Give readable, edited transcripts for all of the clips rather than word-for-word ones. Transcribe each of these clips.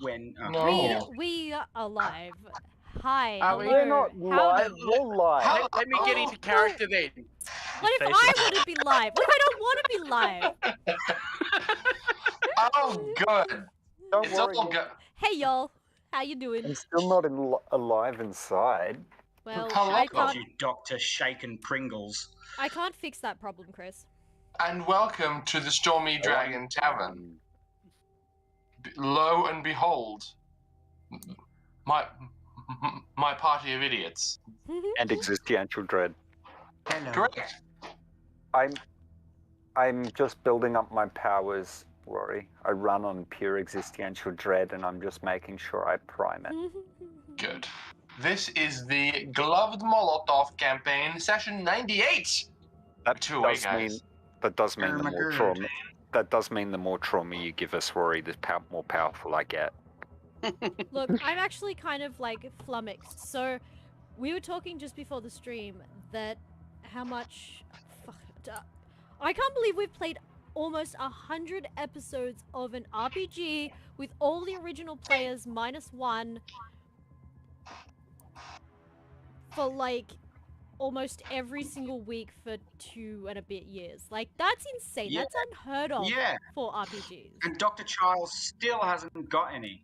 when... No. We are alive. Hi, Are we? hello, We're not live. howdy. You're live. Let me get into character then. What if I wouldn't be live? What if I don't want to be live? Oh, good. Don't It's worry. all good. Hey, y'all. How you doing? I'm still not alive inside. Well, Hello. I God, can't. you Dr. Shaken Pringles. I can't fix that problem, Chris. And welcome to the Stormy Dragon Tavern. Lo and behold, my party of idiots. And existential dread. Hello. Correct. I'm just building up my powers, Rory. I run on pure existential dread, and I'm just making sure I prime it. Good. This is the Gloved Molotov campaign, session 98. That Two away, does guys. mean that does mean Oh the my more God. trauma. That does mean the more trauma you give us, Rory, the more powerful I get. Look, I'm actually kind of like flummoxed. So, we were talking just before the stream that how much. Fuck. I can't believe we've played almost 100 episodes of an RPG with all the original players -1 for like almost every single week for 2 and a bit years. Like, that's insane. Yeah. That's unheard of Yeah, for RPGs. and Dr. Charles still hasn't got any.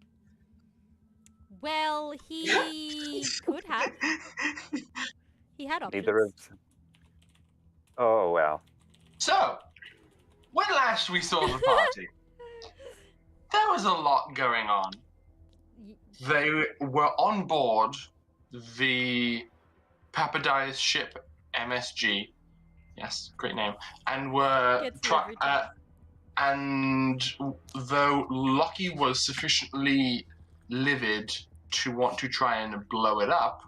Well, he could have. He had options. Neither of. Oh wow. So, when last we saw the party, there was a lot going on. They were on board the Papadias ship MSG. Yes, great name. And were Gets me every time. and though Lucky was sufficiently livid to want to try and blow it up,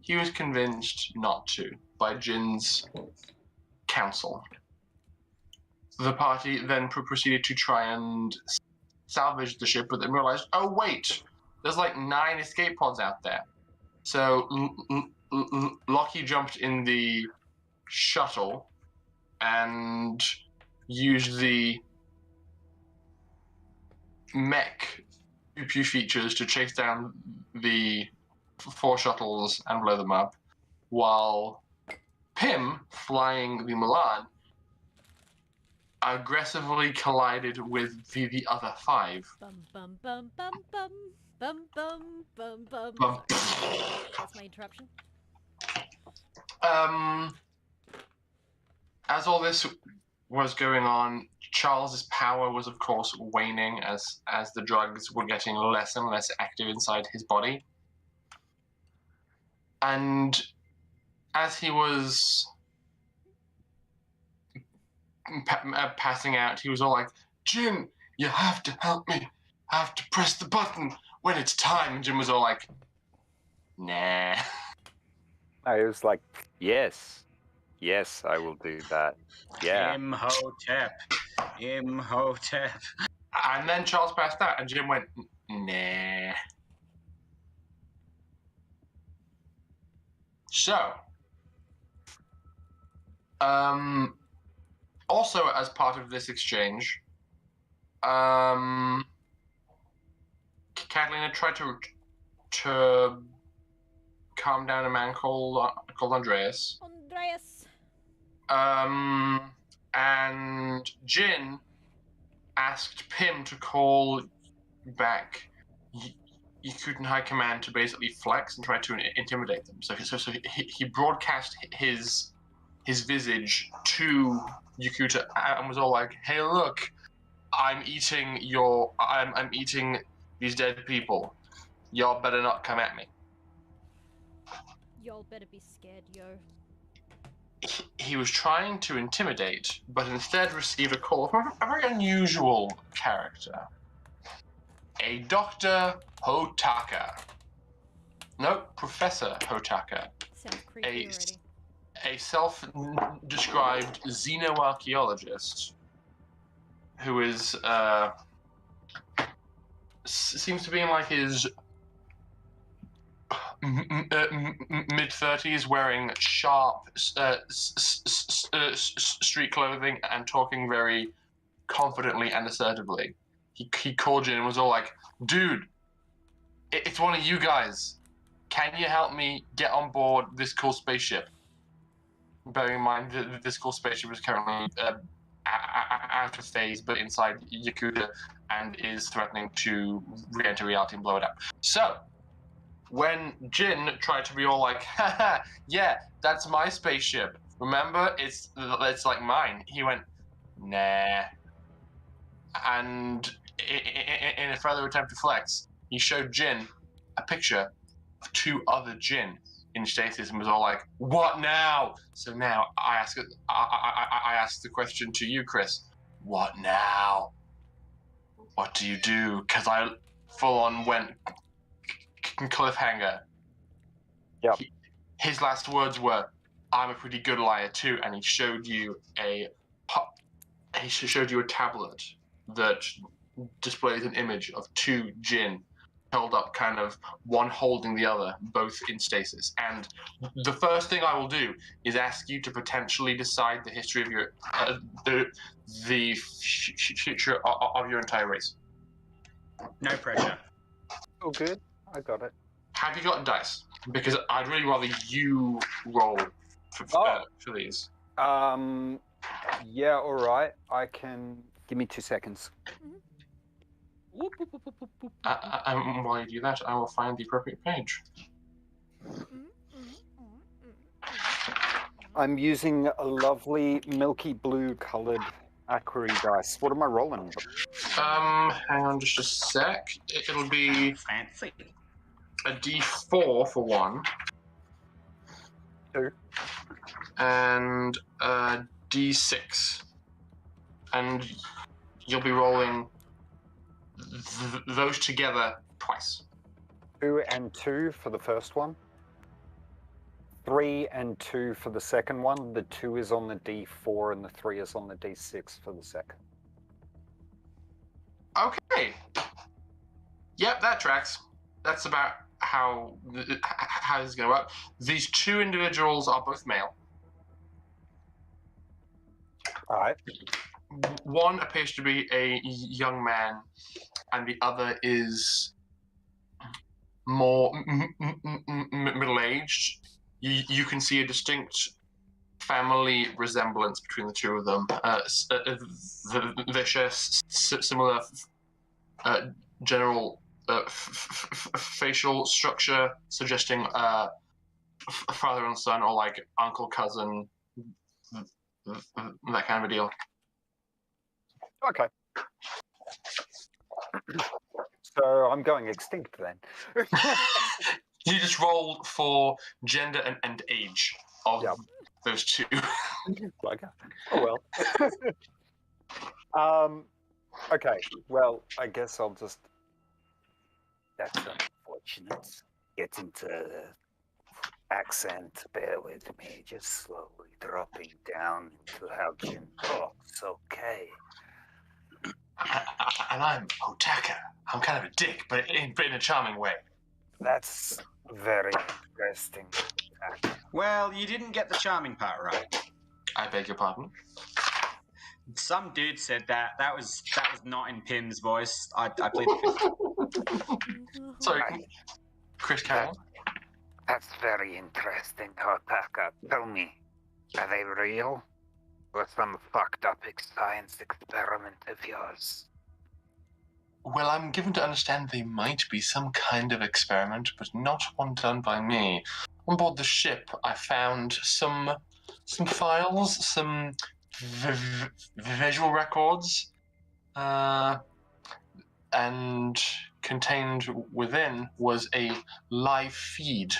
he was convinced not to by Jin's counsel. The party then proceeded to try and salvage the ship, but then realized, oh wait, there's like 9 escape pods out there. So Lucky jumped in the shuttle and used the mech pew features to chase down the 4 shuttles and blow them up, while Pim, flying the Milan, aggressively collided with the other 5. Bum bum bum bum bum bum bum bum bum. Bum. Sorry. That's my interruption. As all this was going on, Charles's power was, of course, waning as the drugs were getting less and less active inside his body. And as he was passing out, he was all like, Jim, you have to help me. I have to press the button when it's time. And Jim was all like, nah. I was like, yes, I will do that. Yeah. Imhotep. Imhotep. And then Charles passed out, and Jim went, nah. So, also as part of this exchange, Catalina tried to calm down a man called Andreas. Andreas. And Jin asked Pim to call back Yakootah High Command to basically flex and try to intimidate them. So he broadcast his visage to Yakootah and was all like, "Hey, look, I'm eating these dead people. Y'all better not come at me." Y'all better be scared, yo. He was trying to intimidate, but instead received a call from a very unusual character. A Dr. Hotaka. No, Professor Hotaka. Sounds creepy already. A self-described xenoarcheologist who is, seems to be in like his mid-30s, wearing sharp street clothing and talking very confidently and assertively. he called Jin and was all like, "Dude, it's one of you guys. Can you help me get on board this cool spaceship?" Bearing in mind that this cool spaceship is currently out of phase, but inside Yakootah, and is threatening to re-enter reality and blow it up. So, when Jin tried to be all like, "Haha, yeah, that's my spaceship. Remember, it's like mine," he went, "Nah." And in a further attempt to flex, he showed Jin a picture of 2 other Jin in stasis and was all like, "What now?" So now I ask the question to you, Chris. What now? What do you do? Because I full on went cliffhanger. Yep. His last words were, "I'm a pretty good liar too," and he showed you a tablet that displays an image of 2 Jin held up, kind of one holding the other, both in stasis. And the first thing I will do is ask you to potentially decide the history of your the future of your entire race. No pressure. Oh, good. I got it. Have you got dice? Because I'd really rather you roll for these. Yeah, all right. I can. Give me 2 seconds. While you do that, I will find the appropriate page. I'm using a lovely milky blue colored aquary dice. What am I rolling? Hang on just a sec. It'll be Fancy. a D4 for 1. 2. And a D6. And you'll be rolling those together twice. 2 and 2 for the first one. 3 and 2 for the second one. The 2 is on the D4 and the 3 is on the D6 for the second. Okay. Yep, that tracks. That's about how this is going to work. These 2 individuals are both male. All right. One appears to be a young man, and the other is more middle-aged. You can see a distinct family resemblance between the 2 of them. They share similar general facial structure, suggesting father and son, or like uncle, cousin, that kind of a deal. Okay. So I'm going extinct then. You just roll for gender and age of those 2. Like, oh well. Okay. Well, I guess I'll just. That's unfortunate. Get into the accent. Bear with me. Just slowly dropping down into how Jin talks. Okay. And I'm Otaka. I'm kind of a dick, but in a charming way. That's very interesting. Well, you didn't get the charming part right. I beg your pardon? Some dude said that. That was not in Pim's voice. I played the fifth. Sorry, Chris Carroll. That's very interesting, Otaka. Tell me, are they real? Or some fucked up science experiment of yours? Well, I'm given to understand they might be some kind of experiment, but not one done by me. On board the ship, I found some files, some visual records, and contained within was a live feed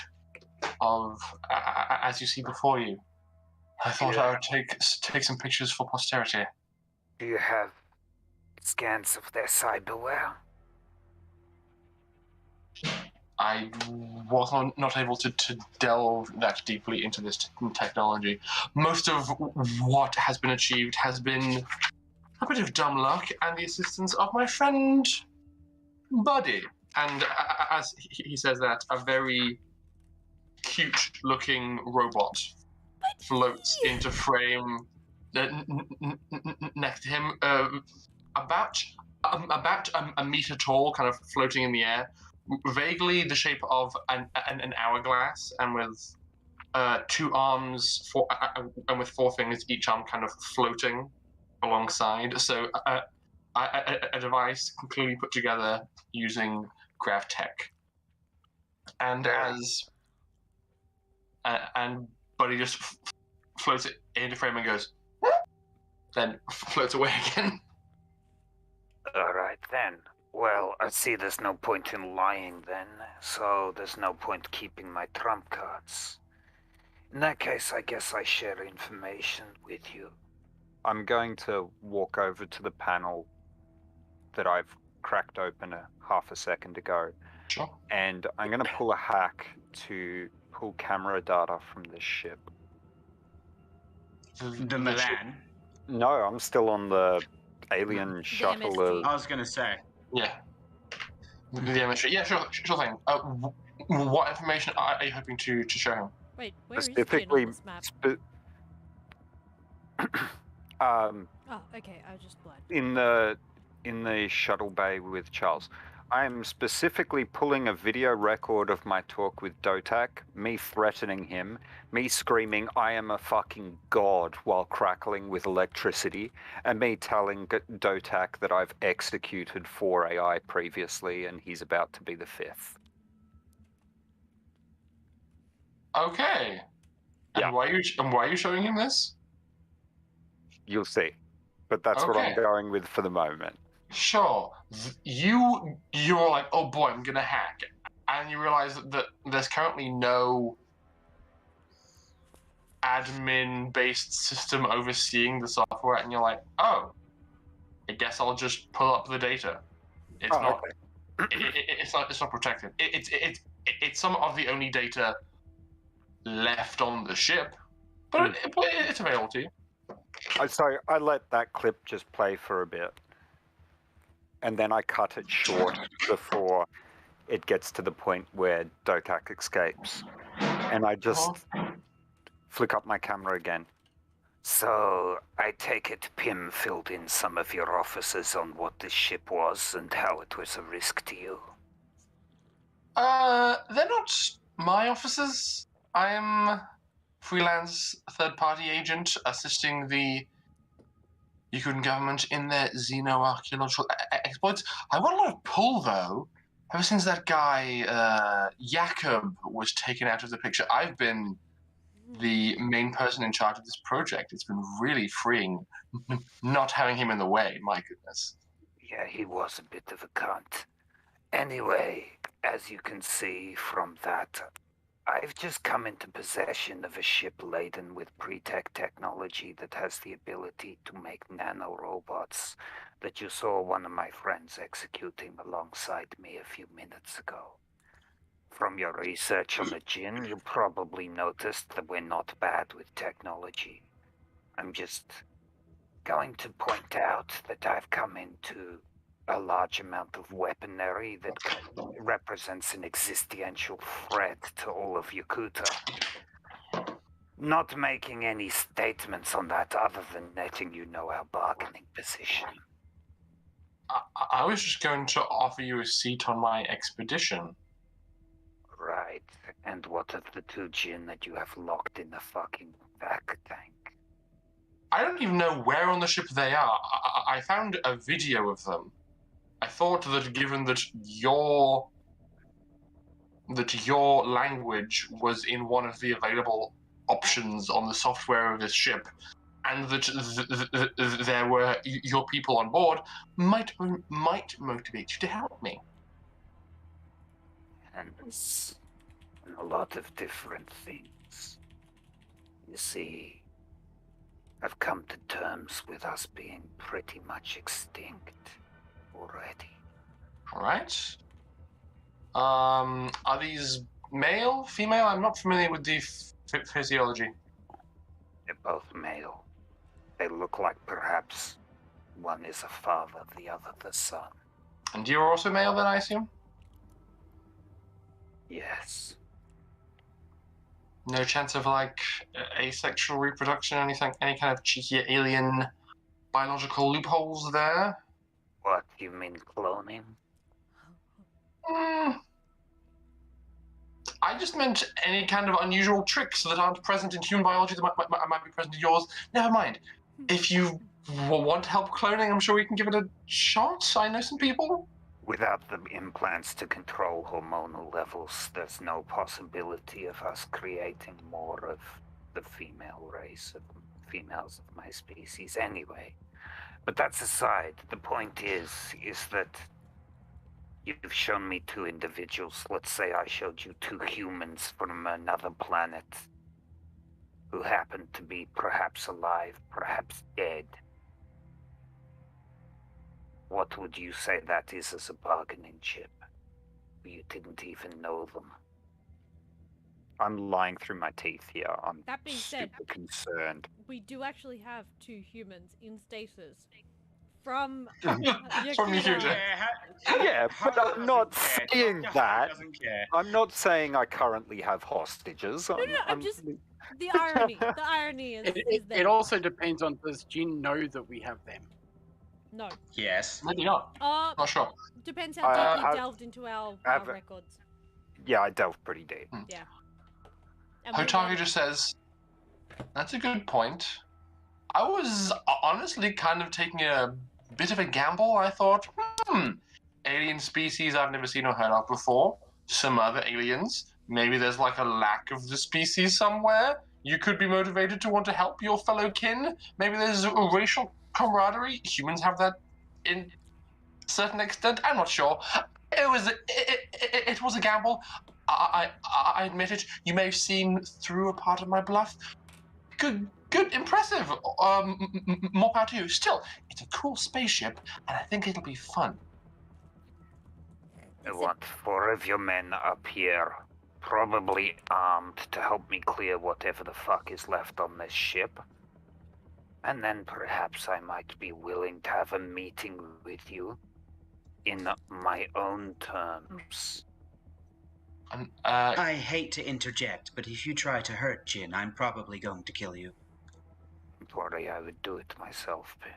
of, as you see before you. I thought I would take some pictures for posterity. Do you have scans of their cyberware? I was not able to delve that deeply into this technology. Most of what has been achieved has been a bit of dumb luck and the assistance of my friend Buddy. And as he says that, a very cute-looking robot floats into frame next to him, about about a meter tall, kind of floating in the air, vaguely the shape of an hourglass, and with two arms and with four fingers, each arm kind of floating alongside. So a device clearly put together using grav tech. And and Buddy just floats it into frame and goes, then floats away again. All right then. Well, I see there's no point in lying then, so there's no point keeping my trump cards. In that case, I guess I share information with you. I'm going to walk over to the panel that I've cracked open half a second ago. Sure. And I'm going to pull a hack to pull camera data from this ship. The Milan. No, I'm still on the alien shuttle. MSG. I was going to say. Yeah. The MSG. Yeah, sure thing. What information are you hoping to show him? Wait, where is Jin Specifically, on this map? Oh, okay, I was just blind. in the shuttle bay with Charles. I am specifically pulling a video record of my talk with DOTAC, me threatening him, me screaming, "I am a fucking god," while crackling with electricity, and me telling DOTAC that I've executed 4 AI previously and he's about to be the 5th. Okay. Yeah. And why are you showing him this? You'll see. But that's what I'm Okay. going with for the moment. Sure. You're like, oh boy, I'm gonna hack, and you realize that there's currently no admin-based system overseeing the software, and you're like, oh, I guess I'll just pull up the data. It's not. Okay. It's not protected. It's some of the only data left on the ship, but it's available to you. So I let that clip just play for a bit. And then I cut it short before it gets to the point where DOTAC escapes. And I just flick up my camera again. So, I take it Pym filled in some of your officers on what this ship was and how it was a risk to you. They're not my officers. I am freelance third-party agent assisting the Yakootah government in their xenoarcheological exploits. I want a lot of pull, though. Ever since that guy, Jakob, was taken out of the picture, I've been the main person in charge of this project. It's been really freeing not having him in the way, my goodness. Yeah, he was a bit of a cunt. Anyway, as you can see from that, I've just come into possession of a ship laden with pre-tech technology that has the ability to make nanorobots that you saw one of my friends executing alongside me a few minutes ago. From your research on the Jinn, you probably noticed that we're not bad with technology. I'm just going to point out that I've come into a large amount of weaponry that represents an existential threat to all of Yakootah. Not making any statements on that other than letting you know our bargaining position. I was just going to offer you a seat on my expedition. Right. And what of the 2 Jinn that you have locked in the fucking back tank? I don't even know where on the ship they are. I found a video of them. I thought that given that your language was in one of the available options on the software of this ship, and that there were your people on board, might motivate you to help me. And a lot of different things. You see, I've come to terms with us being pretty much extinct already. All right. Are these male, female? I'm not familiar with the physiology. They're both male. They look like perhaps one is a father, the other the son. And you're also male, then, I assume? Yes. No chance of, like, asexual reproduction, anything, any kind of cheeky alien biological loopholes there? What, you mean cloning? I just meant any kind of unusual tricks that aren't present in human biology that might be present in yours. Never mind. If you want help cloning, I'm sure we can give it a shot. I know some people. Without the implants to control hormonal levels, there's no possibility of us creating more of the female race, of females of my species anyway. But that's aside. The point is that you've shown me two individuals. Let's say I showed you two humans from another planet who happen to be perhaps alive, perhaps dead. What would you say that is as a bargaining chip? You didn't even know them. I'm lying through my teeth here. I'm That being said, super concerned. we do actually have two humans in stasis from From the Yakootah. future. Yeah, but I'm not Doesn't care. saying Dr. that. Doesn't care. I'm not saying I currently have hostages. I'm just the irony. The irony is there. It also depends on, does Jin know that we have them? No. Yes. Maybe not. Not sure. Depends how deeply I- delved into our I've- records. Yeah, I delved pretty deep. Yeah. And we Hotaku went- just says, that's a good point. I was honestly kind of taking a bit of a gamble. I thought, alien species I've never seen or heard of before. Some other aliens. Maybe there's like a lack of the species somewhere. You could be motivated to want to help your fellow kin. Maybe there's a racial camaraderie. Humans have that in a certain extent. I'm not sure. It was a gamble. I admit it. You may have seen through a part of my bluff. Good, impressive. More power to you. Still, it's a cool spaceship, and I think it'll be fun. I want 4 of your men up here, probably armed, to help me clear whatever the fuck is left on this ship. And then perhaps I might be willing to have a meeting with you in my own terms. I hate to interject, but if you try to hurt Jin, I'm probably going to kill you. Don't worry, I would do it myself, Pim.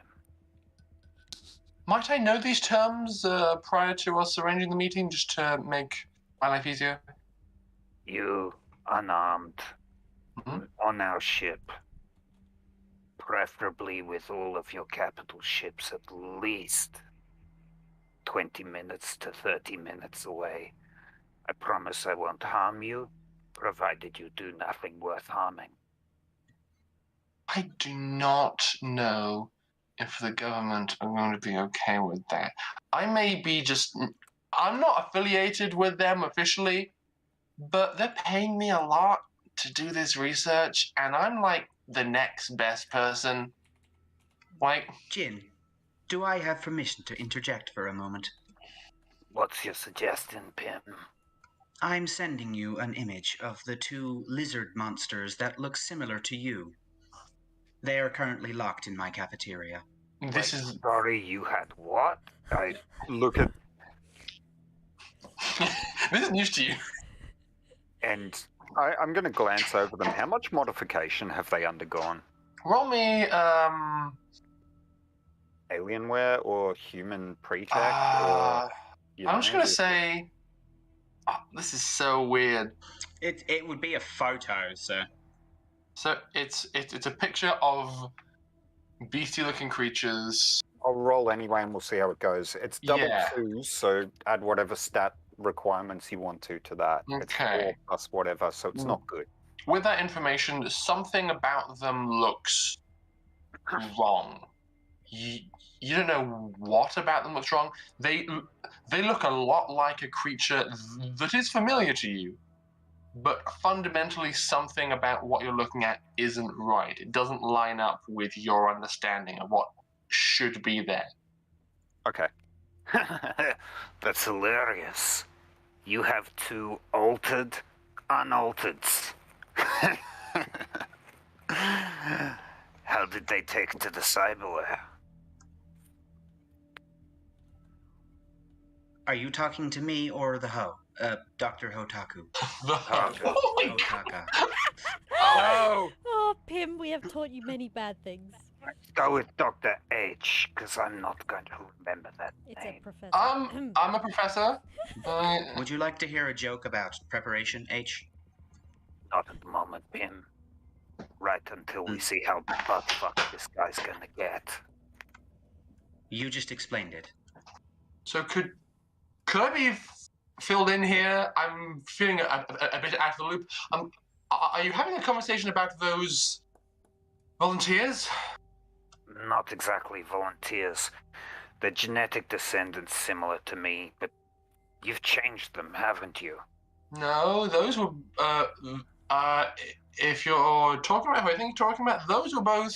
Might I know these terms prior to us arranging the meeting, just to make my life easier? You, unarmed, Mhm. on our ship, preferably with all of your capital ships at least 20 minutes to 30 minutes away. I promise I won't harm you, provided you do nothing worth harming. I do not know if the government are going to be okay with that. I'm not affiliated with them officially, but they're paying me a lot to do this research, and I'm like the next best person. Like, Jin, do I have permission to interject for a moment? What's your suggestion, Pim? I'm sending you an image of the two lizard monsters that look similar to you. They are currently locked in my cafeteria. this is Sorry, you had what? I look at this is news to you. and I'm going to glance over them. How much modification have they undergone? Roll me Alienware or human pre-tech? I'm just gonna is it- say this is so weird. It would be a photo, so So it's a picture of beastie-looking creatures. I'll roll anyway and we'll see how it goes. It's double Yeah. 2s, so add whatever stat requirements you want to that. It's Okay. 4 plus whatever, so it's not good. With that information, something about them looks wrong. You don't know what about them looks wrong. They look a lot like a creature that is familiar to you, but fundamentally something about what you're looking at isn't right. It doesn't line up with your understanding of what should be there. Okay. That's hilarious. You have 2 altered unaltereds. How did they take to the cyberware? are you talking to me or the Ho? Dr. Hotaku. Oh my God. Hotaka. Oh! Oh, Pim, we have taught you many bad things. Let's go with Dr. H, because I'm not going to remember that It's name. a professor. I'm a professor. Would you like to hear a joke about preparation, H? Not at the moment, Pim. Right until we see how butt-fucked this guy's gonna get. You just explained it. So could I be filled in here? I'm feeling a bit out of the loop. Are you having a conversation about those volunteers? Not exactly volunteers. They're genetic descendants similar to me, but you've changed them, haven't you? No, those were if you're talking about who I think you're talking about, those were both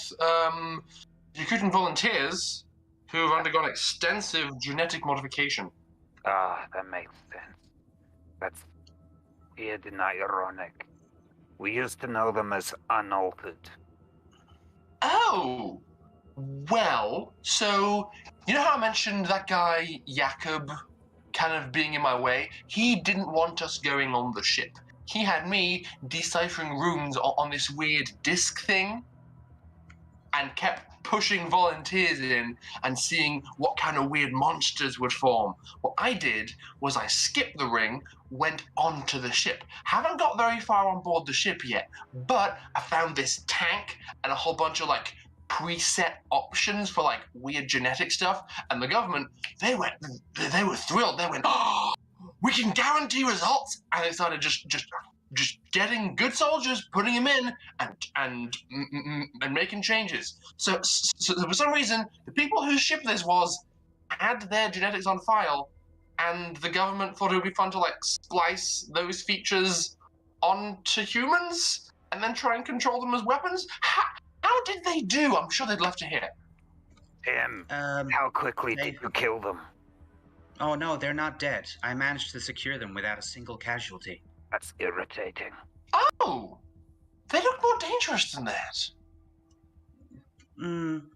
Yakootah volunteers who've undergone extensive genetic modification. Ah, that makes sense. That's weird and ironic. We used to know them as unaltered. Oh, well, so you know how I mentioned that guy Jakob kind of being in my way? He didn't want us going on the ship. He had me deciphering runes on this weird disc thing and kept pushing volunteers in and seeing what kind of weird monsters would form. What I did was I skipped the ring, went onto the ship. Haven't got very far on board the ship yet, but I found this tank and a whole bunch of like preset options for like weird genetic stuff, and the government, they were thrilled. They went, oh, we can guarantee results, and they started just getting good soldiers, putting them in, and making changes. So for some reason, the people whose ship this was had their genetics on file, and the government thought it would be fun to like splice those features onto humans and then try and control them as weapons. How did they do? I'm sure they'd love to hear. Tim, how quickly did you kill them? Oh no, they're not dead. I managed to secure them without a single casualty. That's irritating. Oh, they look more dangerous than that.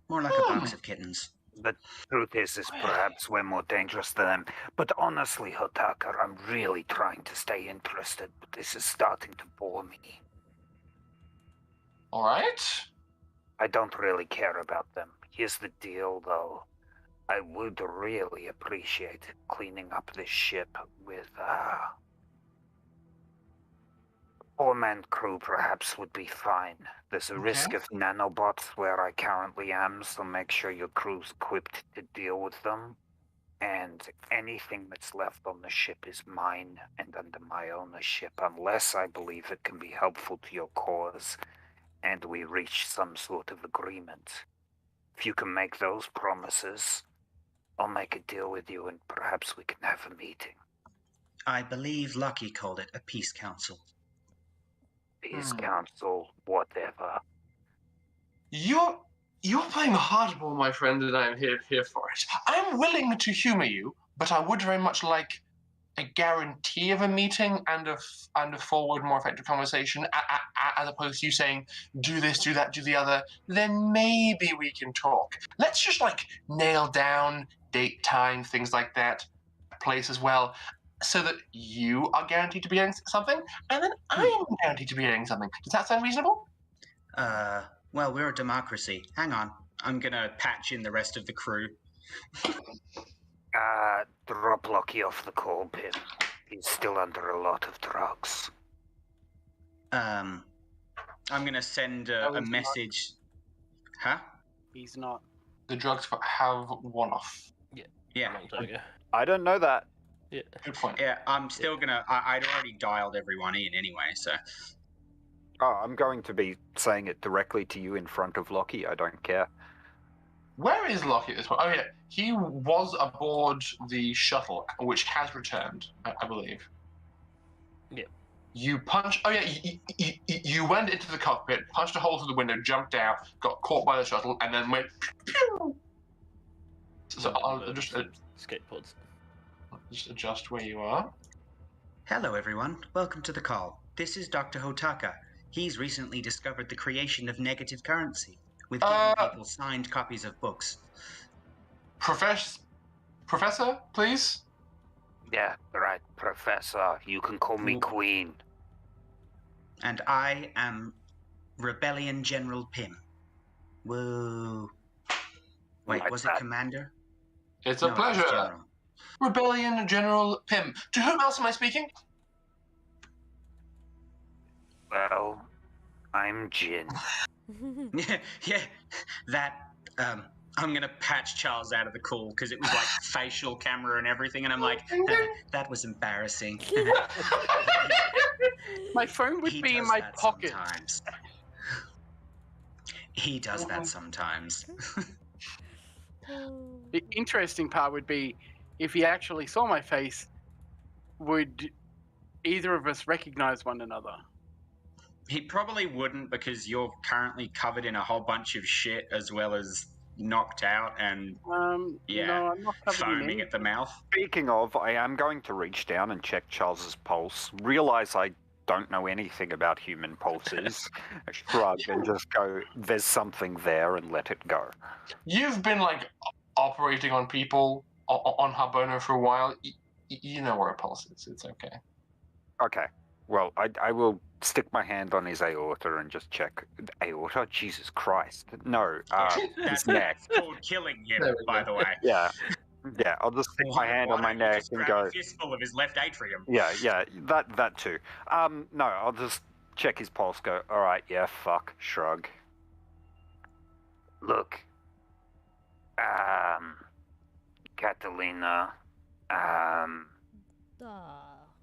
More like a box of kittens. The truth is perhaps we're more dangerous than them. But honestly, Hotaka, I'm really trying to stay interested, but this is starting to bore me. All right. I don't really care about them. Here's the deal, though. I would really appreciate cleaning up this ship with, four-man crew perhaps would be fine. There's a risk of nanobots where I currently am, so make sure your crew's equipped to deal with them. And anything that's left on the ship is mine and under my ownership, unless I believe it can be helpful to your cause and we reach some sort of agreement. If you can make those promises, I'll make a deal with you and perhaps we can have a meeting. I believe Lucky called it a peace council. Peace council, whatever. You're playing hardball, my friend, and I'm here for it. I'm willing to humor you, but I would very much like a guarantee of a meeting and a forward, more effective conversation, as opposed to you saying, do this, do that, do the other. Then maybe we can talk. Let's just like nail down date, time, things like that, place as well, so that you are guaranteed to be getting something, and then I'm guaranteed to be getting something. Does that sound reasonable? Well, we're a democracy. Hang on. I'm gonna patch in the rest of the crew. Drop Lucky off the call, Pim. He's still under a lot of drugs. I'm gonna send a message. Huh? He's not. The drugs have worn off. Yeah. I don't know that. Yeah. Good point. Yeah, I'm still gonna. I'd already dialed everyone in anyway, so. Oh, I'm going to be saying it directly to you in front of Lockie. I don't care. Where is Lockie at this point? Oh, yeah. He was aboard the shuttle, which has returned, I believe. Yeah. You punched... Oh, yeah. You went into the cockpit, punched a hole through the window, jumped out, got caught by the shuttle, and then went... Pew! So I'll just Skateboards. adjust where you are. Hello, everyone. Welcome to the call. This is Dr. Hotaka. He's recently discovered the creation of negative currency, with giving people signed copies of books. Professor, please? Yeah, right, Professor. You can call me Queen. And I am Rebellion General Pym. Whoa. Wait, Like was that. it Commander? It's No, a it was pleasure. General. Rebellion General Pym. To whom else am I speaking? Well, I'm Jin. Yeah, that, I'm gonna patch Charles out of the call because it was like facial camera and everything, and I'm like, that was embarrassing. My phone would He be in does my that pocket. sometimes. He does that sometimes. The interesting part would be if he actually saw my face, would either of us recognize one another? He probably wouldn't because you're currently covered in a whole bunch of shit as well as knocked out and Yeah, No, I'm not covered in foaming anything. at the mouth. Speaking of, I am going to reach down and check Charles's pulse. Realize I don't know anything about human pulses. Shrug and just go, there's something there, and let it go. You've been like operating on people on Harbono for a while. You know where a pulse is. It's okay. Okay. Well, I will stick my hand on his aorta and just check. Aorta? Jesus Christ. No, his neck. That's called killing him, There we by go. the way. Yeah. Yeah, I'll just stick my hand on my Why don't you neck just and grab go, a fistful of his left atrium? yeah, that too. No, I'll just check his pulse, go, alright, yeah, fuck, shrug. Look, Catalina,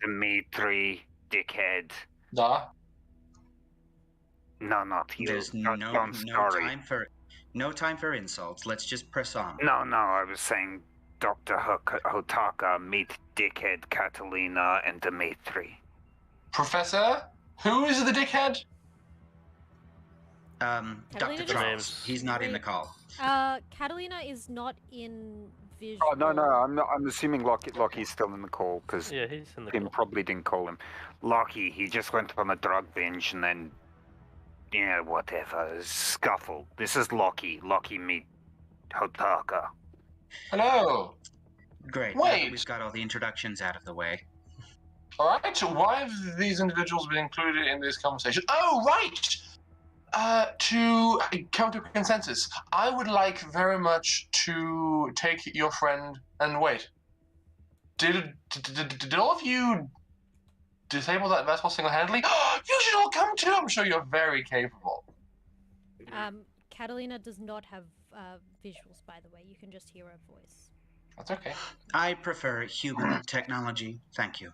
Dimitri, dickhead. Da. No, not you. There's Don't no time for insults. Let's just press on. No, I was saying Dr. Hotaka, meet dickhead Catalina and Dimitri. Professor, who is the dickhead? Dr. Catalina Charles. just- He's not in the call. Catalina is not in visual. Oh, no, I'm assuming Lockie's still in the call, because Yeah, he's in the Tim call. probably didn't call him. Lockie, he just went on a drug binge and then, whatever, scuffle. This is Lockie. Lockie meet Hotaka. Hello. Great. Now Wait. that we've got all the introductions out of the way. All right. So why have these individuals been included in this conversation? Oh, right. To come to a consensus, I would like very much to take your friend and wait. Did all of you disable that vessel single-handedly? You should all come too. I'm sure you're very capable. Catalina does not have visuals, by the way. You can just hear her voice. That's okay. I prefer human technology. Thank you.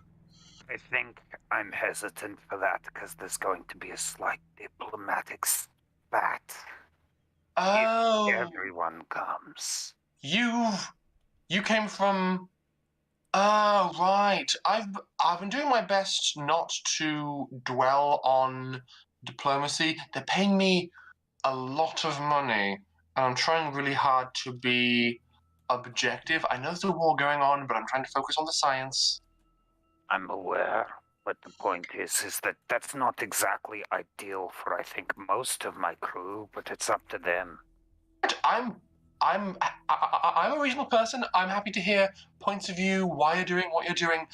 I think I'm hesitant for that because there's going to be a slight diplomatic spat Oh, if everyone comes. you came from. Oh, right. I've been doing my best not to dwell on diplomacy. They're paying me a lot of money, and I'm trying really hard to be objective. I know there's a war going on, but I'm trying to focus on the science. I'm aware, but the point is that that's not exactly ideal for, I think, most of my crew, but it's up to them. I'm a reasonable person. I'm happy to hear points of view, why you're doing what you're doing.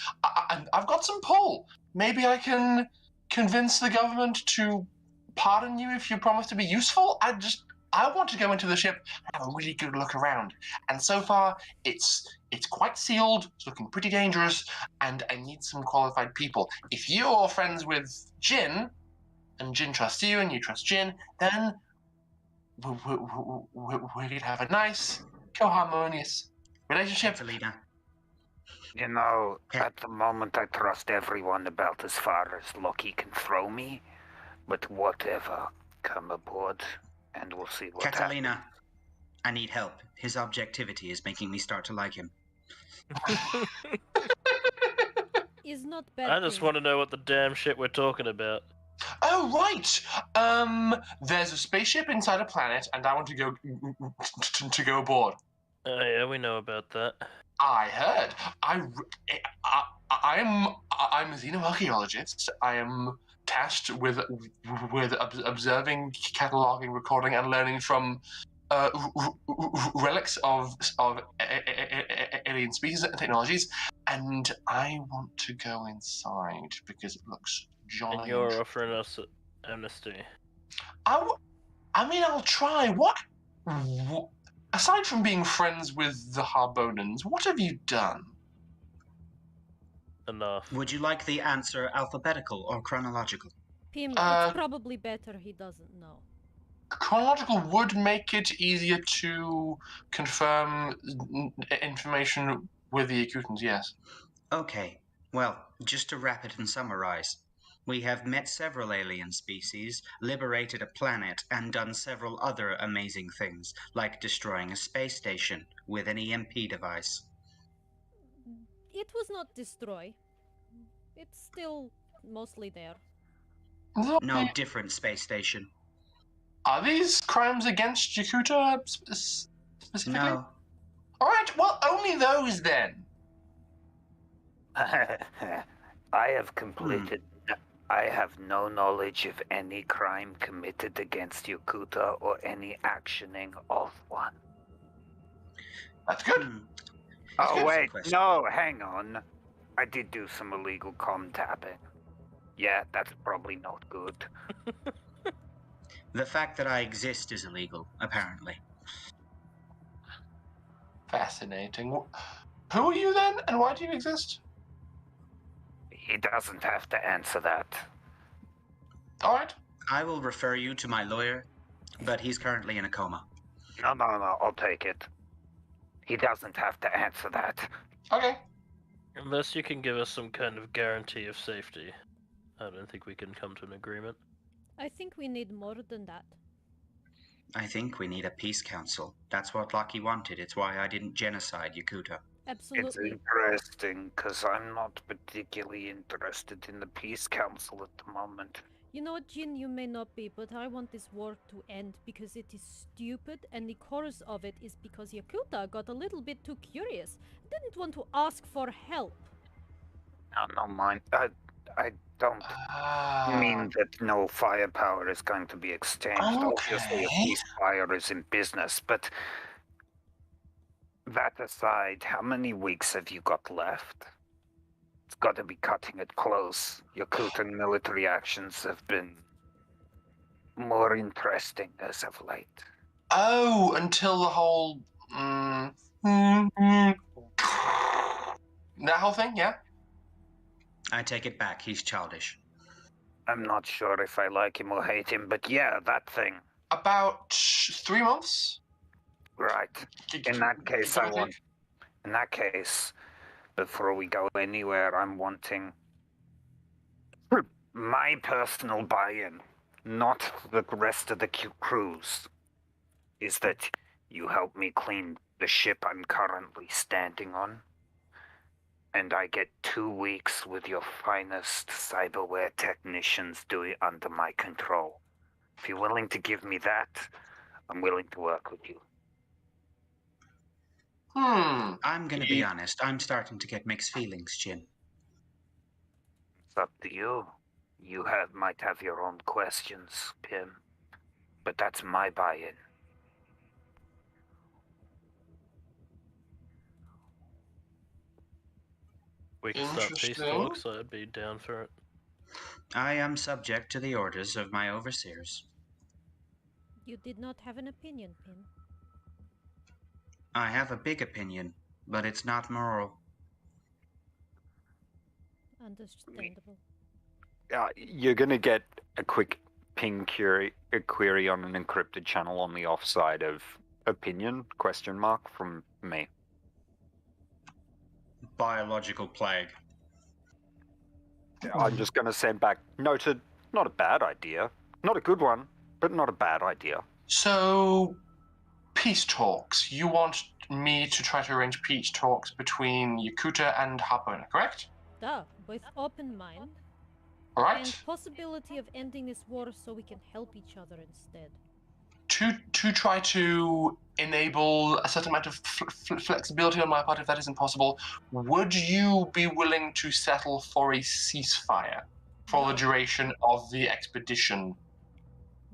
I've got some pull. Maybe I can convince the government to pardon you if you promise to be useful. I want to go into the ship and have a really good look around. And so far, it's quite sealed. It's looking pretty dangerous, and I need some qualified people. If you're friends with Jin, and Jin trusts you, and you trust Jin, then we could have a nice, co-harmonious relationship. Catalina. At the moment I trust everyone about as far as Loki can throw me, but whatever, come aboard and we'll see what Catalina. happens. I need help. His objectivity is making me start to like him. Is not bad. I just want to know what the damn shit we're talking about. Oh, right! There's a spaceship inside a planet, and I want to go to go aboard. Oh yeah, we know about that. I heard. I'm a xenoarcheologist. I am tasked with observing, cataloging, recording, and learning from relics of alien species and technologies. And I want to go inside because it looks jolly. And you're offering us amnesty. I mean, I'll try. What Aside from being friends with the Harbonans, what have you done? Enough. Would you like the answer alphabetical or chronological? Pim, Uh, it's probably better he doesn't know. Chronological would make it easier to confirm information with the Yakootans, yes. Okay, well, just to wrap it and summarize. We have met several alien species, liberated a planet, and done several other amazing things, like destroying a space station with an EMP device. It was not destroy. It's still mostly there. No, different space station. Are these crimes against Yakootah specifically? No. Alright, well, only those then. I have completed. I have no knowledge of any crime committed against Yakootah or any actioning of one. That's good. Oh, good. wait. Question. No, hang on. I did do some illegal comm tapping. Yeah, that's probably not good. The fact that I exist is illegal, apparently. Fascinating. Who are you then, and why do you exist? He doesn't have to answer that. Alright. I will refer you to my lawyer, but he's currently in a coma. No, I'll take it. He doesn't have to answer that. Okay. Unless you can give us some kind of guarantee of safety, I don't think we can come to an agreement. I think we need more than that. I think we need a peace council. That's what Lucky wanted. It's why I didn't genocide Yakootah. It's Absolutely. interesting, because I'm not particularly interested in the Peace Council at the moment. You know what, Jin, you may not be, but I want this war to end because it is stupid, and the cause of it is because Yakootah got a little bit too curious. Didn't want to ask for help. No, mind. I don't mean that no firepower is going to be exchanged. Obviously, a ceasefire is in business, but that aside, how many weeks have you got left? It's got to be cutting it close. Yakootah military actions have been more interesting as of late. Oh, until the whole... that whole thing, yeah? I take it back. He's childish. I'm not sure if I like him or hate him, but yeah, that thing. About 3 months? Right. In that case, In that case, before we go anywhere, I'm wanting my personal buy-in, not the rest of the crews, is that you help me clean the ship I'm currently standing on, and I get 2 weeks with your finest cyberware technicians doing it under my control. If you're willing to give me that, I'm willing to work with you. I'm gonna be honest. I'm starting to get mixed feelings, Jin. It's up to you. You might have your own questions, Pim, but that's my buy-in. We can start peace Interesting. talks, I'd be down for it. I am subject to the orders of my overseers. You did not have an opinion, Pim. I have a big opinion, but it's not moral. Understandable. You're going to get a quick ping query on an encrypted channel on the offside of opinion, ? From me. Biological plague. I'm just going to send back, noted, not a bad idea. Not a good one, but not a bad idea. So, peace talks. You want me to try to arrange peace talks between Yakootah and Harbona, correct? With open mind. Alright. And possibility of ending this war so we can help each other instead. To try to enable a certain amount of flexibility on my part, if that isn't possible, would you be willing to settle for a ceasefire for the duration of the expedition?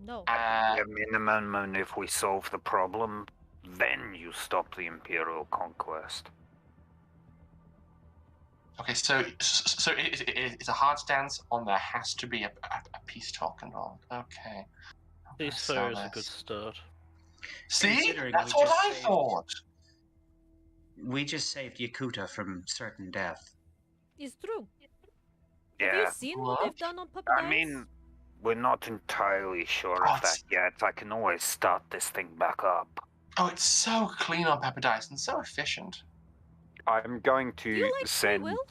No. A minimum, and if we solve the problem, then you stop the Imperial conquest. Okay, so it's a hard stance on there has to be a peace talk involved. Okay. Ceasefire is a good start. See? Considering That's we what just I saved- thought. We just saved Yakootah from certain death. It's true. Have Yeah. you seen what they've done on Puppet I mean, we're not entirely sure Oh, of that yet. I can always start this thing back up. Oh, it's so clean on Paradise and so efficient. I'm going Do you to like free send. will?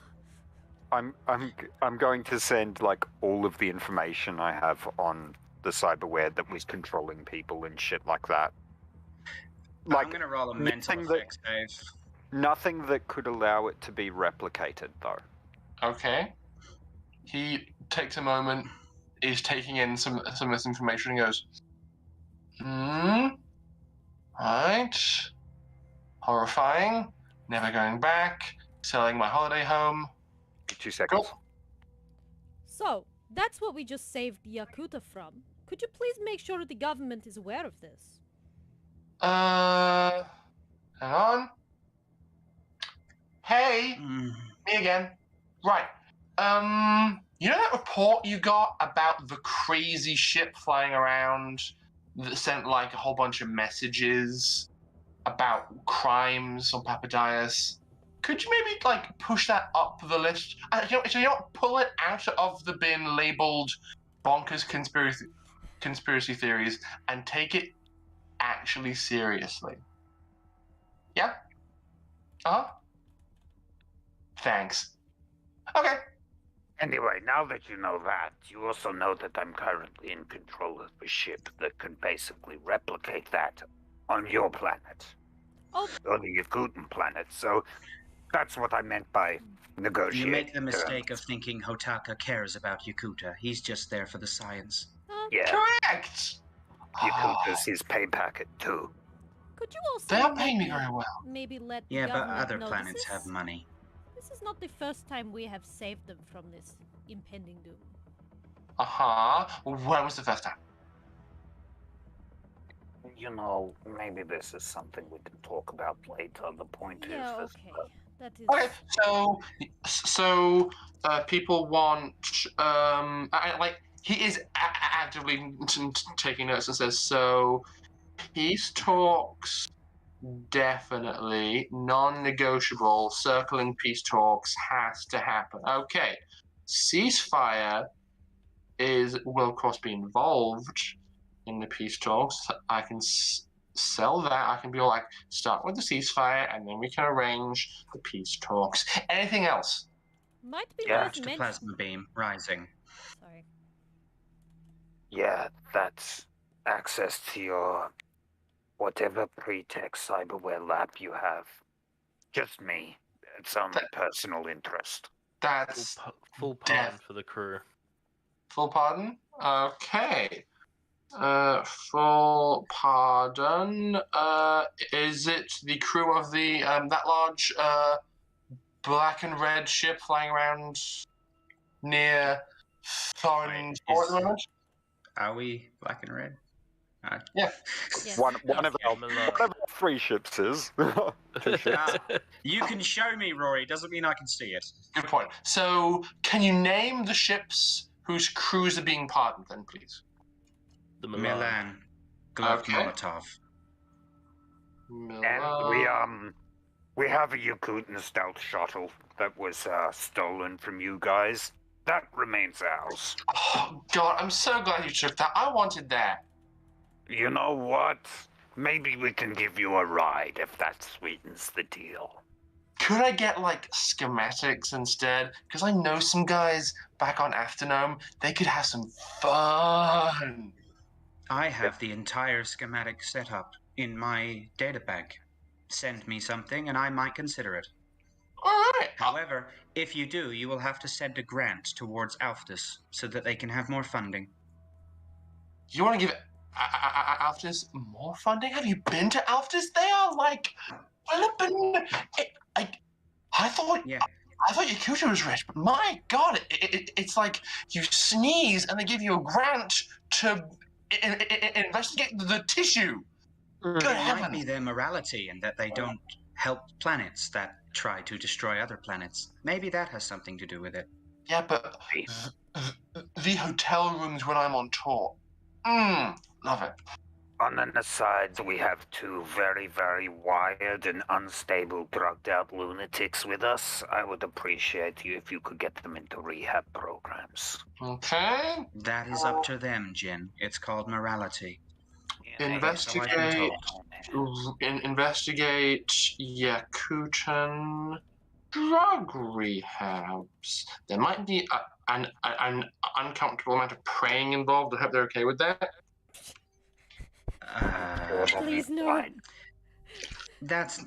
I'm going to send like all of the information I have on the cyberware that was controlling people and shit like that. Like I'm gonna roll a mental nothing that- effects save. nothing that could allow it to be replicated, though. Okay. He takes a moment, is taking in some of this information, and goes, right. Horrifying. Never going back. Selling my holiday home. 2 seconds. Cool. So, that's what we just saved Yakootah from. Could you please make sure the government is aware of this? Hang on. Hey, Mm. me again. Right. You know that report you got about the crazy ship flying around that sent like a whole bunch of messages about crimes on Papadias? Could you maybe like push that up the list? So you don't pull it out of the bin labeled bonkers conspiracy theories and take it actually seriously. Yeah? Uh-huh. Thanks. Okay. Anyway, now that you know that, you also know that I'm currently in control of a ship that can basically replicate that on your planet. Oh. On the Yakootah planet. So that's what I meant by negotiating. You make the mistake of thinking Hotaka cares about Yakootah. He's just there for the science. Yeah, Correct. Yakootah's his pay packet too. Could you also They're paying me maybe- very well. maybe let the Yeah, but government other know planets this have is, money. This is not the first time we have saved them from this impending doom. Uh-huh. When was the first time? You know, maybe this is something we can talk about later. The point Yeah, is, okay. That is. Okay, so people want he is actively taking notes and says so. Peace talks definitely non-negotiable. Circling peace talks has to happen. Okay, ceasefire will of course be involved in the peace talks. I can sell that. I can be like, start with the ceasefire, and then we can arrange the peace talks. Anything else? Might be Yeah, worth Just a mentioning. plasma beam rising. Sorry. yeah, that's access to your whatever pretext cyberware lab you have. Just me. It's only personal interest. That's Full Death. pardon for the crew. full pardon. Okay. Full pardon. Is it the crew of the that large black and red ship flying around near Thorin Wait, Port at the moment? Are we black and red? Yeah. Yes. One of our Milan. 3 ships is. 2 ships. You can show me, Rory. Doesn't mean I can see it. Good point. So, can you name the ships whose crews are being pardoned, then, please? The Milan. Milan. Gloved Okay. Molotov. And we have a Yakootah stealth shuttle that was stolen from you guys. That remains ours. Oh, God, I'm so glad you took that. I wanted that. You know what? Maybe we can give you a ride if that sweetens the deal. Could I get, like, schematics instead? Because I know some guys back on Aftergnome. They could have some fun. I have the entire schematic set up in my databank. Send me something and I might consider it. All right. However, if you do, you will have to send a grant towards Alftus so that they can have more funding. You want to give Alftus more funding? Have you been to Alftus? They are like flipping. I thought Yeah. I thought Yakootah was rich, but my God, it's like you sneeze and they give you a grant to investigate the tissue. Good It might heavens! be their morality and that they don't help planets that try to destroy other planets. Maybe that has something to do with it. Yeah, but the hotel rooms when I'm on tour. Love it. On an aside, we have two very, very wired and unstable, drugged-out lunatics with us. I would appreciate you if you could get them into rehab programs. Okay. That is up to them, Jin. It's called morality. Investigate. Investigate Yakutan drug rehabs. There might be an uncomfortable amount of praying involved. I hope they're okay with that. Please no. That's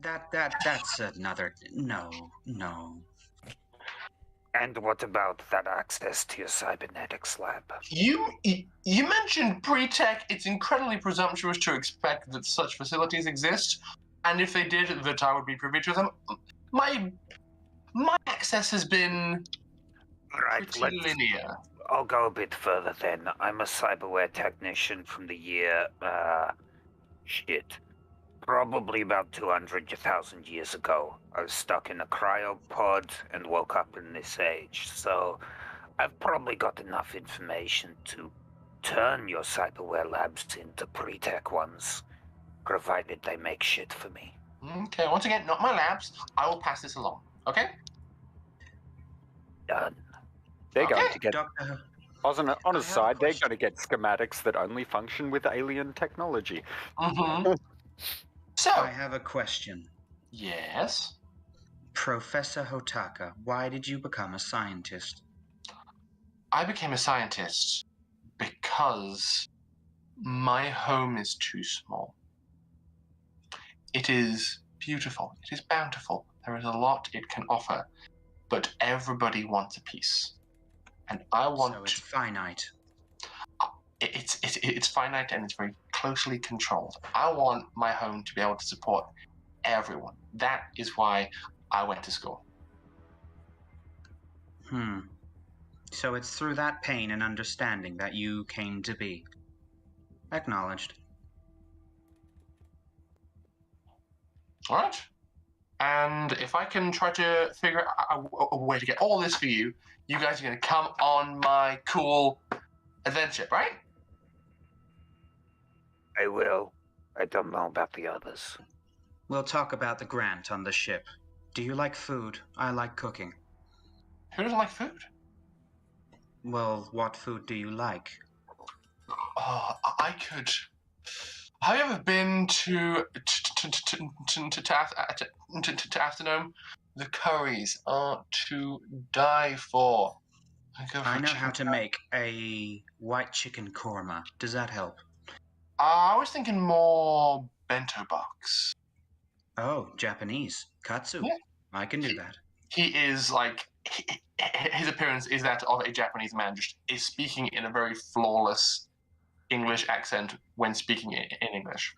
that's another no. And what about that access to your cybernetics lab? You mentioned pre-tech. It's incredibly presumptuous to expect that such facilities exist, and if they did, that I would be privy to them. My access has been pretty linear. I'll go a bit further then. I'm a cyberware technician from the year, probably about 200,000 years ago. I was stuck in a cryopod and woke up in this age, so I've probably got enough information to turn your cyberware labs into pre-tech ones, provided they make shit for me. Okay, once again, not my labs. I will pass this along, okay? Done. They're Okay. going to get. Doctor, On his have a side, they're question. going to get schematics that only function with alien technology. Mm-hmm. So, I have a question. yes. Professor Hotaka, why did you become a scientist? I became a scientist because my home is too small. It is beautiful. It is bountiful. There is a lot it can offer, but everybody wants a piece, and I want. So it's finite. It's finite and it's very closely controlled. I want my home to be able to support everyone. That is why I went to school. So it's through that pain and understanding that you came to be. Acknowledged. All right. And if I can try to figure out a way to get all this for you, you guys are going to come on my cool adventure, right? I will. I don't know about the others. We'll talk about the grant on the ship. Do you like food? I like cooking. Who doesn't like food? Well, what food do you like? Oh, I could. Have you ever been to Afternoon? The curries are to die for. I know how to make a white chicken korma. Does that help? I was thinking more bento box. Oh, Japanese. Katsu. Yeah. I can do that. He is like his appearance is that of a Japanese man, just is speaking in a very flawless English accent when speaking in English.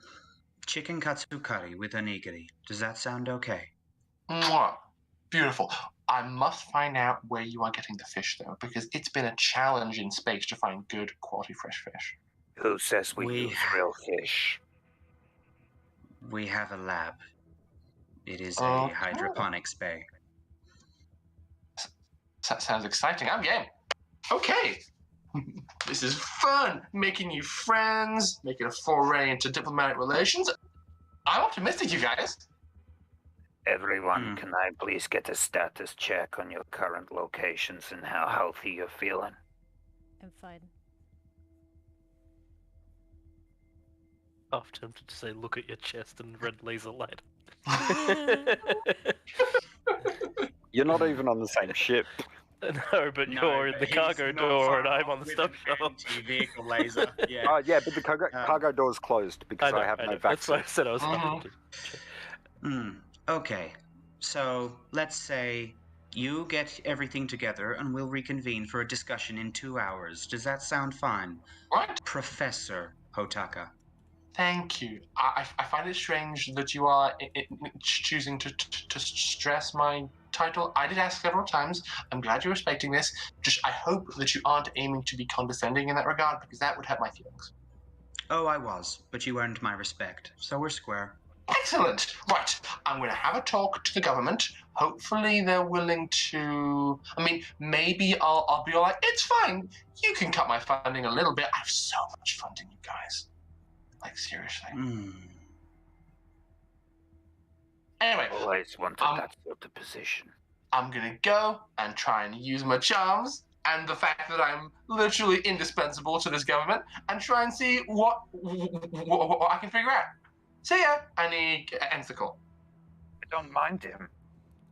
Chicken katsu curry with onigiri. Does that sound okay? Mwah. Beautiful. I must find out where you are getting the fish, though, because it's been a challenge in space to find good quality fresh fish. Who says we use real fish? We have a lab. It is a Okay. hydroponics bay. That sounds exciting. I'm game. Okay. This is fun. Making new friends, making a foray into diplomatic relations. I'm optimistic, you guys. Everyone, can I please get a status check on your current locations and how healthy you're feeling? I'm fine. Half tempted to say, look at your chest and red laser light. You're not even on the same ship. No, but you're in the cargo door and I'm on the stuff shop. Vehicle laser. Yeah. Oh, yeah, but the cargo door's closed because I have no That's why I vaccine. said I was Mhm. Okay. So let's say you get everything together and we'll reconvene for a discussion in 2 hours. Does that sound fine? Right. Professor Hotaka. Thank you. I find it strange that you are choosing to stress my title. I did ask several times. I'm glad you're respecting this. Just I hope that you aren't aiming to be condescending in that regard, because that would hurt my feelings. Oh, I was, but you earned my respect, so we're square. Excellent. Right. I'm going to have a talk to the government. Hopefully they're willing to... I mean, maybe I'll be all like, it's fine. You can cut my funding a little bit. I have so much funding, you guys. Like, seriously. Anyway, Always wanted that sort of position. I'm gonna go and try and use my charms and the fact that I'm literally indispensable to this government and try and see what I can figure out. See ya! And he ends the call. I don't mind him.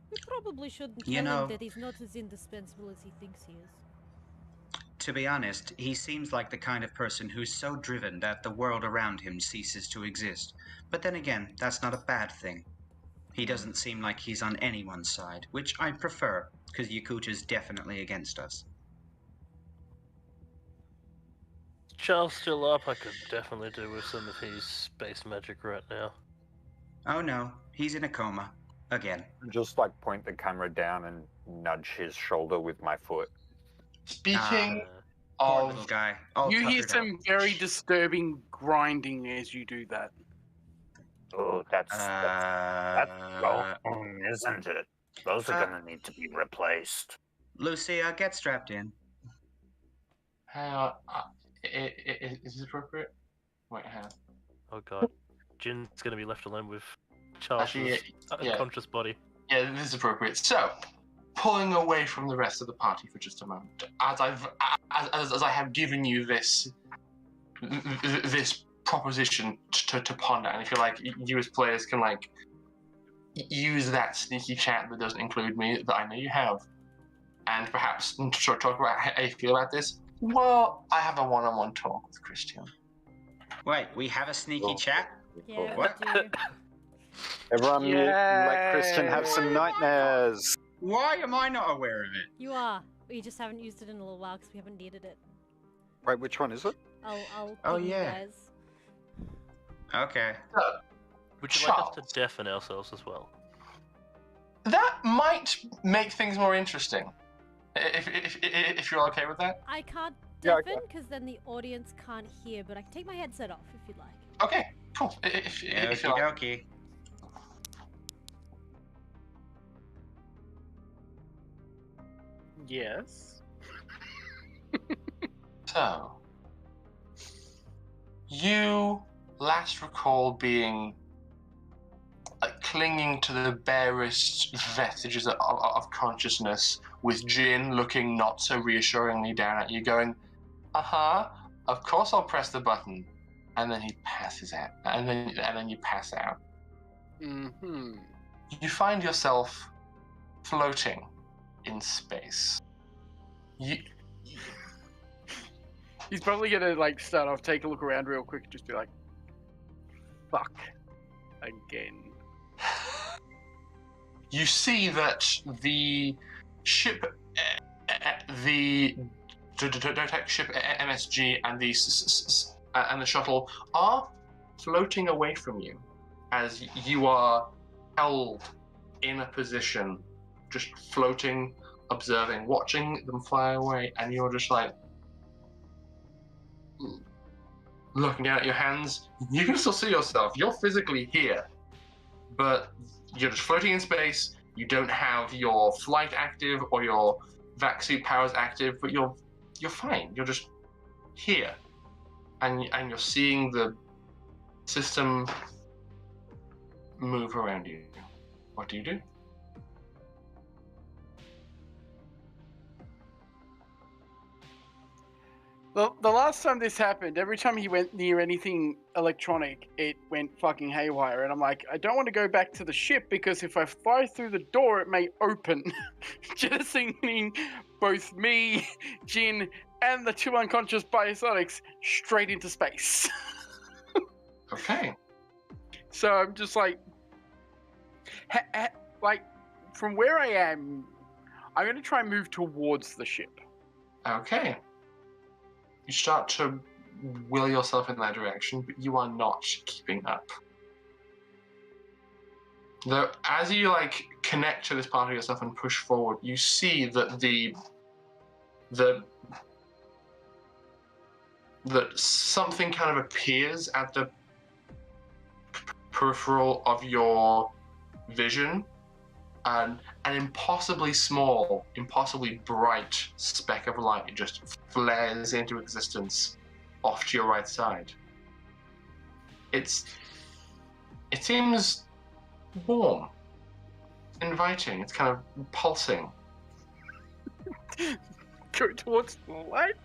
We probably shouldn't You tell know- him that he's not as indispensable as he thinks he is. To be honest, he seems like the kind of person who's so driven that the world around him ceases to exist. But then again, that's not a bad thing. He doesn't seem like he's on anyone's side, which I prefer, because Yakootah's definitely against us. Charles still up, I could definitely do with some of his space magic right now. Oh no, he's in a coma. Again. Just like point the camera down and nudge his shoulder with my foot. Speaking Poor of... little guy. All You hear tuckered some very disturbing grinding as you do that. Oh, that's wrong, isn't it? Those are gonna need to be replaced. Lucia, get strapped in. Hang on. Is this appropriate? Wait, hang on. Oh god. Jin's gonna be left alone with Charles' Actually, yeah. unconscious body. Yeah, this is appropriate. So, pulling away from the rest of the party for just a moment, as I have given you this proposition to ponder, and if you like, you as players can like use that sneaky chat that doesn't include me that I know you have, and perhaps talk about how you feel about this. Well, I have a one-on-one talk with Christian. Wait, we have a sneaky chat? Yeah, What? we do. Everyone mute and let Christian have some nightmares. Why am I not aware of it? You are. We just haven't used it in a little while because we haven't needed it. Wait, which one is it? I'll Oh, ping you yeah. guys. Okay. Would you like us to deafen ourselves as well? That might make things more interesting. If you're okay with that. I can't Yeah, deafen because then the audience can't hear, but I can take my headset off if you'd like. Okay, cool. If you Okie like. dokie. Yes. So, you last recall being like clinging to the barest vestiges of consciousness, with Jin looking not so reassuringly down at you, going, of course I'll press the button. And then he passes out. And then you pass out. Mm-hmm. You find yourself floating in space. He's probably gonna like start off, take a look around real quick, just be like, "Fuck," again. You see that the ship, the DOTAC ship MSG and the shuttle are floating away from you as you are held in a position, just floating, observing, watching them fly away, and you're just like looking down at your hands. You can still see yourself. You're physically here, but you're just floating in space. You don't have your flight active or your vac suit powers active, but you're fine. You're just here, and you're seeing the system move around you. What do you do? The last time this happened, every time he went near anything electronic, it went fucking haywire. And I'm like, I don't want to go back to the ship because if I fly through the door, it may open, jettisoning both me, Jin, and the two unconscious biosonics straight into space. Okay. So I'm just like, like from where I am, I'm going to try and move towards the ship. Okay. You start to will yourself in that direction, but you are not keeping up. Though, as you like connect to this part of yourself and push forward, you see that that something kind of appears at the peripheral of your vision, and an impossibly small, impossibly bright speck of light just flares into existence off to your right side. It seems warm, inviting. It's kind of pulsing. Go towards the light.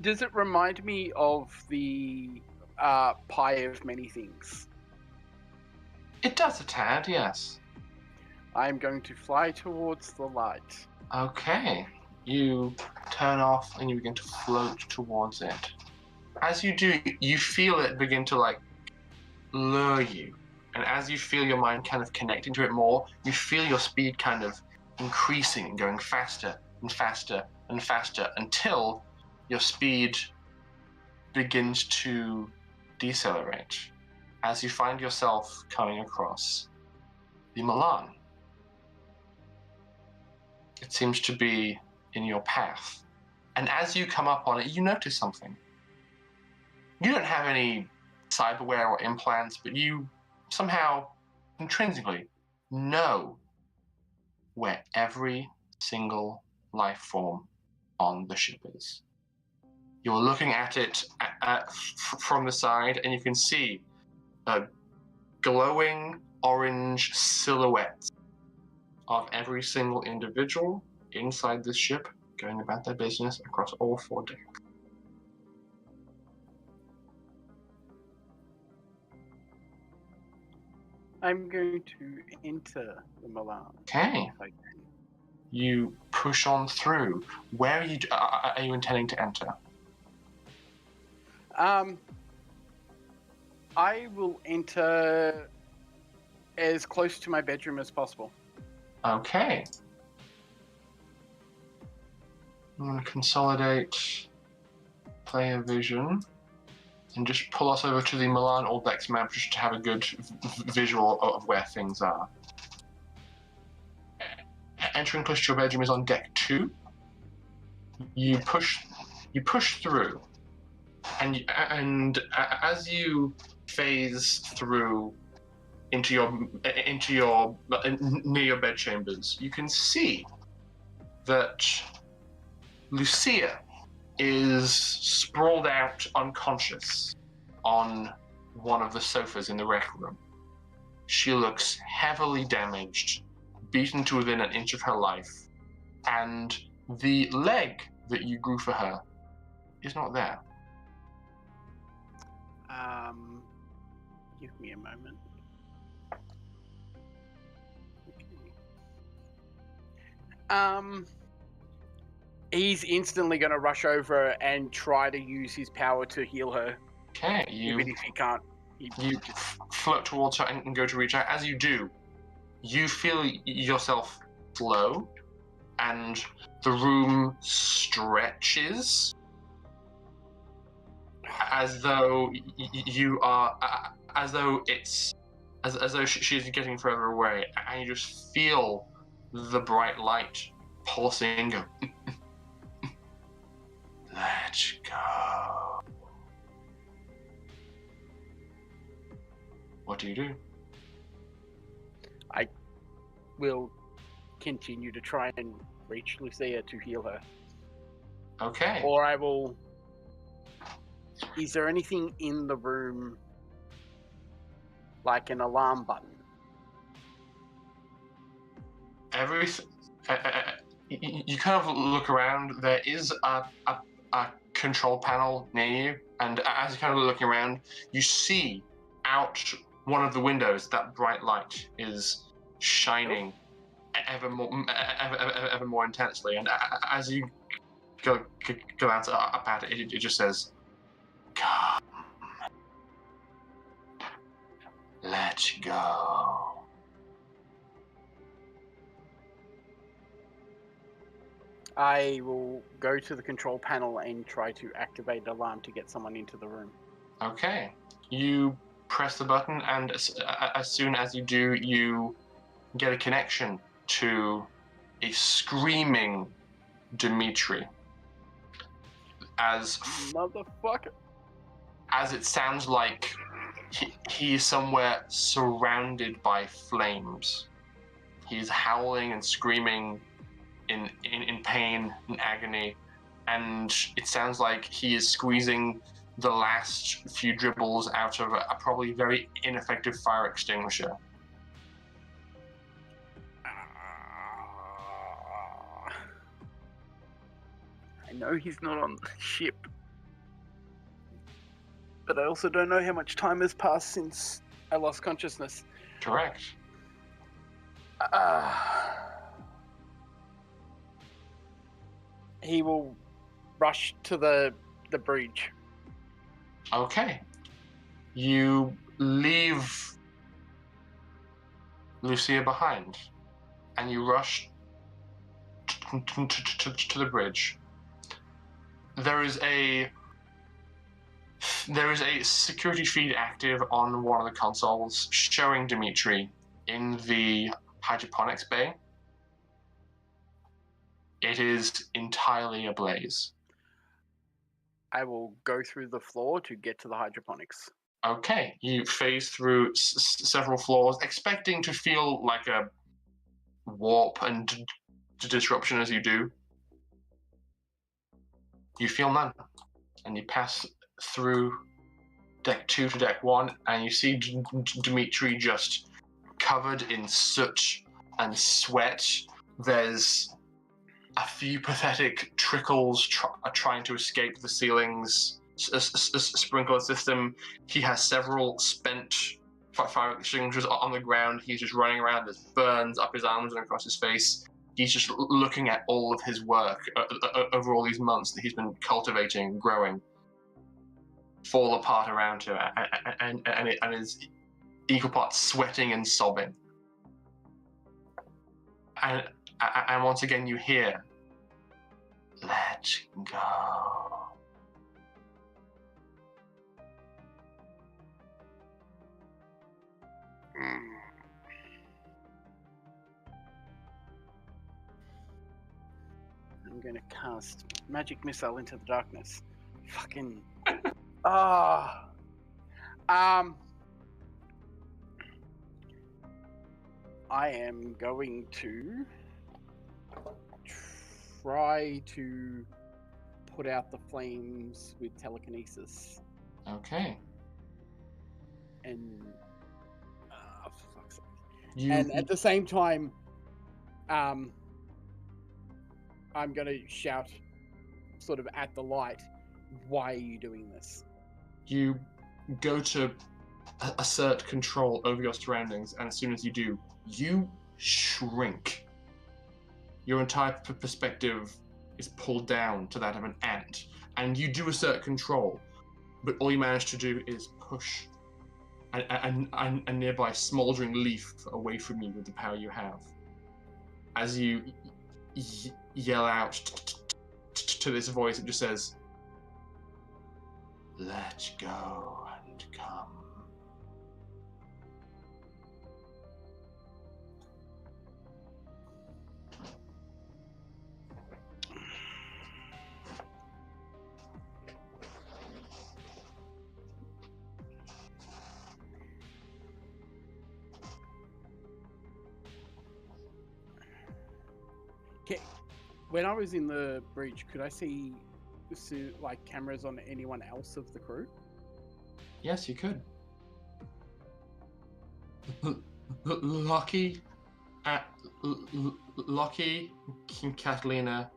Does it remind me of the pie of many things? It does a tad, yes. I'm going to fly towards the light. Okay. You turn off and you begin to float towards it. As you do, you feel it begin to like lure you. And as you feel your mind kind of connecting to it more, you feel your speed kind of increasing and going faster and faster and faster until your speed begins to decelerate as you find yourself coming across the Milan. It seems to be in your path. And as you come up on it, you notice something. You don't have any cyberware or implants, but you somehow intrinsically know where every single life form on the ship is. You're looking at it from the side, and you can see a glowing orange silhouette of every single individual inside this ship going about their business across all 4 decks. I'm going to enter the Milan. Okay. If I can. You push on through. Where are you intending to enter? I will enter as close to my bedroom as possible. Okay. I'm going to consolidate player vision and just pull us over to the Milan All Decks map just to have a good visual of where things are. Entering close to your bedroom is on deck 2. You push through, and as you phase through into your near your bed chambers, you can see that Lucia is sprawled out unconscious on one of the sofas in the rec room. She looks heavily damaged, beaten to within an inch of her life, and the leg that you grew for her is not there. Give me a moment. Okay. He's instantly going to rush over and try to use his power to heal her. Okay, Even if he can't. You float towards her and go to reach out. As you do, you feel yourself flow, and the room stretches as though you are, as though she's getting further away, and you just feel the bright light pulsing. Go, let's go. What do you do? I will continue to try and reach Lucia to heal her. Okay. Or I will... Is there anything in the room like an alarm button? You kind of look around. There is a control panel near you, and as you're kind of looking around, you see out one of the windows that bright light is shining ever more intensely, and as you go out up at it, it just says, "Come, let's go." I will go to the control panel and try to activate the alarm to get someone into the room. Okay. You press the button, and as soon as you do, you get a connection to a screaming Dimitri. Motherfucker. As it sounds like he is somewhere surrounded by flames. He's howling and screaming in pain and agony, and it sounds like he is squeezing the last few dribbles out of a probably very ineffective fire extinguisher. I know he's not on the ship, but I also don't know how much time has passed since I lost consciousness. Correct. He will rush to the bridge. Okay. You leave Lucia behind, and you rush to the bridge. There is a security feed active on one of the consoles showing Dimitri in the hydroponics bay. It is entirely ablaze. I will go through the floor to get to the hydroponics. Okay, you phase through several floors, expecting to feel like a warp and disruption as you do. You feel none, and you pass through deck 2 to deck 1, and you see Dimitri just covered in soot and sweat. There's a few pathetic trickles trying to escape the ceiling's sprinkler system. He has several spent fire extinguishers on the ground. He's just running around. There's burns up his arms and across his face. He's just looking at all of his work over all these months that he's been cultivating and growing fall apart around him, and is equal parts sweating and sobbing. And once again you hear, "Let go." I'm gonna cast magic missile into the darkness. Fucking. I am going to try to put out the flames with telekinesis. Okay. And for fuck's sake. And at the same time, I'm gonna shout sort of at the light, "Why are you doing this?" You go to assert control over your surroundings, and as soon as you do, you shrink. Your entire perspective is pulled down to that of an ant, and you do assert control, but all you manage to do is push a nearby smoldering leaf away from you with the power you have. As you yell out to this voice, it just says, "Let go and come." Okay. When I was in the bridge, could I see like cameras on anyone else of the crew? Yes, you could. Lucky, Catalina,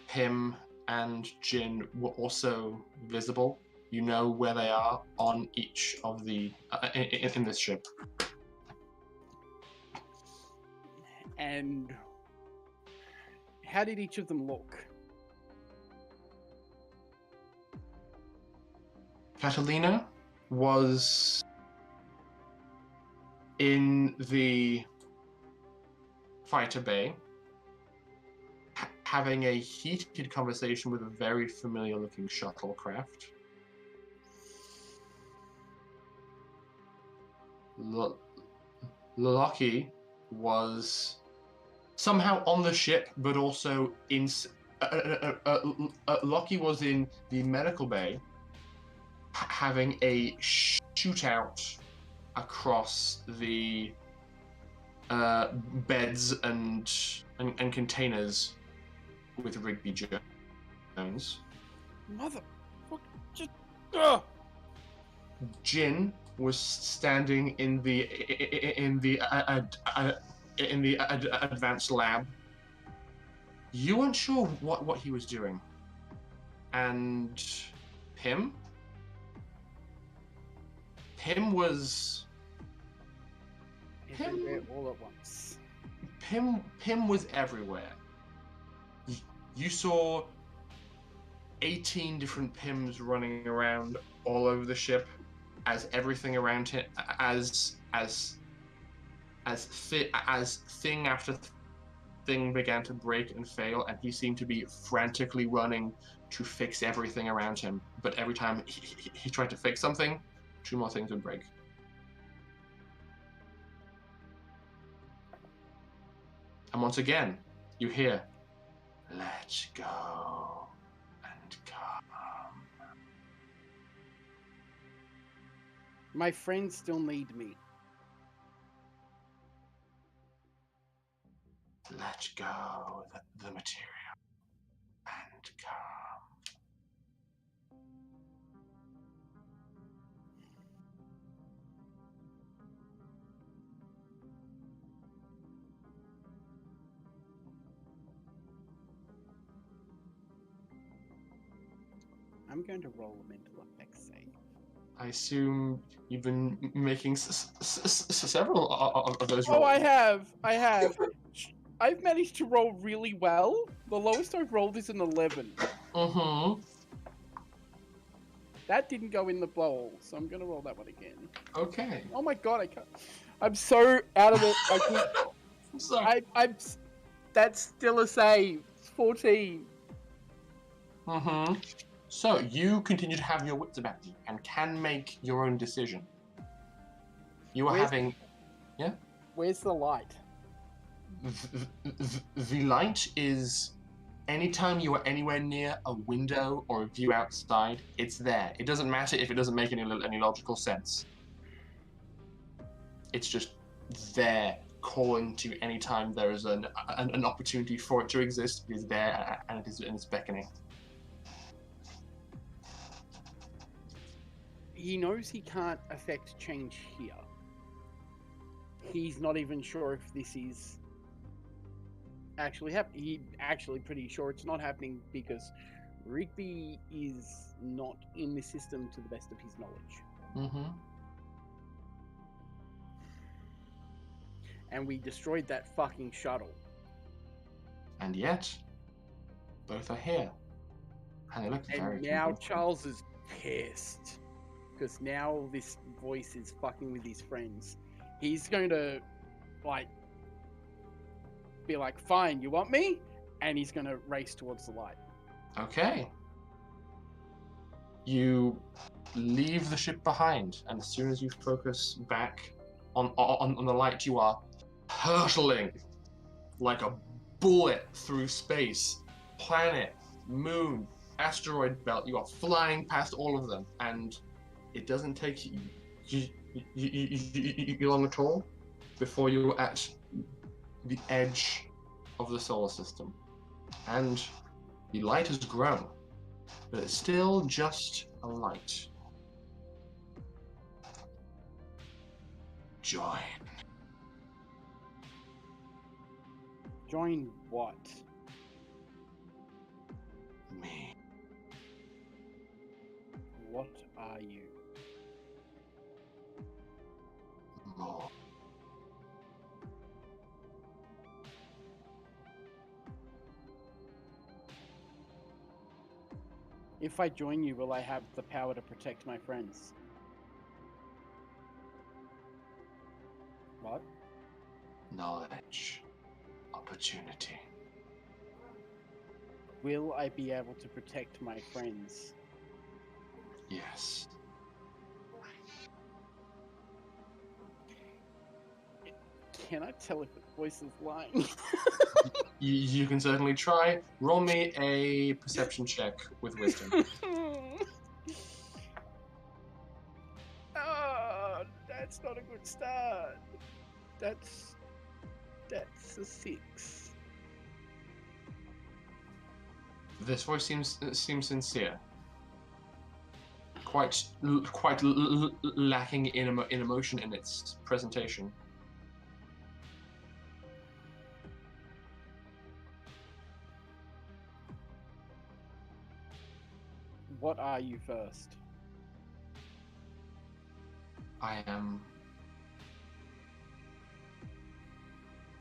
Pim, and Jin were also visible. You know where they are on each of the in this ship. And how did each of them look? Catalina was in the fighter bay, having a heated conversation with a very familiar-looking shuttlecraft. Lucky was somehow on the ship, but also in. Lucky was in the medical bay, having a shootout across the beds and containers with Rigby Joe. Mother... Just... Ugh! Jin was standing in the advanced lab. You weren't sure what he was doing. And Pim was Everywhere all at once. Pim was everywhere. You saw 18 different Pims running around all over the ship, as everything around him, as thing after thing began to break and fail, and he seemed to be frantically running to fix everything around him. But every time he tried to fix something, 2 more things would break. And once again, you hear, "Let's go and come." My friends still need me. Let go the material and come. I'm going to roll a mental effects save. I assume you've been making several of those rolls. Oh, I have. I've managed to roll really well. The lowest I've rolled is an 11. Mm-hmm. That didn't go in the bowl, so I'm gonna roll that one again. Okay. Oh my god, I can't. I'm so out of it. I'm sorry. I'm. That's still a save. It's 14. Mm-hmm. So you continue to have your wits about you and can make your own decision. You are having... Yeah? Where's the light? The light is... Anytime you are anywhere near a window or a view outside, it's there. It doesn't matter if it doesn't make any logical sense. It's just there, calling to you anytime there is an opportunity for it to exist. It is there and it's beckoning. He knows he can't affect change here. He's not even sure if this is actually happening. He's actually pretty sure it's not happening because Rigby is not in the system to the best of his knowledge. Mm-hmm. And we destroyed that fucking shuttle. And yet, both are here. And they look very And now convincing. Charles is pissed. Because now this voice is fucking with his friends. He's going to, like, be like, fine, you want me? And he's going to race towards the light. Okay. You leave the ship behind, and as soon as you focus back on the light, you are hurtling like a bullet through space. Planet, moon, asteroid belt. You are flying past all of them, and it doesn't take you long at all before you're at the edge of the solar system. And the light has grown, but it's still just a light. Join Join what? me. What are you? More. If I join you, will I have the power to protect my friends? What? Knowledge. Opportunity. Will I be able to protect my friends? Yes. Can I tell if the voice is lying? You can certainly try. Roll me a perception check with wisdom. Oh, that's not a good start. That's a 6. This voice seems sincere. Quite lacking in emotion in its presentation. What are you first? I am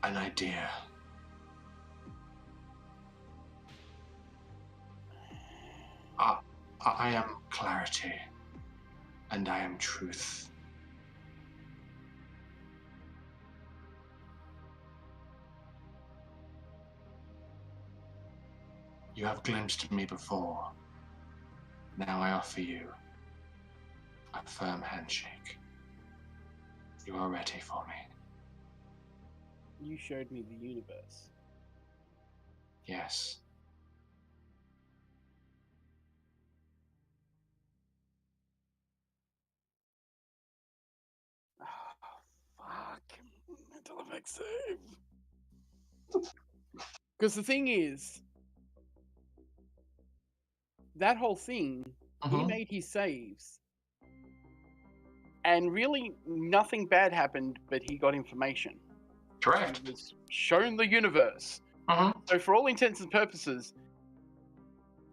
an idea. I am clarity, and I am truth. You have glimpsed me before. Now I offer you a firm handshake. You are ready for me. You showed me the universe. Yes. Fuck. Mental effect save. Because the thing is, that whole thing, he made his saves. And really, nothing bad happened, but he got information. Correct. He was shown the universe. So for all intents and purposes,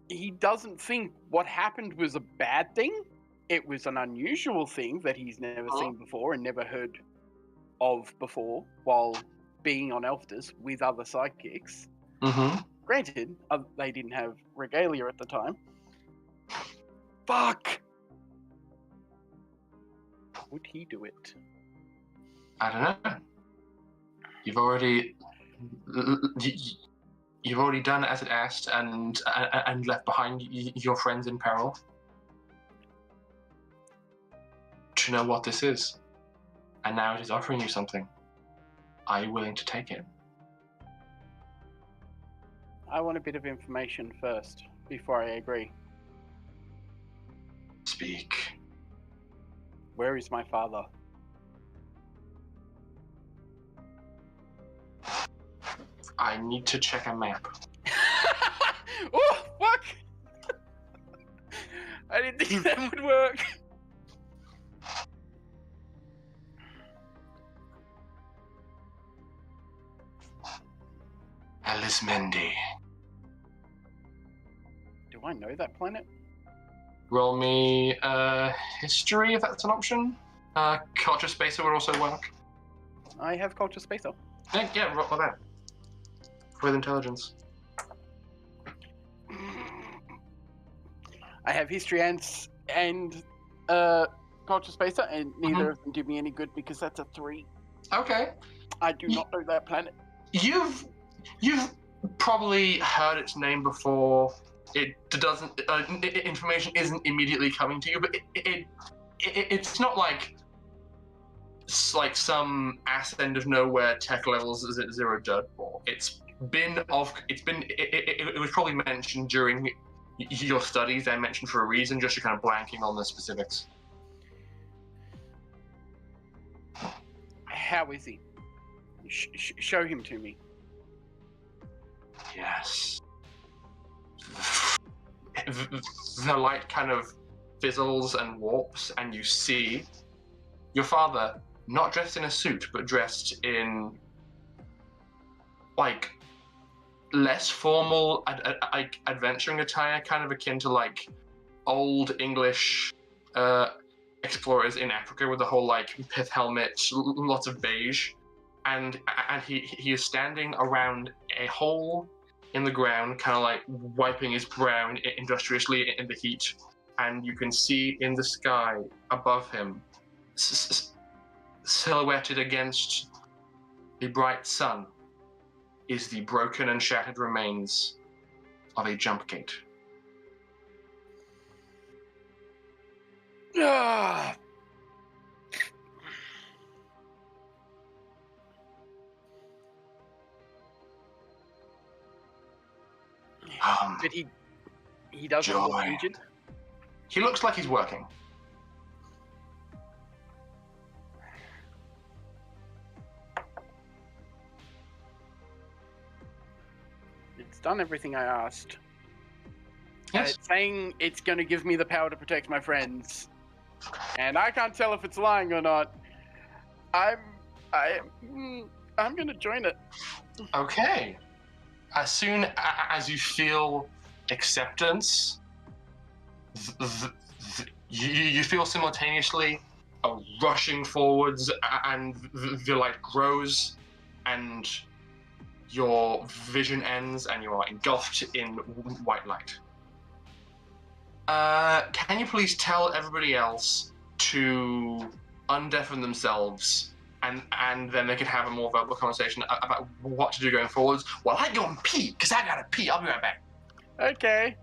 he doesn't think what happened was a bad thing. It was an unusual thing that he's never seen before and never heard of before while being on Elfdus with other psychics. Granted, they didn't have regalia at the time. Fuck! Would he do it? I don't know. You've already done as it asked and left behind your friends in peril. To know what this is, and now it is offering you something. Are you willing to take it? I want a bit of information first before I agree. Speak. Where is my father? I need to check a map. Oh, fuck! I didn't think that would work. Elismendi. Do I know that planet? Roll me history if that's an option. Culture spacer would also work. I have culture spacer. Yeah, roll that. With intelligence. I have history and culture spacer, and neither of them do me any good because that's a 3. Okay. I do not know that planet. You've probably heard its name before. It doesn't. Information isn't immediately coming to you, but it's not like some ass end of nowhere tech levels zero dirt ball. It was probably mentioned during your studies and mentioned for a reason, just you're kind of blanking on the specifics. How is he? Show him to me. Yes. The light kind of fizzles and warps, and you see your father not dressed in a suit, but dressed in like less formal adventuring attire, kind of akin to like old English explorers in Africa with the whole like pith helmet, lots of beige, and he is standing around a hole in the ground, kind of like wiping his brow industriously in the heat, and you can see in the sky above him, silhouetted against the bright sun, is the broken and shattered remains of a jump gate. Ah! But he doesn't look Joy. injured. He looks like he's working. It's done everything I asked. Yes. It's saying it's going to give me the power to protect my friends, and I can't tell if it's lying or not. I'm going to join it. Okay. As soon as you feel acceptance, you feel simultaneously a rushing forwards, and the light grows, and your vision ends, and you are engulfed in white light. Can you please tell everybody else to undeafen themselves, and then they can have a more verbal conversation about what to do going forwards while I go and pee, because I gotta pee. I'll be right back. Okay.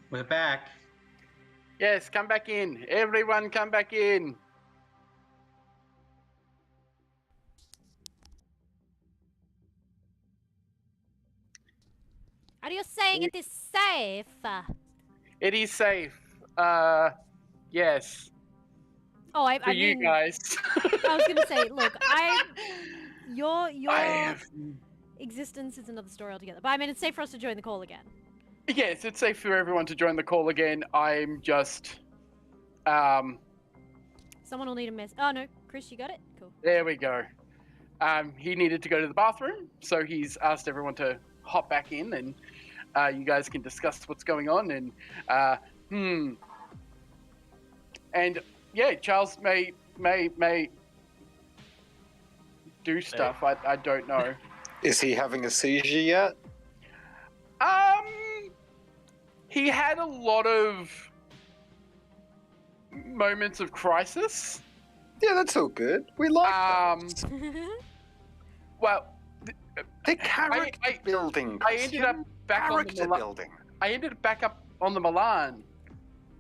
We're back. Yes, come back in. Everyone come back in. Are you saying it is safe? It is safe. Yes. Oh, I For you mean, guys. I was gonna say, look, your I have... existence is another story altogether. But I mean, it's safe for us to join the call again. Yes, it's safe for everyone to join the call again. I'm just... Someone will need a mess. Oh no, Chris, you got it. Cool. There we go. He needed to go to the bathroom, so he's asked everyone to hop back in, and you guys can discuss what's going on. And and yeah, Charles may do stuff. I don't know. Is he having a seizure yet? He had a lot of moments of crisis. Yeah, that's all good. We like those. Well, The character building. I ended up back on the character building. I ended up back up on the Milan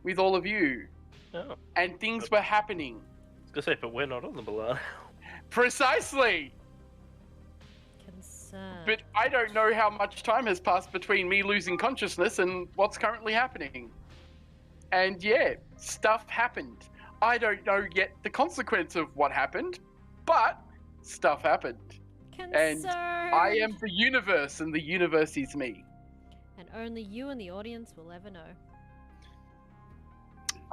with all of you, Oh, and things were happening. I was gonna say, but we're not on the Milan. Precisely. Concern. But I don't know how much time has passed between me losing consciousness and what's currently happening. And yeah, stuff happened. I don't know yet the consequence of what happened, but stuff happened. Concerned. And I am the universe, and the universe is me. And only you and the audience will ever know.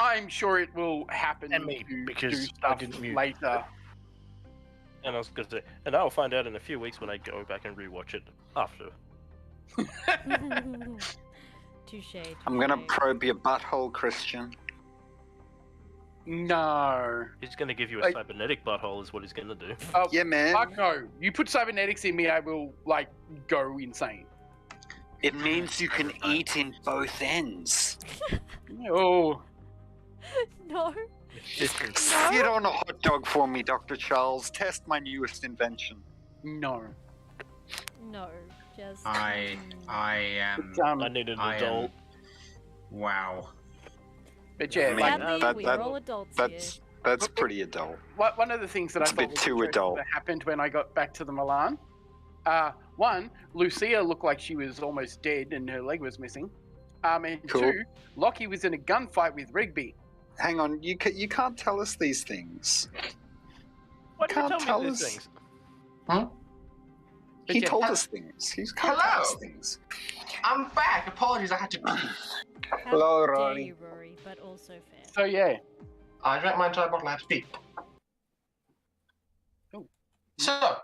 I'm sure it will happen And me, to because do I stuff didn't mute. later. And I was gonna say, and I'll find out in a few weeks when I go back and rewatch it after. Touche. I'm gonna probe your butthole, Christian. No. He's gonna give you a Like- cybernetic butthole, is what he's gonna do. Oh, Yeah, man. fuck no. You put cybernetics in me, I will, like, go insane. It means you can eat in both ends. Oh. No. Sit on a hot dog for me, Dr. Charles. Test my newest invention. No. No. Just. I am. But, I need an I am- adult. Wow. but yeah, I mean, like, Sadly, that- we that- are all adults That's pretty adult. one of the things that It's I a thought bit was too interesting adult. that happened when I got back to the Milan. One, Lucia looked like she was almost dead and her leg was missing. And Cool. two, Lockie was in a gunfight with Rigby. Hang on, you can't tell us these things. What do you Can't tell me tell these us. things? But He yeah, told us things. He can't tell us Hello. things. I'm back. Apologies, I had to pee. How Hello, dare Rory. you, Rory, but also fair. So yeah. I drank my entire bottle. I had to pee. Oh. So,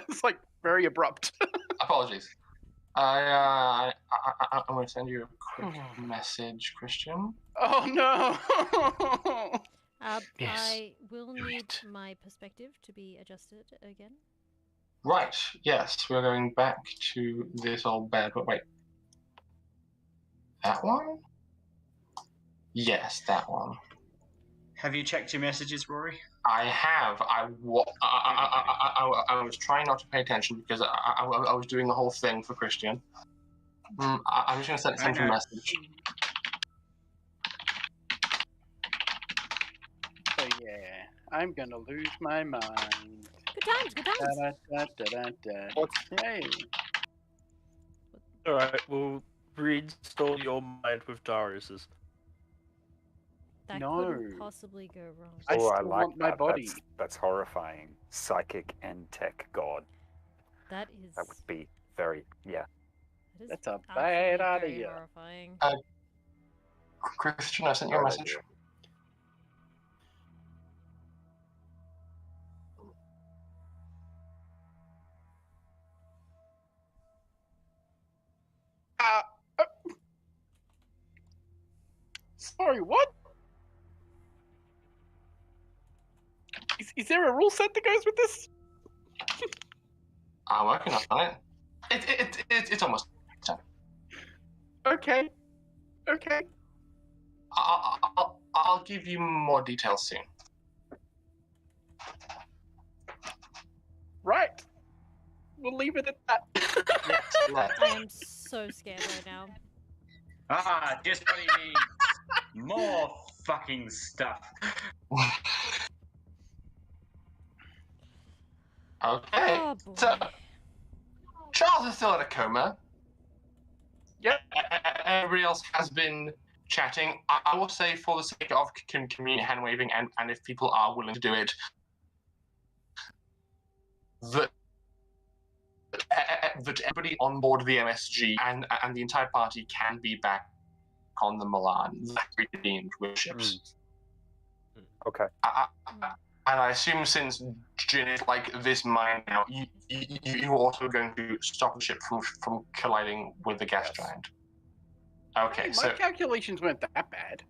It's like very abrupt. apologies. I'm going to send you a quick message, Christian. Oh no. Yes. I will need Right. my perspective to be adjusted again. Right, yes, we're going back to this old bed, but wait. That one? Yes, that one. Have you checked your messages, Rory? I have. I was trying not to pay attention because I was doing the whole thing for Christian. I'm just going to send I him a know. message. So yeah, I'm gonna lose my mind. Good times, good times. Da-da-da-da-da. What's Hey. Alright, we'll reinstall your mind with Darius's. That No. couldn't possibly go wrong. I Oh, I still like want my that. body. That's horrifying. Psychic and tech god. That is. That would be very, yeah. that is That's a actually bad very idea. horrifying. Christian, I sent you a Bad message. idea. Uh, sorry, what? Is there a rule set that goes with this? I'm working on it. It's almost done. Okay. Okay. I'll give you more details soon. Right. We'll leave it at that. I am so scared right now. Ah, just what he needs. More fucking stuff. Okay. Oh boy. So Charles is still in a coma. Yep. Everybody else has been chatting. I will say, for the sake of community hand waving, and if people are willing to do it, that everybody on board the MSG and the entire party can be back on the Milan, redeemed with ships. Okay. And I assume, since Jin is like this mine now, you're also going to stop the ship from colliding with the gas giant. Okay, Hey, my so calculations weren't that bad.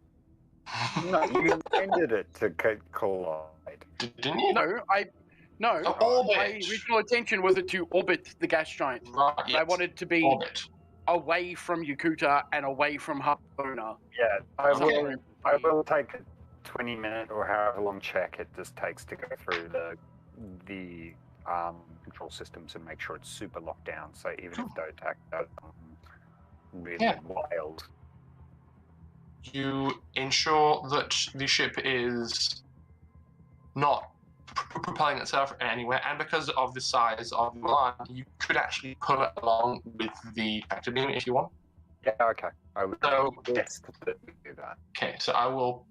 No, you intended it to collide. didn't you? No, my Orbit. original intention was it to orbit the gas giant. Right, I yes. wanted to be Orbit. away from Yakootah and away from Harpona. Yeah, I Okay. will take a 20-minute or however long check it just takes to go through the control systems and make sure it's super locked down. So even if DOTAC does really Yeah. wild. You ensure that the ship is not propelling itself anywhere, and because of the size of the Milan, you could actually pull it along with the tractor beam if you want. Yeah, okay. I would So- suggest that we do that. Okay, so I will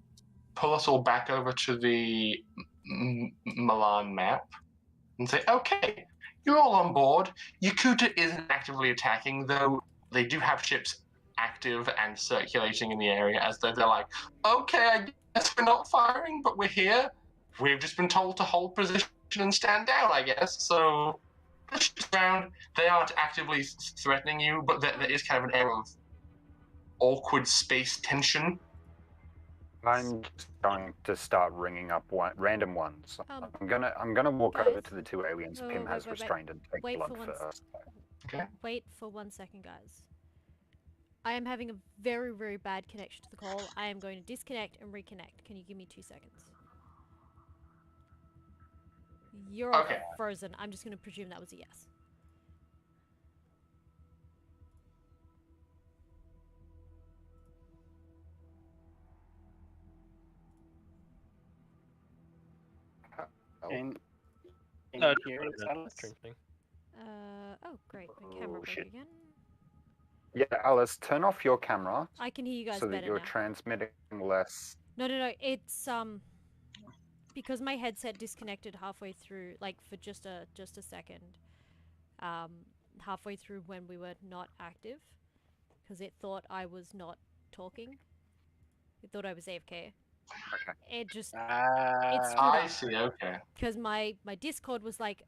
pull us all back over to the Milan map and say, okay, you're all on board. Yakootah isn't actively attacking, though they do have ships active and circulating in the area, as though they're like, okay, I guess we're not firing, but we're here. We've just been told to hold position and stand down, I guess. So, the ships around, they aren't actively threatening you, but there is kind of an air of awkward space tension. I'm just going to start ringing up random ones. I'm gonna walk guys- over to the two aliens Oh, Pim has wait. restrained and take Wait blood for one first. Okay. Wait for 1 second, guys. I am having a very, very bad connection to the call. I am going to disconnect and reconnect. Can you give me 2 seconds? You're all Okay. frozen. I'm just going to presume that was a yes. And No, you just hear put it, it in a Alice? stream thing. Oh, great. My camera Oh, broke shit. again. Yeah, Alice, turn off your camera I can hear you guys so that better you're now. transmitting less. No. It's because my headset disconnected halfway through, like for just a second. Halfway through when we were not active, because it thought I was not talking. It thought I was AFK. Okay. It just I see, okay. because my Discord was like,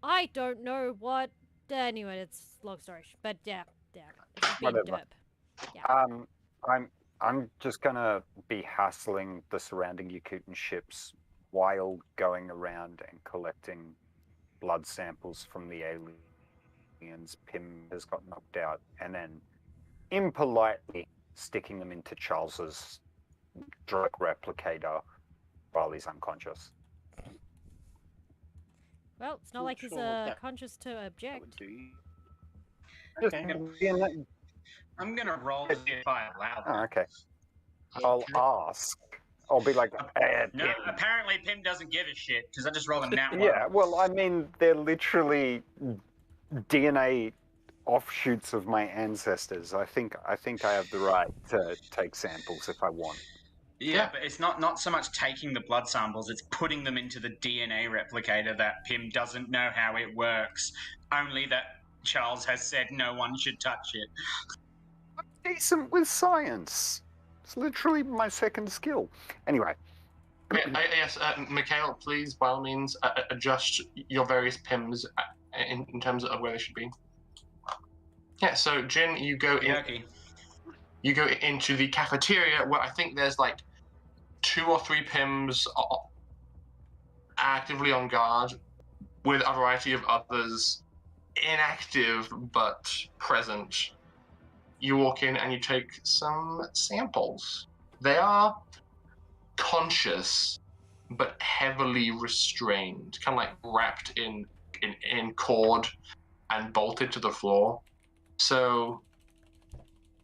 I don't know what. Anyway, it's long story, but yeah, it's just being Whatever. derp. I'm just gonna be hassling the surrounding Yakootan ships while going around and collecting blood samples from the aliens Pim has got knocked out, and then impolitely sticking them into Charles's drug replicator while he's unconscious. Well, it's not Not like he's sure what that- conscious to That object. would do. Just Okay. being that- I'm gonna roll to see if I allow Oh, that. okay. I'll ask. I'll be like, No, Pim. apparently Pim doesn't give a shit because I just rolled a nat one. Yeah, well, I mean, they're literally DNA offshoots of my ancestors. I think I have the right to take samples if I want. Yeah, but it's not so much taking the blood samples, it's putting them into the DNA replicator that Pym doesn't know how it works. Only that Charles has said no one should touch it. Decent with science. It's literally my second skill. Anyway. Yes, Mikhail, please, by all means, adjust your various Pyms in terms of where they should be. Yeah, so Jin, you go into the cafeteria where I think there's like 2 or 3 Pyms actively on guard, with a variety of others inactive but present. You walk in and you take some samples. They are conscious but heavily restrained, kind of like wrapped in cord and bolted to the floor. So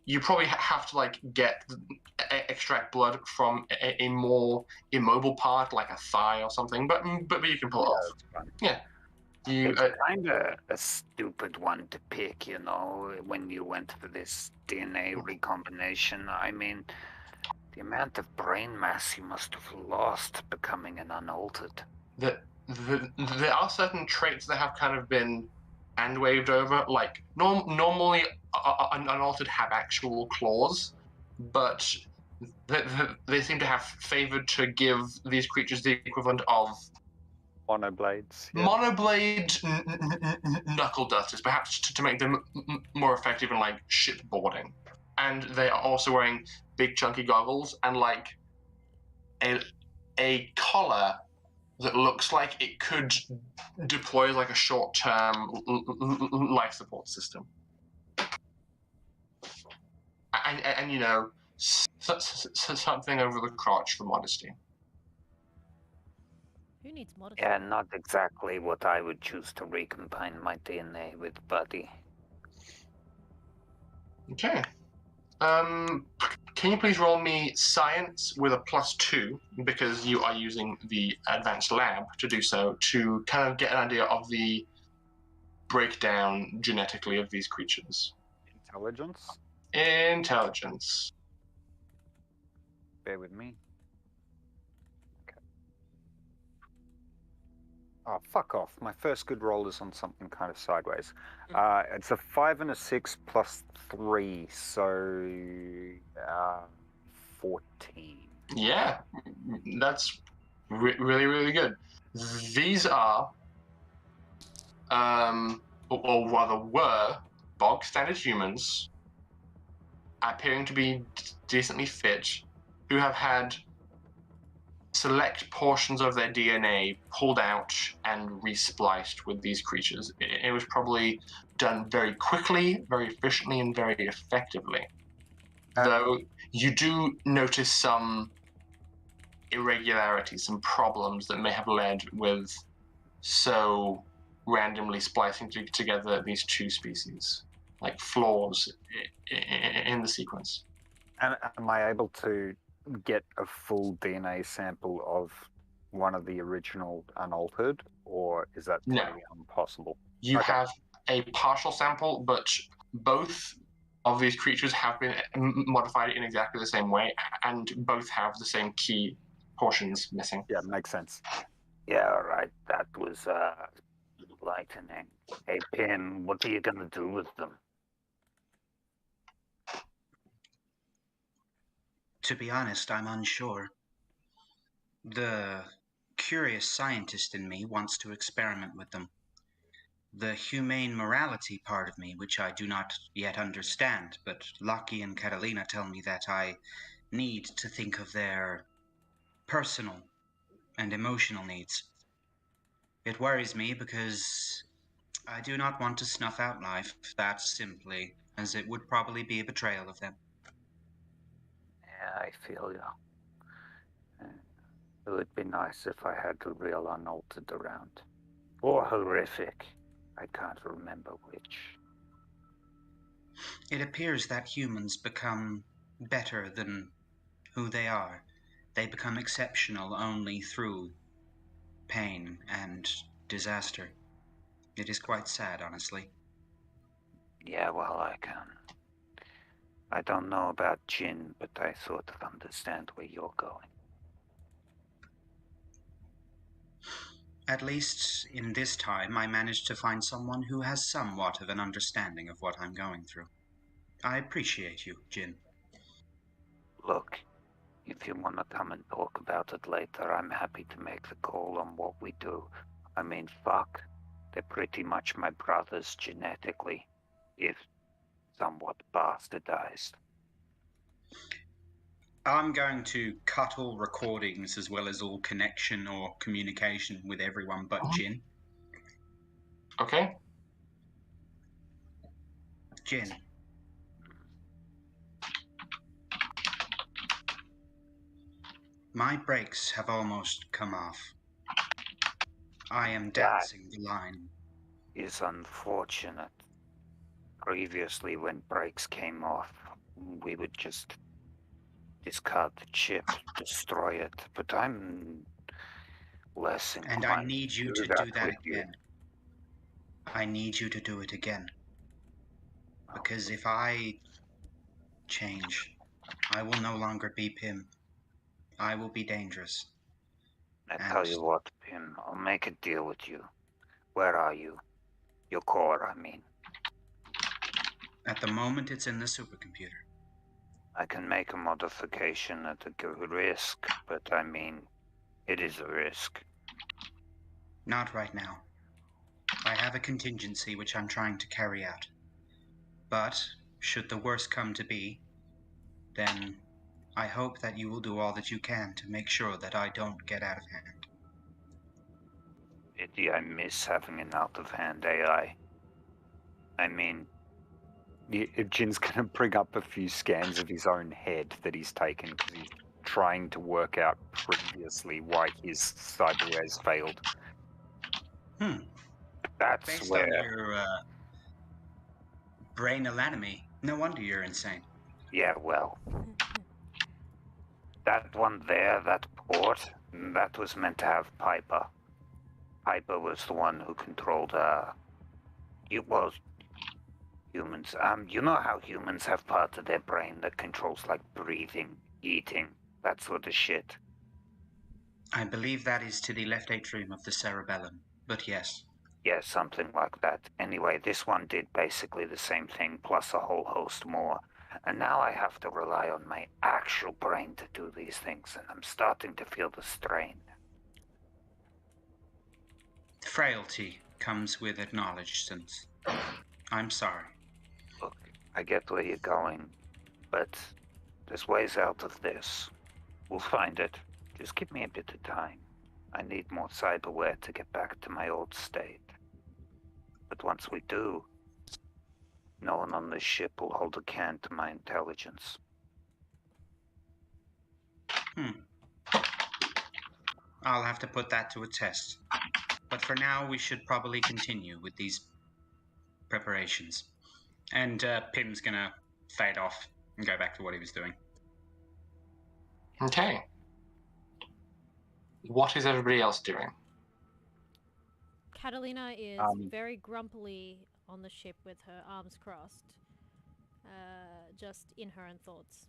you probably have to like extract blood from a more immobile part, like a thigh or something. But you can pull it off. Yeah. It's kind of a stupid one to pick, you know, when you went for this DNA recombination. I mean, the amount of brain mass you must have lost becoming an unaltered. There are certain traits that have kind of been hand waved over. Like normally, unaltered have actual claws, but they seem to have favored to give these creatures the equivalent of Monoblades. Yeah. monoblade knuckle dusters, perhaps to make them more effective in like shipboarding. And they are also wearing big chunky goggles and like a collar that looks like it could deploy like a short-term life support system. And you know, something over the crotch for modesty. Who needs modesty? Yeah, not exactly what I would choose to recombine my DNA with, buddy. Okay. Can you please roll me science with a +2, because you are using the advanced lab to do so, to kind of get an idea of the breakdown genetically of these creatures. Intelligence. Intelligence. Bear with me. Okay. Oh, fuck off. My first good roll is on something kind of sideways. It's a 5 and a 6 plus 3, so 14. Yeah, that's really, really good. These are, or rather were, bog standard humans, appearing to be decently fit, who have had select portions of their DNA pulled out and respliced with these creatures. It was probably done very quickly, very efficiently, and very effectively. Though you do notice some irregularities, some problems that may have led with so randomly splicing together these two species, like flaws in the sequence. And am I able to get a full DNA sample of one of the original unaltered, or is that totally impossible? You have a partial sample, but both of these creatures have been modified in exactly the same way, and both have the same key portions missing. Yeah, makes sense. Yeah, all right. That was enlightening. Hey, Pym, what are you gonna do with them? To be honest, I'm unsure. The curious scientist in me wants to experiment with them. The humane morality part of me, which I do not yet understand, but Lucky and Catalina tell me that I need to think of their personal and emotional needs. It worries me because I do not want to snuff out life that simply, as it would probably be a betrayal of them. Yeah, I feel you. It would be nice if I had the real unaltered around. Or horrific. I can't remember which. It appears that humans become better than who they are. They become exceptional only through pain and disaster. It is quite sad, honestly. Yeah, well, I can. I don't know about Jin, but I sort of understand where you're going. At least in this time, I managed to find someone who has somewhat of an understanding of what I'm going through. I appreciate you, Jin. Look, if you want to come and talk about it later, I'm happy to make the call on what we do. I mean, fuck. They're pretty much my brothers genetically, if somewhat bastardized. I'm going to cut all recordings as well as all connection or communication with everyone but Jin. Okay. Jin. My brakes have almost come off. I am dancing the line. Is unfortunate. Previously, when brakes came off, we would just discard the chip, destroy it, but I'm less inclined And I need you to that do that with you. again. I need you to do it again. Because if I change, I will no longer be Pim. I will be dangerous. I And tell you what, Pim, I'll make a deal with you. Where are you? Your core, I mean. at the moment, it's in the supercomputer. I can make a modification at a good risk, but I mean, it is a risk. Not right now. I have a contingency which I'm trying to carry out. But, should the worst come to be, then I hope that you will do all that you can to make sure that I don't get out of hand. Pity I miss having an out-of-hand AI. I mean, Jin's gonna bring up a few scans of his own head that he's taken because he's trying to work out previously why his cyberwares failed. That's Based where... on your brain anatomy, no wonder you're insane. Yeah, well, that one there, that port, that was meant to have Piper. Piper was the one who controlled, humans. You know how humans have part of their brain that controls, like, breathing, eating, that sort of shit? I believe that is to the left atrium of the cerebellum, but yes. Yeah, something like that. Anyway, this one did basically the same thing, plus a whole host more. And now I have to rely on my actual brain to do these things, and I'm starting to feel the strain. Frailty comes with acknowledgence. I'm sorry. Look, I get where you're going, but there's ways out of this. We'll find it. Just give me a bit of time. I need more cyberware to get back to my old state. But once we do, no one on this ship will hold a can to my intelligence. I'll have to put that to a test. But for now, we should probably continue with these preparations. And Pim's gonna fade off and go back to what he was doing. Okay. What is everybody else doing? Catalina is very grumpily on the ship with her arms crossed, just in her own thoughts.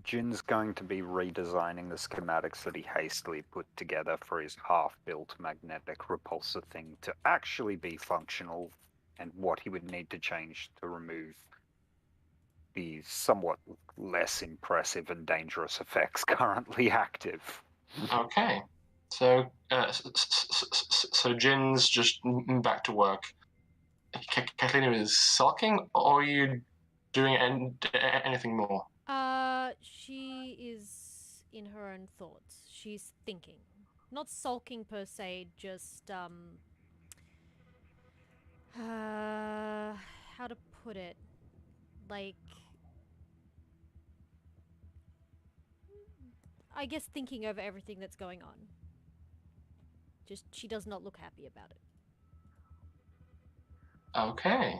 Jin's going to be redesigning the schematics that he hastily put together for his half-built magnetic repulsor thing to actually be functional, and what he would need to change to remove the somewhat less impressive and dangerous effects currently active. Okay. So, so Jin's just back to work. Catalina is sulking, or are you doing anything more? She is in her own thoughts. She's thinking. Not sulking per se, just, how to put it? Like, I guess thinking over everything that's going on. Just, she does not look happy about it. Okay.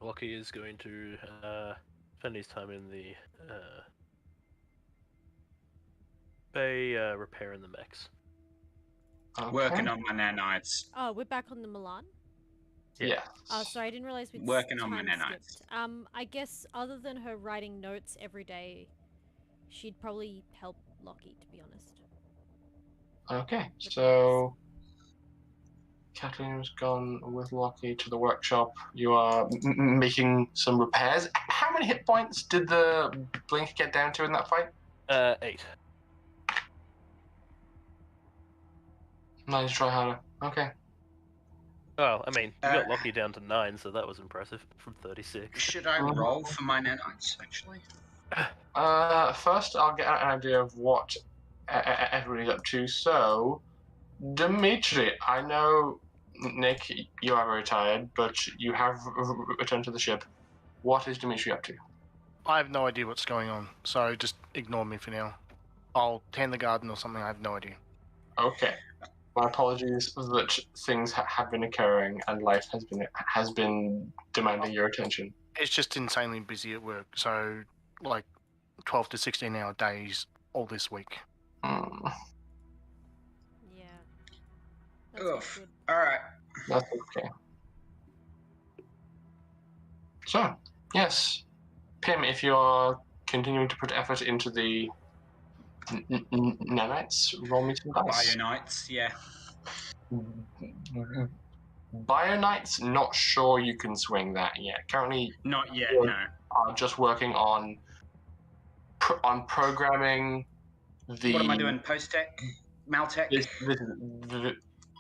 Lockie is going to spend his time in the bay repairing the mechs. Okay. Working on my nanites. Oh, we're back on the Milan? Yeah. Sorry, I didn't realize we'd Working on my time nanites. skipped. I guess other than her writing notes every day, she'd probably help Lockie, to be honest. Okay, so Kathleen's gone with Lockie to the workshop. You are making some repairs. How many hit points did the Blink get down to in that fight? 8. Nice, try harder. Okay. Well, I mean, you got Lockie down to 9, so that was impressive from 36. Should I roll for my nanites, actually? First, I'll get an idea of what everybody's up to. So, Dimitri, I know, Nick, you are very tired, but you have returned to the ship. What is Dimitri up to? I have no idea what's going on, so just ignore me for now. I'll tend the garden or something. I have no idea. Okay. My apologies that things have been occurring and life has been demanding your attention. It's just insanely busy at work, so like 12 to 16 hour days all this week. Mm, Yeah. That's not Oof. good. Alright. that's okay. So, yes. Pim, if you're continuing to put effort into the nanites, roll me some dice. Bionites, yeah. Bionites, not sure you can swing that yet. Currently, Not yet, Yeah. no. I'm just working on programming the. What am I doing? Post-tech? Maltech?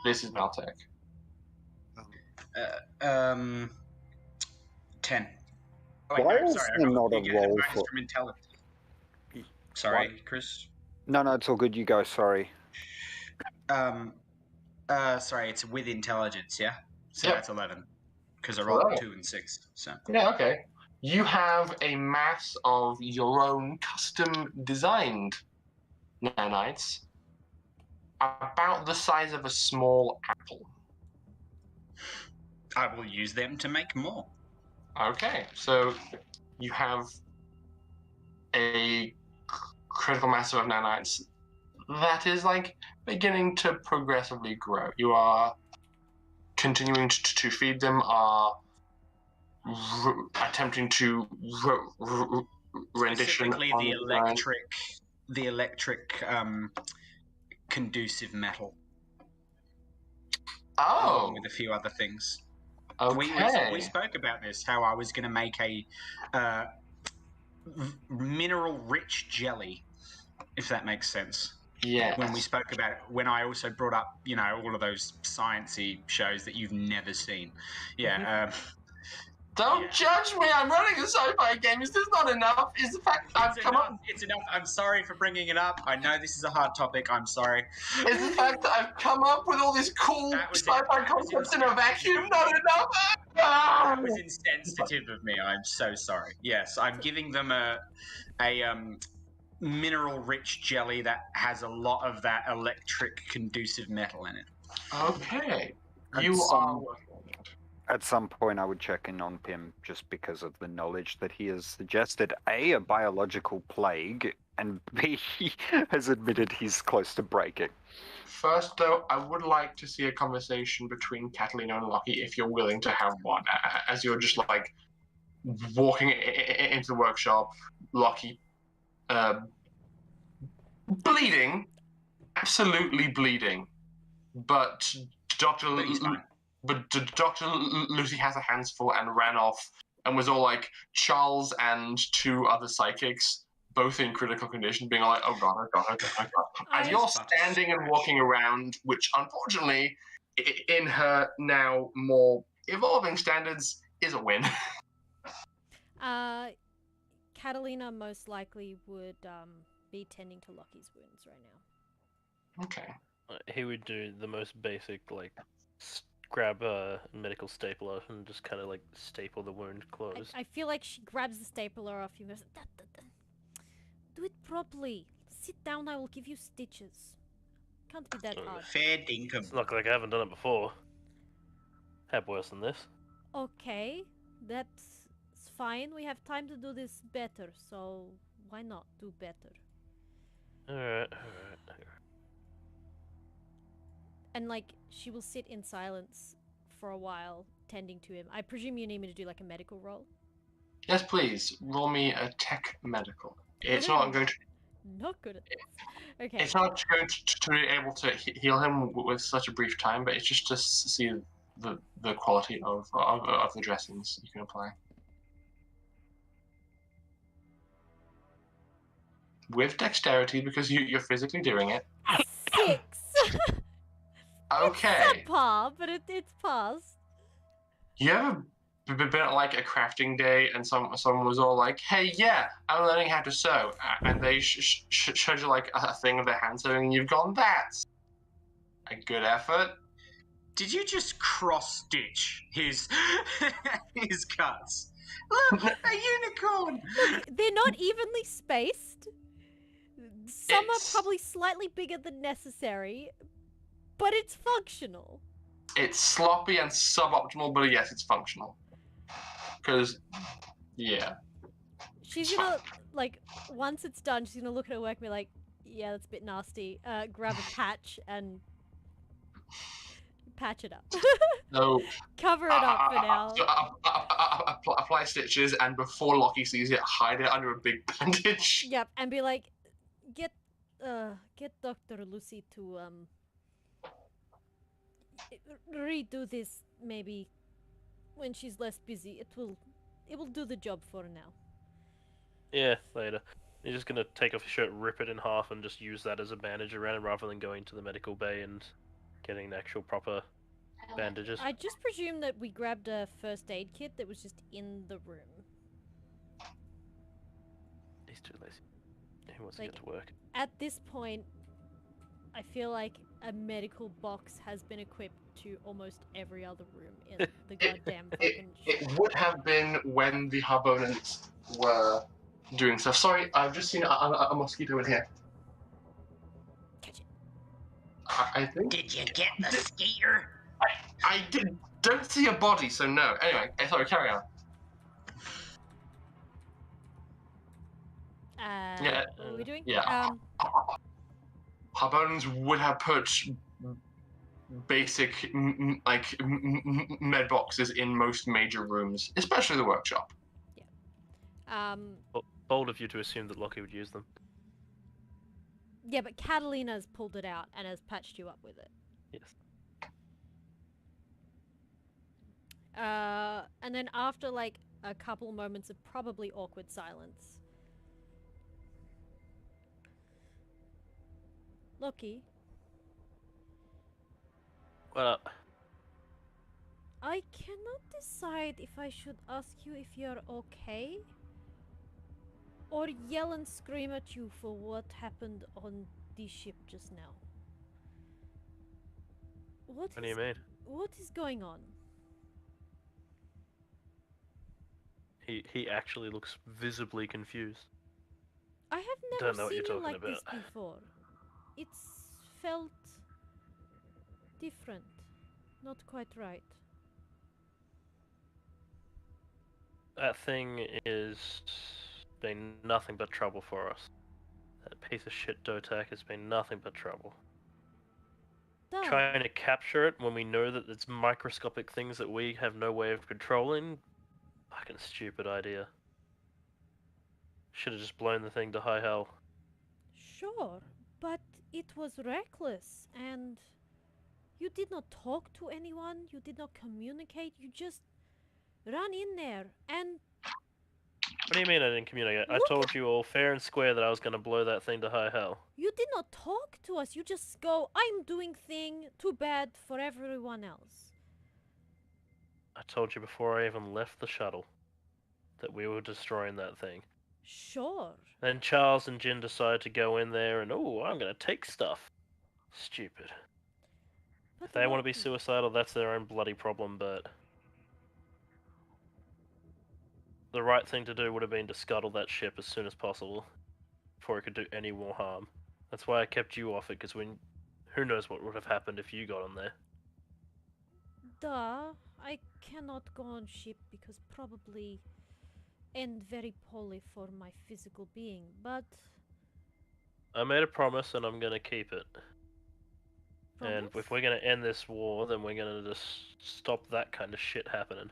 This is Maltech. 10. Oh, Why no, is sorry, there I got, not a you get the roll bonus for- from intelligence. Sorry, Chris. No, it's all good. You go. Sorry. Sorry, it's with intelligence, yeah? So Yep. that's 11. Because I rolled Alright. 2 and 6, so. Yeah, okay. You have a mass of your own custom designed nanites, about the size of a small apple. I will use them to make more. Okay, so you have a critical mass of nanites that is like beginning to progressively grow. You are continuing to feed them, are attempting to rendition Specifically on the electric conducive metal, Oh, along with a few other things. okay. We spoke about this, how I was going to make a mineral-rich jelly, if that makes sense. Yes. When we spoke about it, when I also brought up, all of those sciencey shows that you've never seen. Yeah. Don't judge me. I'm running a sci-fi game. Is this not enough? Is the fact I've come up? It's enough. I'm sorry for bringing it up. I know this is a hard topic. I'm sorry. Is the fact that I've come up with all these cool That was sci-fi concepts in a vacuum not enough? That was insensitive of me. I'm so sorry. Yes, I'm giving them a mineral-rich jelly that has a lot of that electric conducive metal in it. Okay. And You some- are working on it. At some point, I would check in on Pim just because of the knowledge that he has suggested a biological plague, and B, has admitted he's close to breaking. First, though, I would like to see a conversation between Catalina and Lockie, if you're willing to have one, as you're just like walking into the workshop. Lockie, bleeding, absolutely bleeding, but But he's fine. Dr. Lucy has her hands full and ran off and was all like, Charles and 2 other psychics, both in critical condition, being like, oh god, oh god, oh god, oh god. And you're standing and walking around, which unfortunately, in her now more evolving standards, is a win. Catalina most likely would be tending to Lockie's wounds right now. Okay. He would do the most basic, like, grab a medical stapler and just kind of like staple the wound closed. I feel like she grabs the stapler off you and goes, do it properly. Sit down, I will give you stitches. Can't be that hard. Fair dinkum. It's not like I haven't done it before. Had worse than this. Okay, that's fine. We have time to do this better, so why not do better? Alright. And like, she will sit in silence for a while tending to him. I presume you need me to do like a medical roll. Yes, please. Roll me a tech medical. It's not going to. Not good at this. Okay. It's not going to be able to heal him with such a brief time, but it's just to see the quality of the dressings you can apply. With dexterity, because you're physically doing it. 6. Okay. It's subpar, but it's passed. You ever been at like a crafting day and someone was all like, "Hey, yeah, I'm learning how to sew," and they showed you like a thing of their hand sewing, and you've gone, "That's a good effort." Did you just cross-stitch his his cuts? Look, a unicorn! Look, they're not evenly spaced. Some are It's- probably slightly bigger than necessary, but it's functional. It's sloppy and suboptimal, but yes, it's functional. Because, yeah. She's gonna, like, once it's done, she's gonna look at her work and be like, yeah, that's a bit nasty. Grab a patch and patch it up. So, Cover it up for now. apply stitches, and before Lockie sees it, hide it under a big bandage. Yep, and be like, get Dr. Lucy to, redo this maybe when she's less busy. It will do the job for now. Yeah, later. You're just gonna take off your shirt, rip it in half, and just use that as a bandage around it rather than going to the medical bay and getting the actual proper bandages. I just presume that we grabbed a first aid kit that was just in the room. He's too lazy. He wants to Like- get to work. At this point, I feel like a medical box has been equipped to almost every other room in the goddamn fucking ship. It would have been when the Harbonans were doing stuff. Sorry, I've just seen a mosquito in here. Catch it. I think Did you get the skeeter? I don't see a body, so no. Anyway, sorry, carry on. Yeah, What are we doing? yeah. Harbonans would have put basic med boxes in most major rooms, especially the workshop. Bold of you to assume that Lockie would use them. Yeah, but Catalina's pulled it out and has patched you up with it. Yes. And then after like a couple moments of probably awkward silence, Loki, Well, I cannot decide if I should ask you if you're okay or yell and scream at you for what happened on the ship just now. what do you mean? What is going on? He actually looks visibly confused. I have Don't never know what seen you're him like talking this before. It's felt different. Not quite right. That thing is been nothing but trouble for us. That piece of shit DOTAC has been nothing but trouble. Duh. Trying to capture it when we know that it's microscopic things that we have no way of controlling. Fucking stupid idea. Should have just blown the thing to high hell. Sure, but it was reckless and you did not talk to anyone, you did not communicate, you just ran in there and What do you mean I didn't communicate? I Look told you all fair and square that I was going to blow that thing to high hell. you did not talk to us. You just go, I'm doing thing, too bad for everyone else. I told you before I even left the shuttle that we were destroying that thing. Sure. Then Charles and Jin decide to go in there and, oh, I'm going to take stuff. Stupid. But If they want to be Loki, suicidal, that's their own bloody problem, but the right thing to do would have been to scuttle that ship as soon as possible before it could do any more harm. That's why I kept you off it, because who knows what would have happened if you got on there. Duh, I cannot go on ship because probably end very poorly for my physical being, but I made a promise and I'm going to keep it. And Promise? if we're gonna end this war, then we're gonna just stop that kind of shit happening.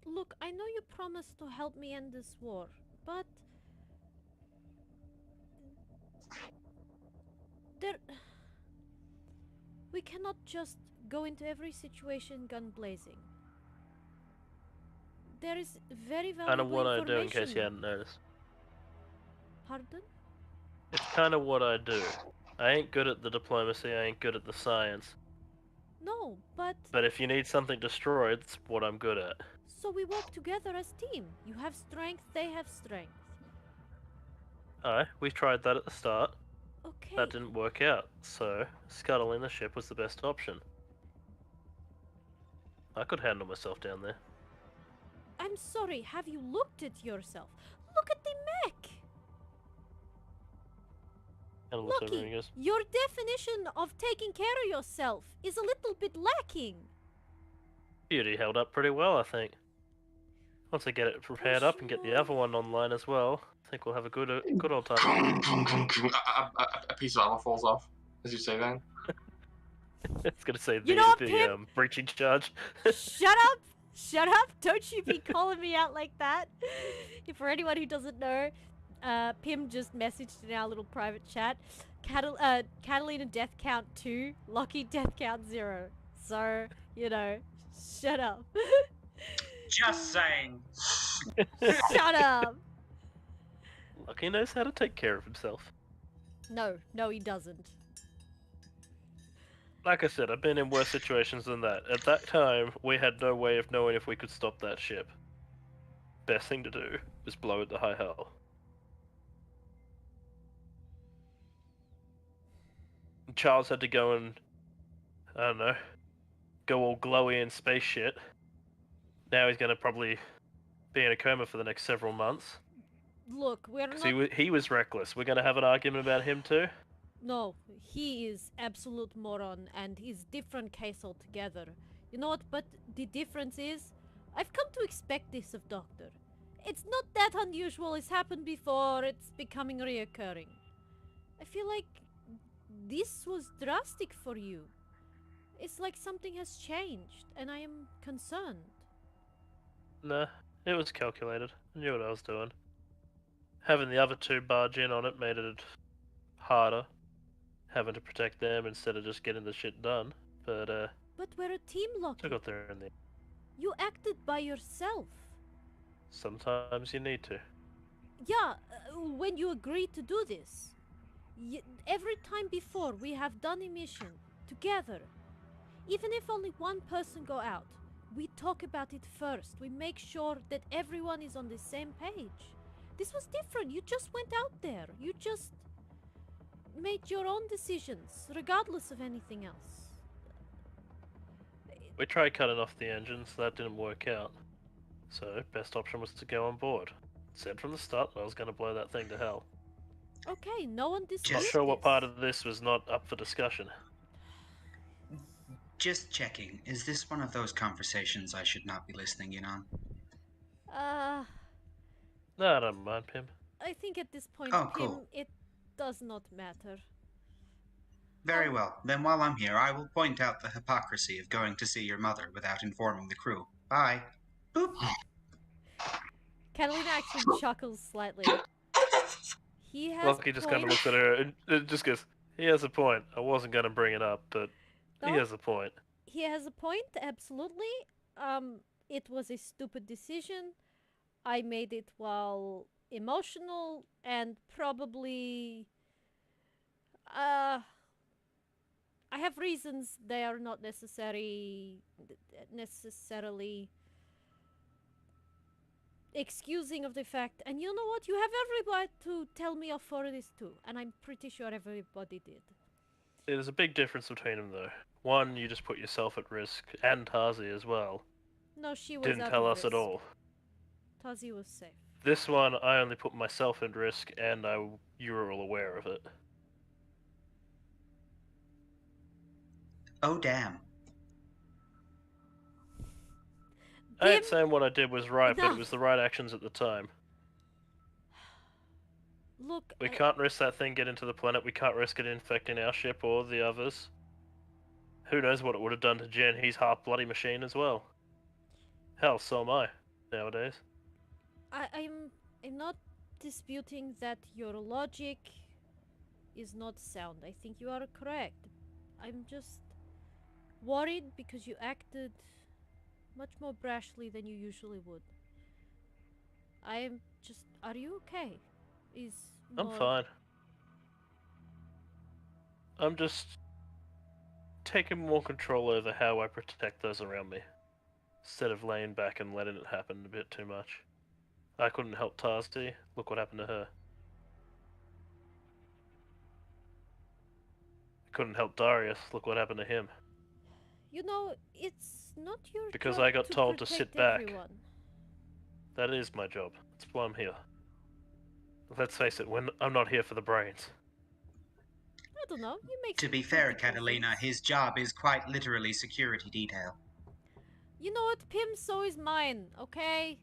Look, I know you promised to help me end this war, but there we cannot just go into every situation gun blazing. There is very Kind valuable of what I information. do, in case you hadn't noticed. Pardon? It's kind of what I do. I ain't good at the diplomacy, I ain't good at the science. No, but But if you need something destroyed, it's what I'm good at. so we work together as team. You have strength, they have strength. Aye, we tried that at the start. Okay. That didn't work out, so scuttling the ship was the best option. I could handle myself down there. I'm sorry, have you looked at yourself? Look at the mech! And looks over and Lucky, goes, your definition of taking care of yourself is a little bit lacking. Beauty held up pretty well, I think. Once I get it prepared up and get the other one online as well, I think we'll have a good old time. A piece of armor falls off as you say that. It's gonna say You know what, the Pip? breaching charge. Shut up! Shut up! Don't you be calling me out like that. For anyone who doesn't know, Pim just messaged in our little private chat. Catalina death count 2, Lockie death count 0. So, you know, shut up. Just saying. Shut up! Lucky knows how to take care of himself. No, he doesn't. Like I said, I've been in worse situations than that. At that time, we had no way of knowing if we could stop that ship. Best thing to do was blow it to high hell. And Charles had to go and, I don't know, go all glowy and space shit. Now he's gonna probably be in a coma for the next several months. Look, we're 'Cause not... he was reckless. We're gonna have an argument about him too? No, he is absolute moron and he's different case altogether. You know what, but the difference is, I've come to expect this of Doctor. It's not that unusual, it's happened before, it's becoming reoccurring. I feel like this was drastic for you. It's like something has changed and I am concerned. Nah, it was calculated. I knew what I was doing. Having the other two barge in on it made it harder. Having to protect them instead of just getting the shit done. But But we're a team, I Loki. got there in the end. You acted by yourself. Sometimes you need to. Yeah, when you agreed to do this. Every time before we have done a mission together. Even if only one person go out, we talk about it first. We make sure that everyone is on the same page. This was different. You just went out there. You just made your own decisions, regardless of anything else. We tried cutting off the engines, that didn't work out. So, best option was to go on board. Said from the start that I was going to blow that thing to hell. Okay, no one disputes Not sure what part of this was not up for discussion. Just checking. Is this one of those conversations I should not be listening in on? No, I don't mind, Pim. I think at this point, Oh, Pim, cool. it does not matter. Very well. Then while I'm here, I will point out the hypocrisy of going to see your mother without informing the crew. Bye. Boop. Catalina actually chuckles slightly. He has Lucky just kind of looks at her and it just goes, he has a point. I wasn't going to bring it up, but he No. has a point. He has a point, absolutely. It was a stupid decision. I made it while emotional and probably... I have reasons. They are not necessarily excusing of the fact. And you know what? You have every right to tell me off for this too. And I'm pretty sure everybody did. There's a big difference between them, though. One, you just put yourself at risk, and Tazi as well. No, she was Didn't out tell of us at risk. all. Tazi was safe. This one, I only put myself at risk, and you were all aware of it. Oh, damn. I ain't Pim- saying what I did was right, but No. it was the right actions at the time. Look, We can't risk that thing getting to the planet. We can't risk it infecting our ship or the others. Who knows what it would have done to Jen? He's half bloody machine as well. Hell, so am I nowadays. I'm not disputing that your logic is not sound. I think you are correct. I'm just worried because you acted much more brashly than you usually would. I'm just. Are you okay? I'm fine. I'm just taking more control over how I protect those around me, instead of laying back and letting it happen a bit too much. I couldn't help Tarsty. Look what happened to her. I couldn't help Darius. Look what happened to him. You know, it's not your Because job I got to told to sit protect back. everyone. That is my job. That's why I'm here. Let's face it, I'm not here for the brains. I don't know. You make To some be fair, pretty cool Catalina, things. his job is quite literally security detail. You know what, Pim? So is mine. Okay.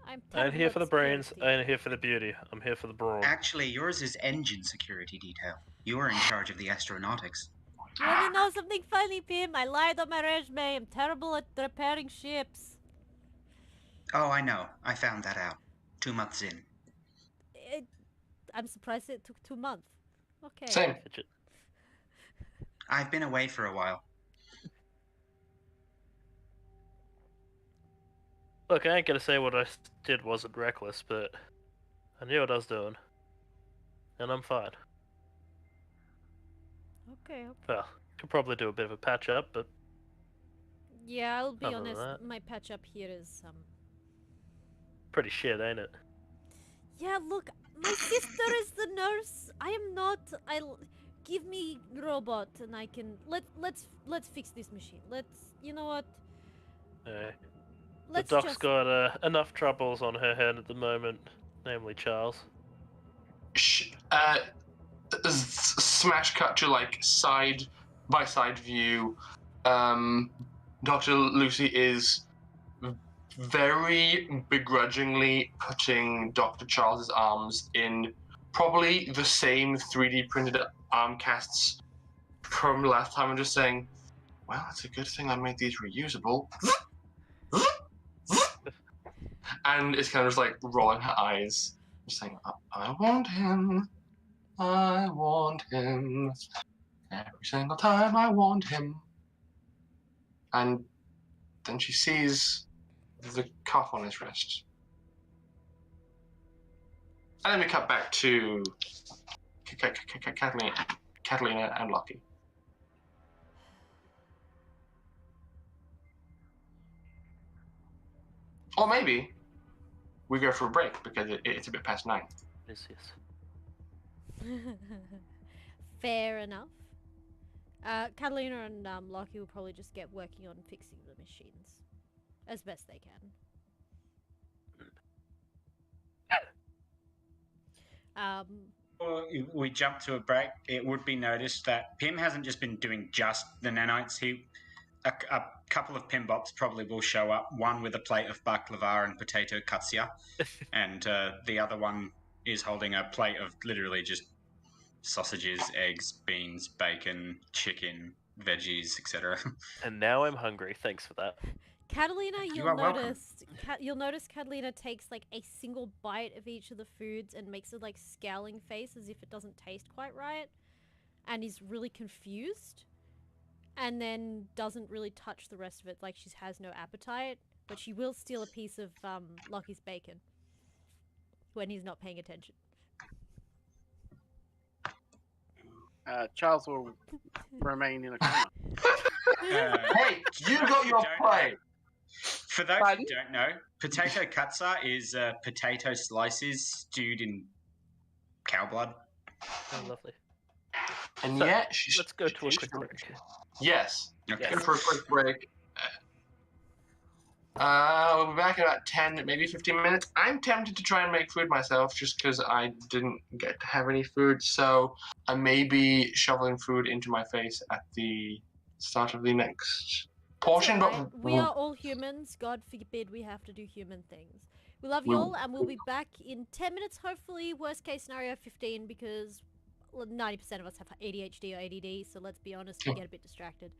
I'm I ain't here for the brains. security. I ain't here for the beauty. I'm here for the brawn. Actually, yours is engine security detail. You're in charge of the astronautics. You wanna know something funny, Pim? I lied on my resume. I'm terrible at repairing ships. Oh, I know. I found that out. 2 months in. I'm surprised it took 2 months. Okay. Same. Fidget. I've been away for a while. Look, I ain't gonna say what I did wasn't reckless, but I knew what I was doing. And I'm fine. Okay. Well, could probably do a bit of a patch up, but Yeah, I'll be Other than honest. that. My patch up here is pretty shit, ain't it? Yeah, look, my sister is the nurse. I am not. Give me robot and I can let's fix this machine. You know what? The Let's doc's just got enough troubles on her head at the moment, namely Charles. Smash cut to like side by side view. Dr. Lucy is very begrudgingly putting Dr. Charles's arms in probably the same 3D printed arm casts from last time, and just saying, well, it's a good thing I made these reusable. And it's kind of just like rolling her eyes, just saying, I want him. I want him. Every single time I want him. And then she sees the cuff on his wrist. And then we cut back to Catalina and Lucky. Or maybe we go for a break because it's a bit past 9. Yes. fair enough. Catalina and Lucky will probably just get working on fixing the machines as best they can. Before we jump to a break, it would be noticed that Pim hasn't just been doing just the nanites. A couple of Pim bops probably will show up, one with a plate of baklava and potato katsia, and the other one is holding a plate of literally just sausages, eggs, beans, bacon, chicken, veggies, etc. And now I'm hungry. Thanks for that. Catalina, You are welcome. you'll notice Catalina takes like a single bite of each of the foods and makes a like scowling face as if it doesn't taste quite right, and is really confused, and then doesn't really touch the rest of it, like she has no appetite, but she will steal a piece of Lucky's bacon when he's not paying attention. Charles will remain in a corner. Hey, you got your plate! For those Pardon? who don't know, potato katsa is potato slices stewed in cow blood. Oh, lovely. And So, yet, she's... Let's go to a quick break. Yes. Okay. Go for a quick break. We'll be back in about 10, maybe 15 minutes. I'm tempted to try and make food myself just because I didn't get to have any food, so I may be shoveling food into my face at the start of the next portion, Alright, but we are all humans. God forbid we have to do human things. We love you We'll- all, and we'll be back in 10 minutes, hopefully. Worst case scenario, 15, because 90% of us have ADHD or ADD, so let's be honest, we get a bit distracted.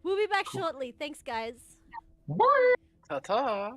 We'll be back shortly. Thanks, guys. Ta-ta.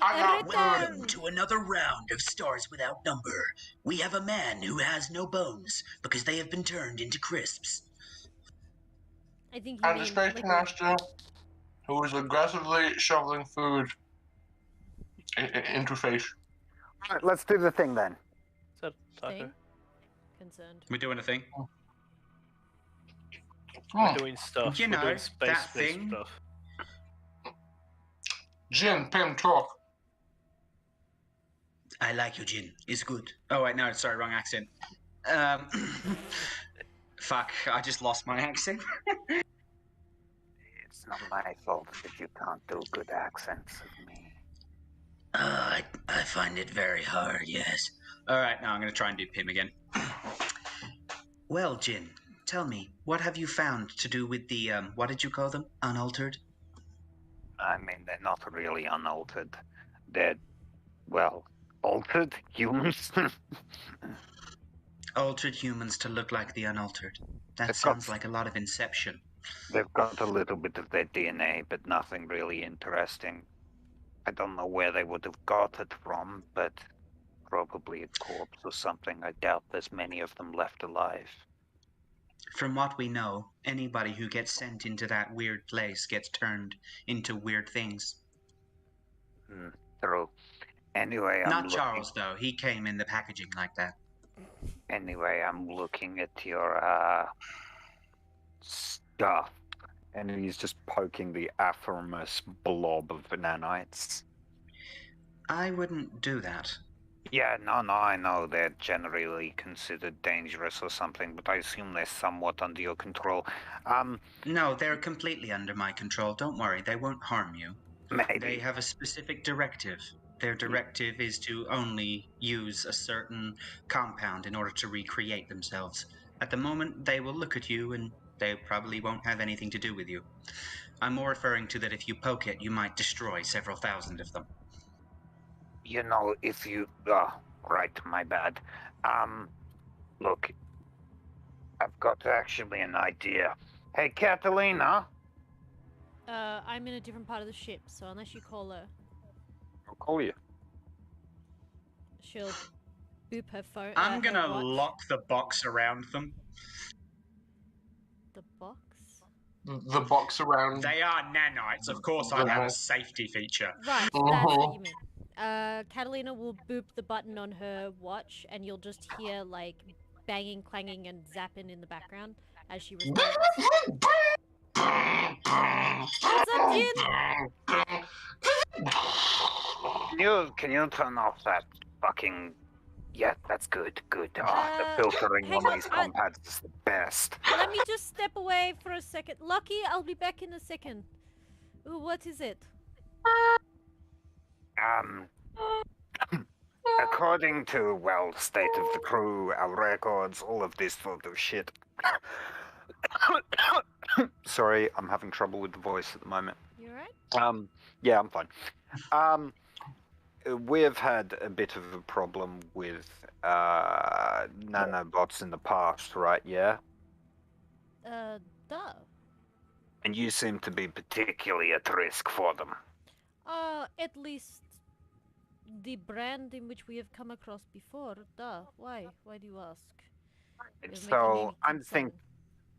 I got Welcome food. to another round of Stars Without Number. We have a man who has no bones because they have been turned into crisps. I think you And a mean space like master who is aggressively shoveling food into face. Right, let's do the thing then. Is that taco? thing. Concerned. We're doing a thing. We're doing stuff. You We're know, doing space-based that thing. stuff. Jin, Pim, talk. I like you, Jin. It's good. Oh wait, no, sorry, wrong accent. Fuck, I just lost my accent. It's not my fault that you can't do good accents of me. I find it very hard, yes. Alright, now I'm going to try and do Pim again. Well, Jin, tell me, what have you found to do with the, what did you call them? Unaltered? I mean, they're not really unaltered. They're, well, altered humans. Altered humans to look like the unaltered. That They've sounds got- like a lot of Inception. They've got a little bit of their DNA, but nothing really interesting. I don't know where they would have got it from, but probably a corpse or something. I doubt there's many of them left alive. From what we know, anybody who gets sent into that weird place gets turned into weird things. True. Anyway, Not Charles, though. He came in the packaging like that. Anyway, I'm looking at your stuff. And he's just poking the aphorous blob of nanites. I wouldn't do that. Yeah, no, I know they're generally considered dangerous or something, but I assume they're somewhat under your control. No, they're completely under my control. Don't worry, they won't harm you. Maybe. They have a specific directive. Their directive is to only use a certain compound in order to recreate themselves. At the moment, they will look at you and they probably won't have anything to do with you. I'm more referring to that if you poke it, you might destroy several thousand of them. You know, if you... right, my bad. Look, I've got actually an idea. Hey, Catalina? I'm in a different part of the ship, so unless you call her, I'll call you. she'll boop her phone. I'm her gonna watch. lock the box around them. The box? The box around. They are nanites. Of course, I have a safety feature. Right, that's what you mean. Catalina will boop the button on her watch, and you'll just hear like banging, clanging, and zapping in the background as she responds. What's up, Jin? Can you turn off that fucking... Yeah, that's good. The filtering hang on on, these compads is the best. Let me just step away for a second. Lucky, I'll be back in a second. Ooh, what is it? According to, well, state of the crew, our records, all of this sort of shit. Sorry, I'm having trouble with the voice at the moment. You alright? Yeah, I'm fine. We've had a bit of a problem with nanobots in the past, right? Yeah? Duh. And you seem to be particularly at risk for them. At least the brand in which we have come across before. Duh. Why? Why do you ask? And You're making so me I'm concerned. thinking,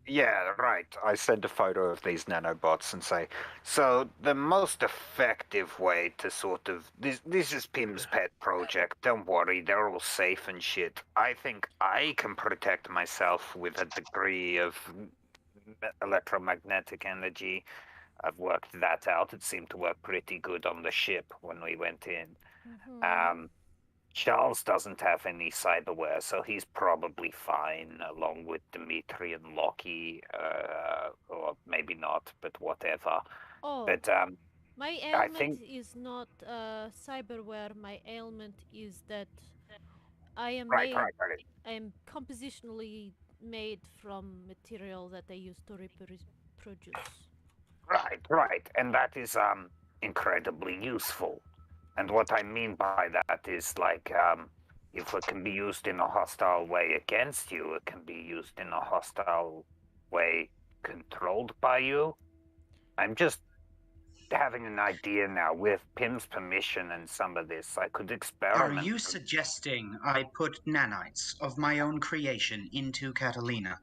yeah, right. I send a photo of these nanobots and say, so the most effective way to sort of this is Pim's pet project. Don't worry, they're all safe and shit. I think I can protect myself with a degree of electromagnetic energy. I've worked that out. It seemed to work pretty good on the ship when we went in. Mhm. Charles doesn't have any cyberware, so he's probably fine, along with Dimitri and Lockie, or maybe not, but whatever. Oh, But my I ailment think- is not cyberware. My ailment is that I am right. I am compositionally made from material that they use to reproduce. Right, and that is incredibly useful. And what I mean by that is like if it can be used in a hostile way against you, it can be used in a hostile way controlled by you. I'm just having an idea now. With Pim's permission and some of this, I could Are experiment. you suggesting I put nanites of my own creation into Catalina?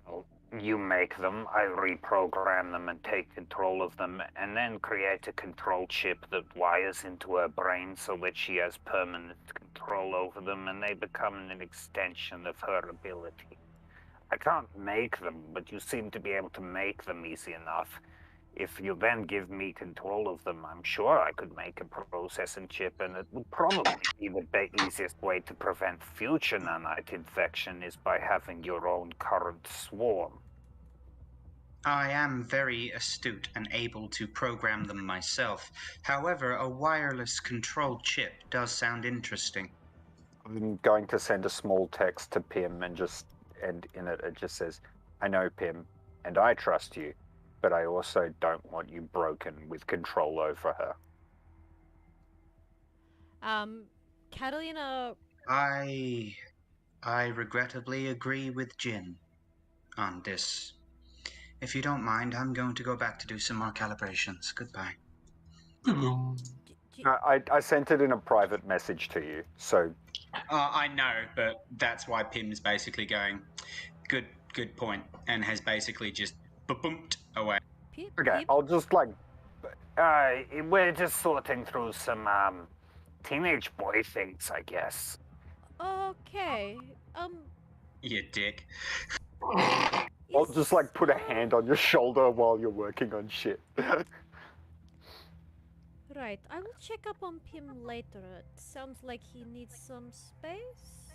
Well, you make them, I reprogram them and take control of them, and then create a control chip that wires into her brain so that she has permanent control over them, and they become an extension of her ability. I can't make them, but you seem to be able to make them easy enough. If you then give me control of them, I'm sure I could make a processing chip, and it would probably be the easiest way to prevent future nanite infection is by having your own current swarm. I am very astute and able to program them myself. However, a wireless control chip does sound interesting. I'm going to send a small text to Pim and in it just says, I know Pim, and I trust you, but I also don't want you broken with control over her. Catalina. I regrettably agree with Jin on this. If you don't mind, I'm going to go back to do some more calibrations. Goodbye. I sent it in a private message to you, so... I know, but that's why Pim's basically going, good point, and has basically just bumped away. Okay, I'll just, like... We're just sorting through some, teenage boy things, I guess. Okay. You dick. I'll just, like, put a hand on your shoulder while you're working on shit. Right, I will check up on Pim later. It sounds like he needs some space.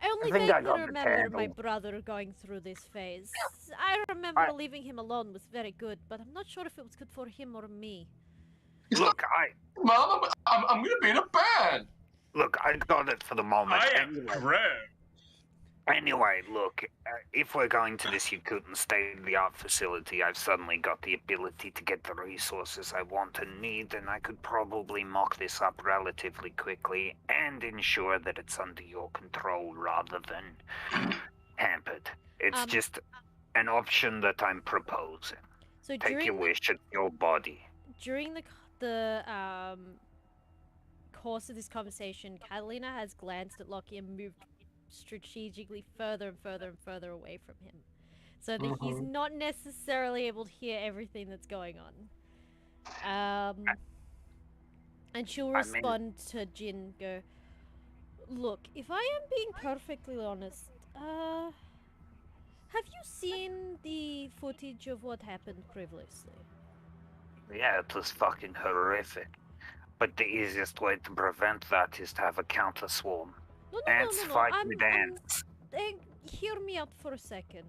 I only think I got vaguely the remember candle. my brother going through this phase. I remember leaving him alone was very good, but I'm not sure if it was good for him or me. Look, Mom, I'm gonna be in a band. Look, I got it for the moment. grown. Anyway, look, if we're going to this Yakootah state-of-the-art facility, I've suddenly got the ability to get the resources I want and need, and I could probably mock this up relatively quickly and ensure that it's under your control rather than hampered. It's just an option that I'm proposing. So Take your wish, it's your body. During the course of this conversation, Catalina has glanced at Lockie and moved strategically further and further and further away from him, so that he's not necessarily able to hear everything that's going on. And she'll respond to Jin, go, look, if I am being perfectly honest, have you seen the footage of what happened previously? Yeah, it was fucking horrific. But the easiest way to prevent that is to have a counter swarm. No, Ants fight with ants. Hear me out for a second.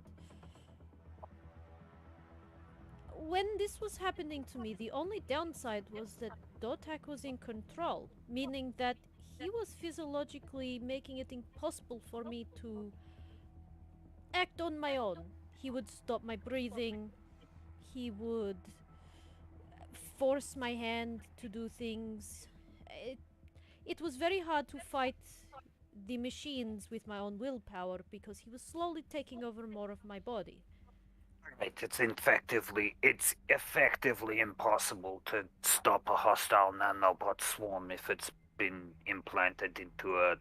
When this was happening to me, the only downside was that DOTAC was in control, meaning that he was physiologically making it impossible for me to act on my own. He would stop my breathing, he would force my hand to do things. It was very hard to fight the machines with my own willpower because he was slowly taking over more of my body. Right, it's effectively impossible to stop a hostile nanobot swarm if it's been implanted into a,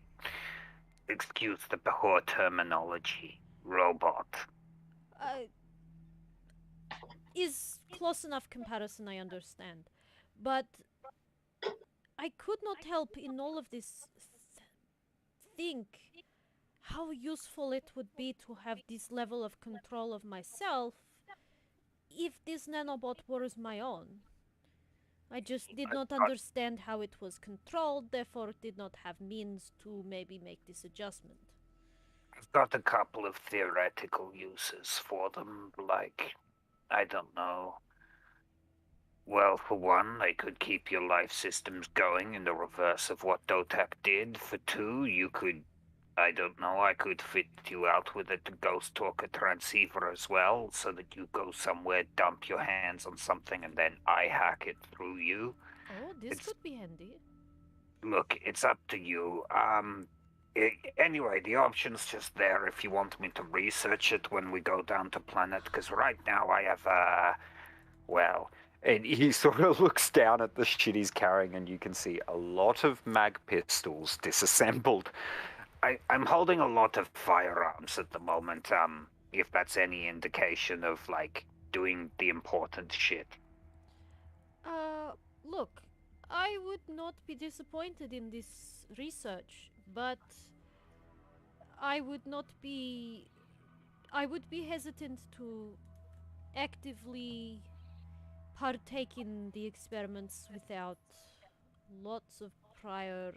excuse the poor terminology, robot. Is close enough comparison, I understand. But I could not help in all of this think how useful it would be to have this level of control of myself if this nanobot was my own. I just did not understand how it was controlled, therefore did not have means to maybe make this adjustment. I've got a couple of theoretical uses for them, like, I don't know. Well, for one, they could keep your life systems going in the reverse of what DOTAC did. For two, you could, I don't know, I could fit you out with a ghost talker transceiver as well, so that you go somewhere, dump your hands on something, and then I hack it through you. Oh, this could be handy. Look, it's up to you. Anyway, the option's just there if you want me to research it when we go down to planet, because right now I have Well, and he sort of looks down at the shit he's carrying, and you can see a lot of mag pistols disassembled. I'm holding a lot of firearms at the moment, if that's any indication of, like, doing the important shit. Look, I would not be disappointed in this research, but I would be hesitant to actively partake in the experiments without lots of prior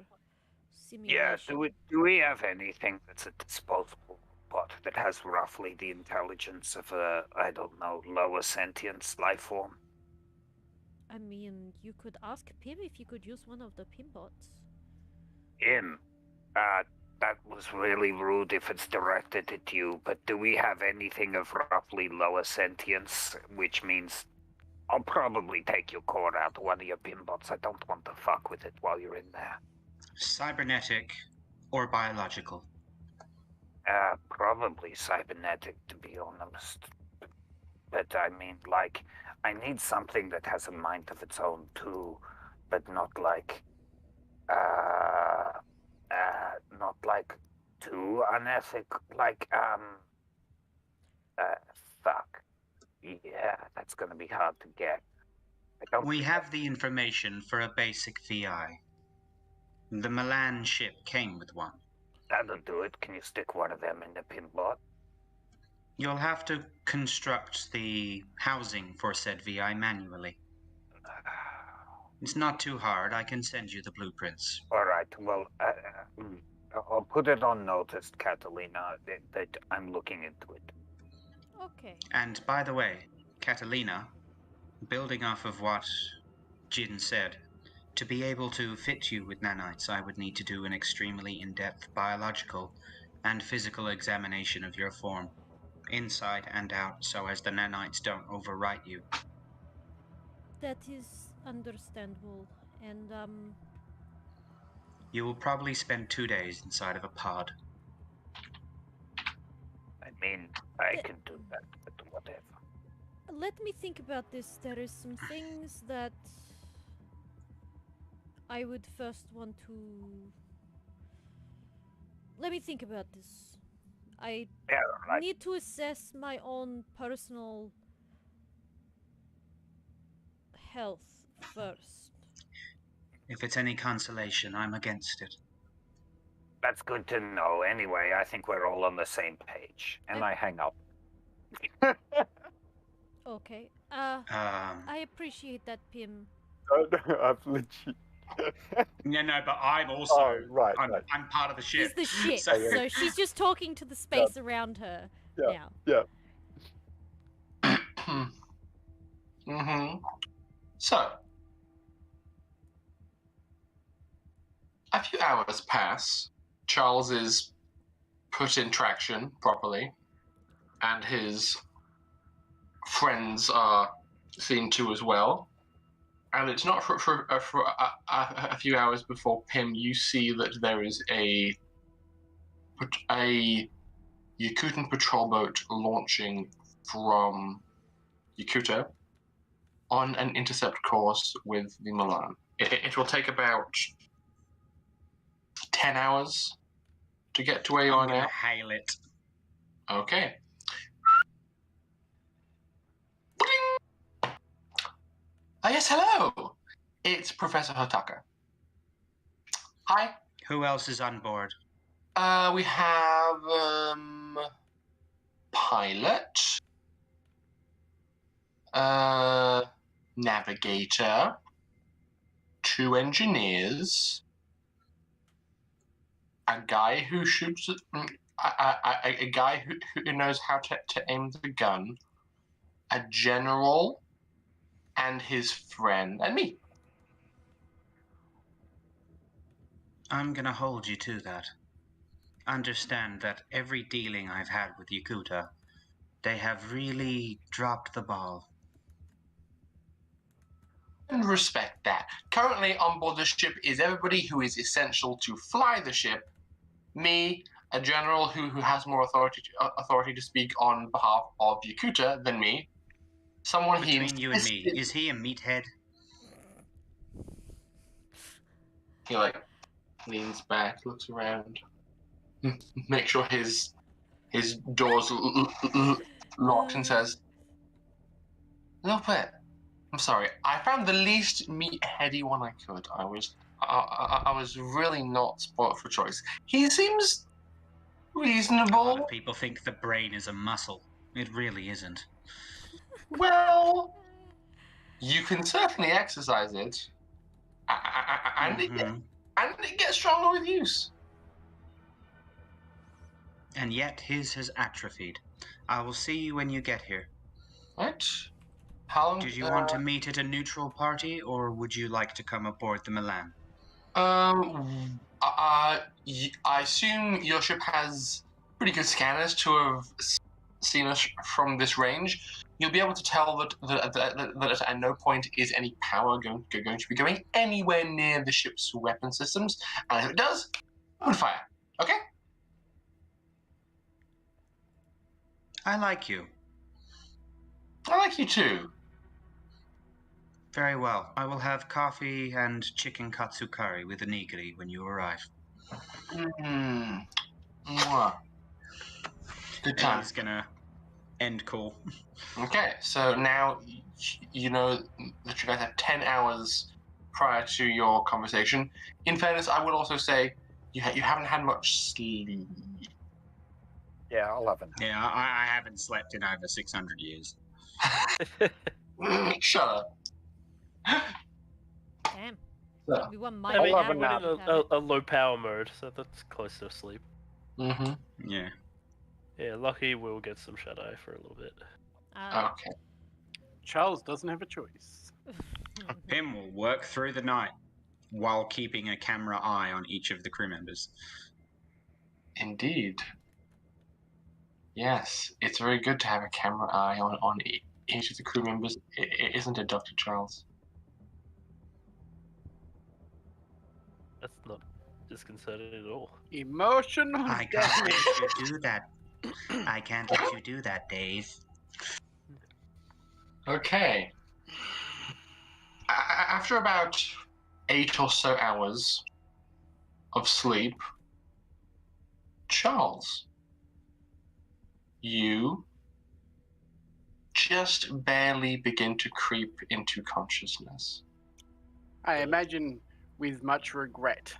Yeah, simulation. do we have anything that's a disposable robot that has roughly the intelligence of a, I don't know, lower sentience life form? I mean, you could ask Pim if you could use one of the Pim bots. Him? That was really rude if it's directed at you, but do we have anything of roughly lower sentience? Which means I'll probably take your core out of one of your pinbots. I don't want to fuck with it while you're in there. Cybernetic or biological? Probably cybernetic, to be honest. But I mean, like, I need something that has a mind of its own too, but not like too unethical. Like, fuck. Yeah, that's gonna be hard to get. We have the information for a basic VI. The Milan ship came with one. That'll do it. Can you stick one of them in the pinbot? You'll have to construct the housing for said VI manually. It's not too hard. I can send you the blueprints. All right. Well, I'll put it on notice, Catalina, that I'm looking into it. Okay. And by the way, Catalina, building off of what Jin said, to be able to fit you with nanites, I would need to do an extremely in-depth biological and physical examination of your form, inside and out, so as the nanites don't overwrite you. That is understandable, and You will probably spend 2 days inside of a pod. I mean, I can do that, but whatever. let me think about this. There is some things that I would first want to... Let me think about this. I need to assess my own personal health first. If it's any consolation, I'm against it. That's good to know. Anyway, I think we're all on the same page. And I hang up. Okay. I appreciate that, Pim. No, I've legit... No, but I'm also... Oh, right, right. I'm part of the ship. She's the ship, So- so she's just talking to the space around her now. Yeah. Mm-hmm. So, a few hours pass. Charles is put in traction properly, and his friends are seen to as well. And it's not for a few hours before Pim, you see that there is a Yakootah patrol boat launching from Yakootah on an intercept course with the Milan. It will take about 10 hours to get to where you are I'm gonna now. hail it. Okay. Yes, hello. It's Professor Hotaka. Hi. Who else is on board? We have pilot, navigator, 2 engineers, a guy who shoots, a guy who knows how to aim the gun, a general, and his friend, and me. I'm gonna hold you to that. Understand that every dealing I've had with Yakootah, they have really dropped the ball. And respect that. Currently on board the ship is everybody who is essential to fly the ship. Me, a general who has more authority to speak on behalf of Yakootah than me, Someone Between you and me, insisted- is he a meathead? He like leans back, looks around, make sure his door's locked, and says, "Little bit. I'm sorry. I found the least meatheady one I could. I was really not spoiled for choice. He seems A lot reasonable. of people think the brain is a muscle. It really isn't. Well, you can certainly exercise it, and Mhm. it gets stronger with use." And yet his has atrophied. I will see you when you get here. Right? How long? Did you want to meet at a neutral party, or would you like to come aboard the Milan? I assume your ship has pretty good scanners to have seen us from this range. You'll be able to tell that at no point is any power going to be going anywhere near the ship's weapon systems, and if it does, open fire. Okay? I like you. I like you too. Very well. I will have coffee and chicken katsu curry with a nigiri when you arrive. Mwah. Good time. He's gonna end call. Okay, so now you know that you guys have 10 hours prior to your conversation. In fairness, I would also say you haven't had much sleep. Yeah, 11. Yeah, I haven't slept in over 600 years. Shut up. Damn. So, We won I my mean, love we're a nap. in a low power mode, so that's close to sleep. Yeah. Yeah, lucky we'll get some shut eye for a little bit. Okay. Charles doesn't have a choice. Pim will work through the night while keeping a camera eye on each of the crew members. Indeed. Yes, it's very good to have a camera eye on each of the crew members, isn't it, Dr. Charles? That's not disconcerting at all. Emotional I can't damage. let you do that. I can't let you do that, Dave. Okay. After about 8 or so hours of sleep, Charles, you just barely begin to creep into consciousness. I imagine with much regret.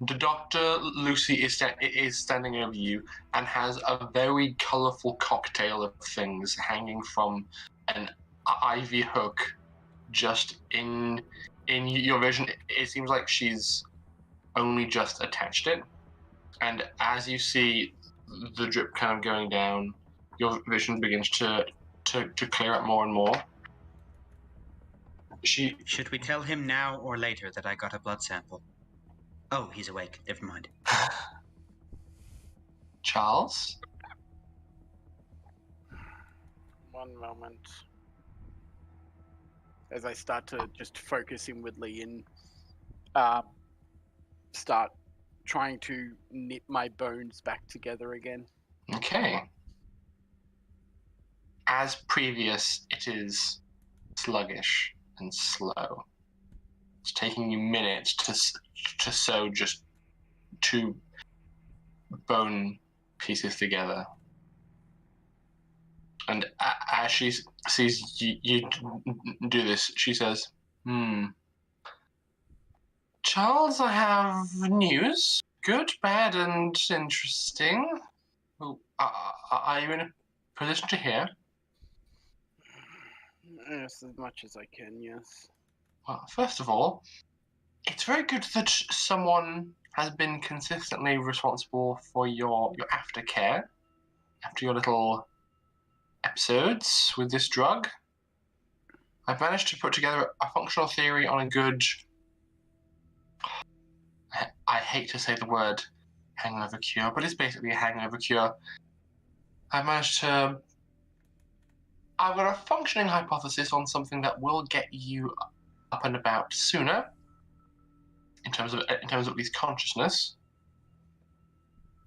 Dr. Lucy is standing over you and has a very colourful cocktail of things hanging from an ivy hook just in your vision. It seems like she's only just attached it. And as you see the drip kind of going down, your vision begins to clear up more and more. Should we tell him now or later that I got a blood sample? Oh, he's awake. Never mind. Charles? One moment. As I start to just focus inwardly and start trying to knit my bones back together again. Okay. As previous, it is sluggish and slow. It's taking you minutes to sew just 2 bone pieces together. And as she sees you do this, she says, Charles, I have news. Good, bad, and interesting. Are you in a position to hear? Yes, as much as I can, yes. Well, first of all, it's very good that someone has been consistently responsible for your aftercare after your little episodes with this drug. I've managed to put together a functional theory on a good... I hate to say the word hangover cure, but it's basically a hangover cure. I've got a functioning hypothesis on something that will get you up and about sooner, in terms of at least consciousness.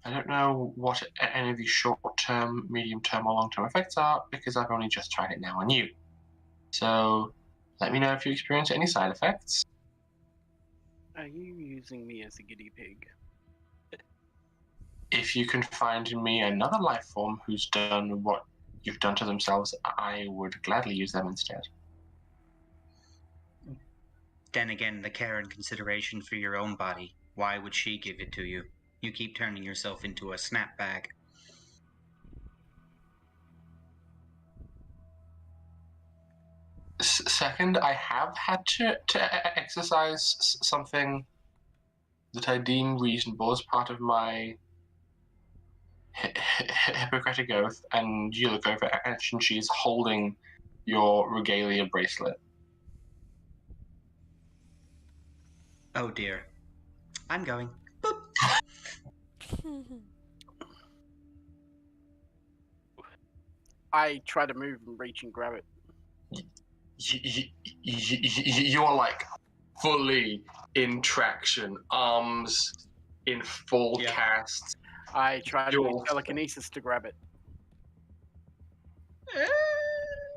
I don't know what any of these short-term, medium-term, or long-term effects are because I've only just tried it now on you. So let me know if you experience any side effects. Are you using me as a guinea pig? If you can find in me another life form who's done what you've done to themselves, I would gladly use them instead. Then again, the care and consideration for your own body. Why would she give it to you? You keep turning yourself into a snapback. Second, I have had to exercise something that I deem reasonable as part of my Hippocratic oath, and you look over and she's holding your regalia bracelet. Oh dear. I'm going. Boop. I try to move and reach and grab it. You're like fully in traction, arms in full cast. I try to You're- use telekinesis to grab it.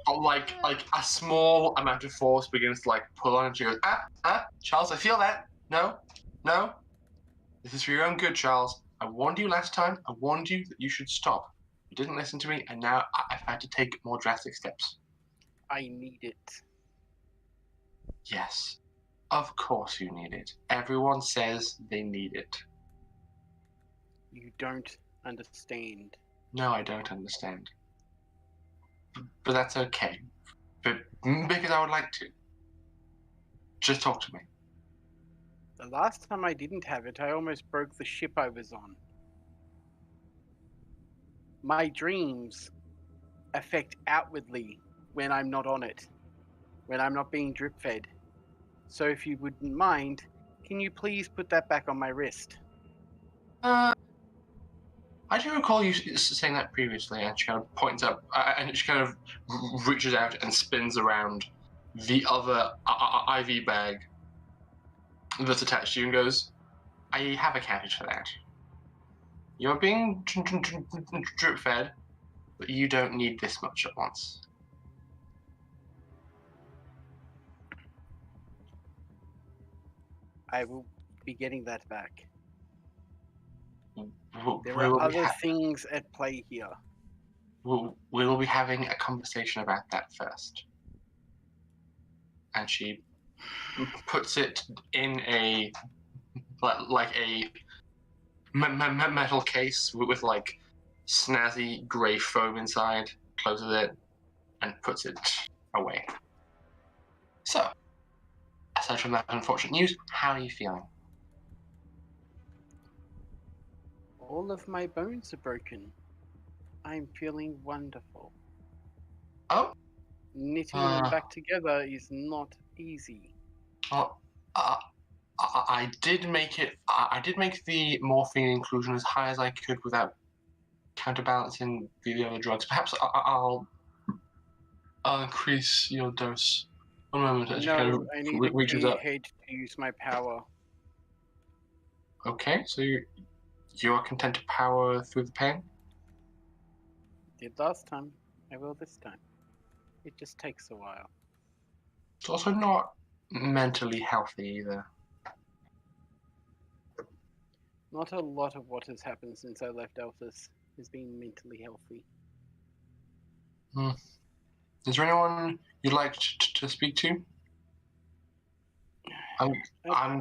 Like a small amount of force begins to like pull on, and she goes, Charles, I feel that. No. This is for your own good, Charles. I warned you last time. I warned you that you should stop. You didn't listen to me, and now I've had to take more drastic steps. I need it. Yes, of course you need it. Everyone says they need it. You don't understand. No, I don't understand. But that's okay. But because I would like to. Just talk to me. The last time I didn't have it, I almost broke the ship I was on. My dreams affect outwardly when I'm not on it, when I'm not being drip fed. So if you wouldn't mind, can you please put that back on my wrist? I do recall you saying that previously, and she kind of points up, and she kind of reaches out and spins around the other IV bag that's attached to you and goes, I have accounted for that. You're being drip fed, but you don't need this much at once. I will be getting that back. There We are will be other things at play here. we will be having a conversation about that first. And she puts it in a like a metal case with like snazzy grey foam inside, closes it, and puts it away. So, aside from that unfortunate news, how are you feeling? All of my bones are broken. I'm feeling wonderful. Oh? Knitting them back together is not easy. Well, I did make it. I did make the morphine inclusion as high as I could without counterbalancing the other drugs. Perhaps I'll increase your dose. One moment, as she kind of I need a reaches clear up. head to use my power. Okay, so you are content to power through the pain? Did last time. I will this time. It just takes a while. It's also not mentally healthy either. Not a lot of what has happened since I left Alphys has been mentally healthy. Is there anyone you'd like to speak to? At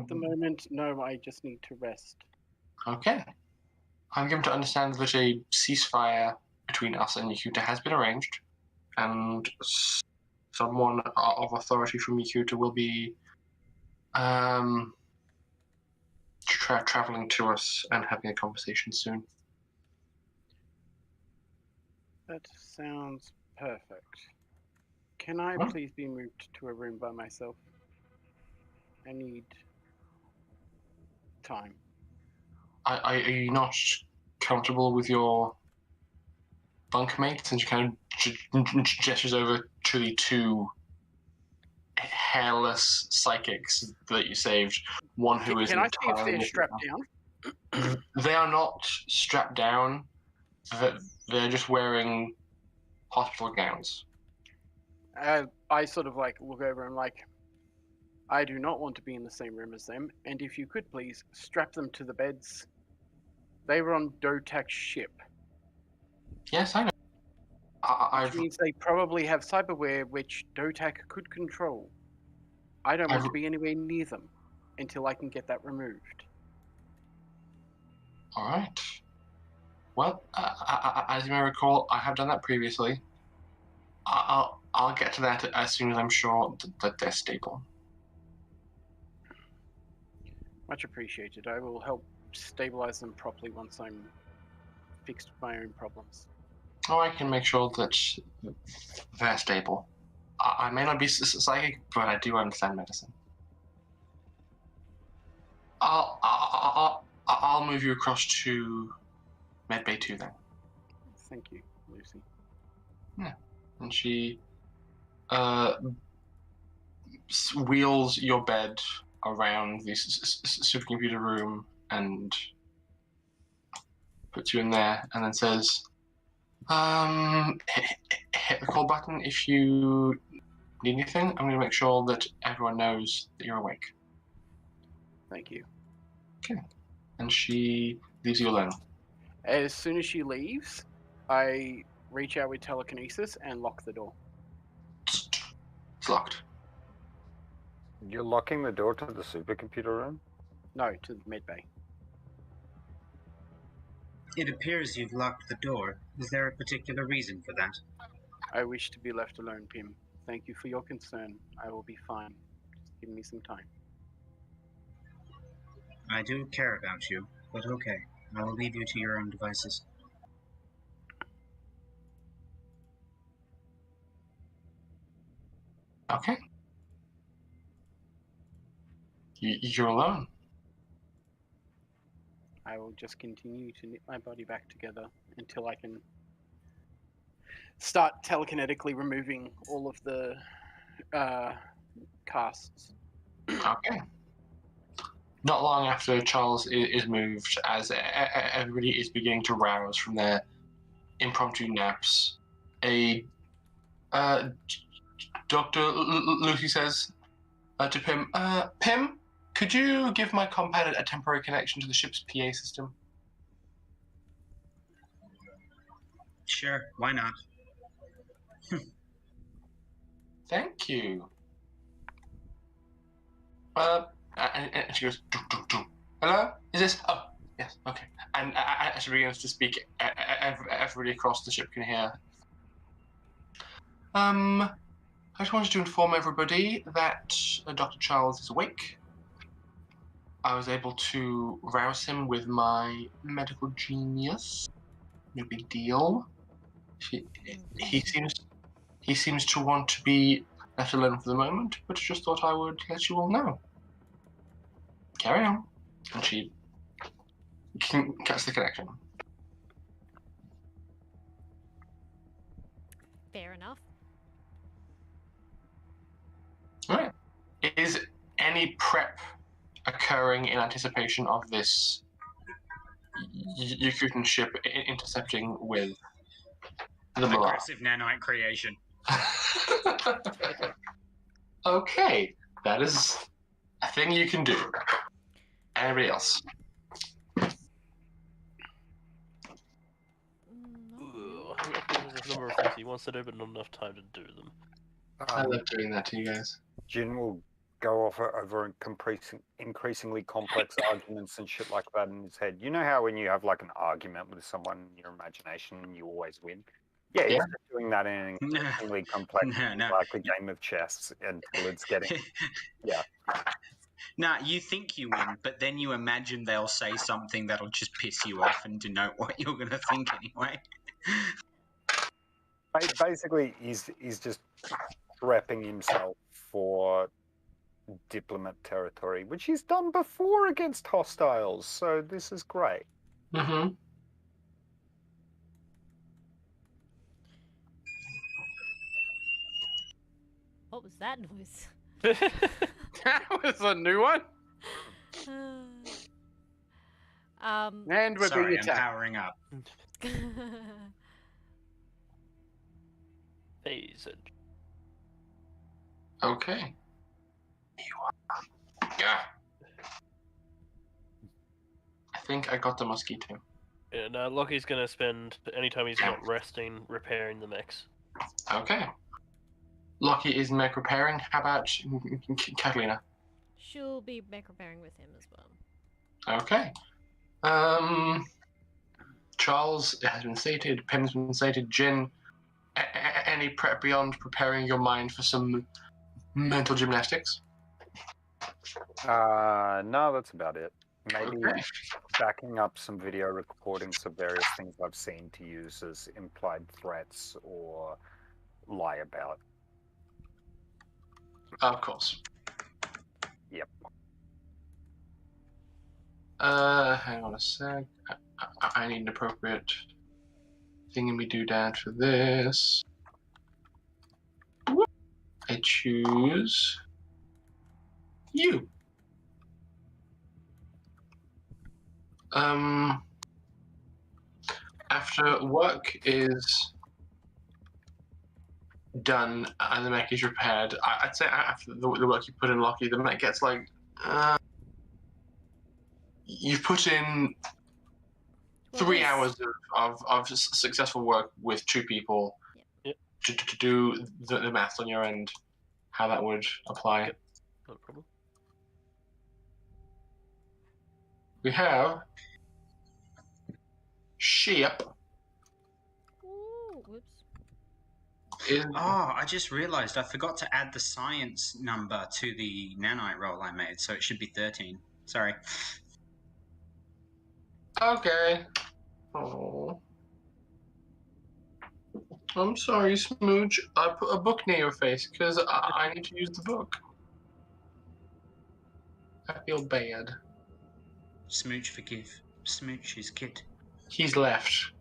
the moment, no, I just need to rest. Okay. I'm given to understand that a ceasefire between us and Yakootah has been arranged, and someone of authority from Yakootah will be traveling to us and having a conversation soon. That sounds perfect. Can I please be moved to a room by myself? I need time. Are you not comfortable with your bunkmates? And she kind of gestures over to the two hairless psychics that you saved. One who is Can I see if entirely they're strapped down? They are not strapped down. They're just wearing hospital gowns. I sort of like look over and like, I do not want to be in the same room as them, and if you could please strap them to the beds. They were on DOTAC's ship, Yes, I know. which I've means they probably have cyberware which DOTAC could control. I don't want to be anywhere near them until I can get that removed. all right. Well, as you may recall, I have done that previously. I'll get to that as soon as I'm sure that they're stable. Much appreciated. I will help stabilize them properly once I'm fixed my own problems. Oh, I can make sure that they're stable. I may not be psychic, but I do understand medicine. I'll move you across to Medbay 2 then. Thank you, Lucy. And she wheels your bed around the supercomputer room and puts you in there, and then says, hit the call button if you need anything. I'm going to make sure that everyone knows that you're awake. Thank you. Okay. And she leaves you alone. As soon as she leaves, I reach out with telekinesis and lock the door. It's locked. You're locking the door to the supercomputer room? No, to the med bay. It appears you've locked the door. Is there a particular reason for that? I wish to be left alone, Pim. Thank you for your concern. I will be fine. Just give me some time. I do care about you, but okay. I will leave you to your own devices. Okay. You're alone. I will just continue to knit my body back together until I can start telekinetically removing all of the casts. Okay. Not long after Charles is moved, as everybody is beginning to rouse from their impromptu naps, a Dr. Lucy says to Pim, Pim, could you give my compad a temporary connection to the ship's PA system? Sure, why not? Thank you. And she goes, doo, doo, doo. Hello? Is this? Oh, yes, okay. And as she begins to speak, everybody across the ship can hear. I just wanted to inform everybody that Dr. Charles is awake. I was able to rouse him with my medical genius. No big deal. He seems to want to be left alone for the moment, but just thought I would let you all know. Carry on. And she cuts the connection. Fair enough. Alright. Is any prep occurring in anticipation of this Yakootah ship intercepting with the Mirage? Aggressive nanite creation. Okay, that is a thing you can do. Anybody else? There's a number of things he wants to do, but not enough time to do them. I love doing that to you guys. Jin will go off over increasingly complex arguments and shit like that in his head. You know how when you have like an argument with someone in your imagination, you always win? Yeah, he's just doing that in an increasingly complex, like a game of chess until it's getting... Yeah. Nah, you think you win, but then you imagine they'll say something that'll just piss you off and denote what you're going to think anyway. Basically, he's just prepping himself for diplomat territory, which he's done before against hostiles, so this is great. Mm-hmm. What was that noise? That was a new one. And we're Sorry, being I'm attacked. powering up. Phasage. Okay. Yeah. I think I got the mosquito. Yeah, no, Lockie's gonna spend any time he's not resting repairing the mechs. Okay. Lockie is mech repairing. How about Catalina? She'll be mech repairing with him as well. Okay. Charles has been sated. Pim's been sated. Jin, any prep beyond preparing your mind for some mental gymnastics? No, that's about it. Maybe Okay. backing up some video recordings of various things I've seen to use as implied threats or lie about. Of course. Yep. Hang on a sec. I need an appropriate thingy-me-doodad for this. I choose you. After work is done and the mech is repaired, I'd say after the work you put in, Lockie, the mech gets like you've put in Well, 3 there's- hours of successful work with 2 people. Yep. To do the math on your end, how that would apply. Yep. No problem. We have ship Ooh, whoops. is Oh, I just realised I forgot to add the science number to the nanite roll I made, so it should be 13. Sorry. okay. Oh, I'm sorry, Smooch. I put a book near your face because I need to use the book. I feel bad. Smooch forgive. Smooch is kid. He's left.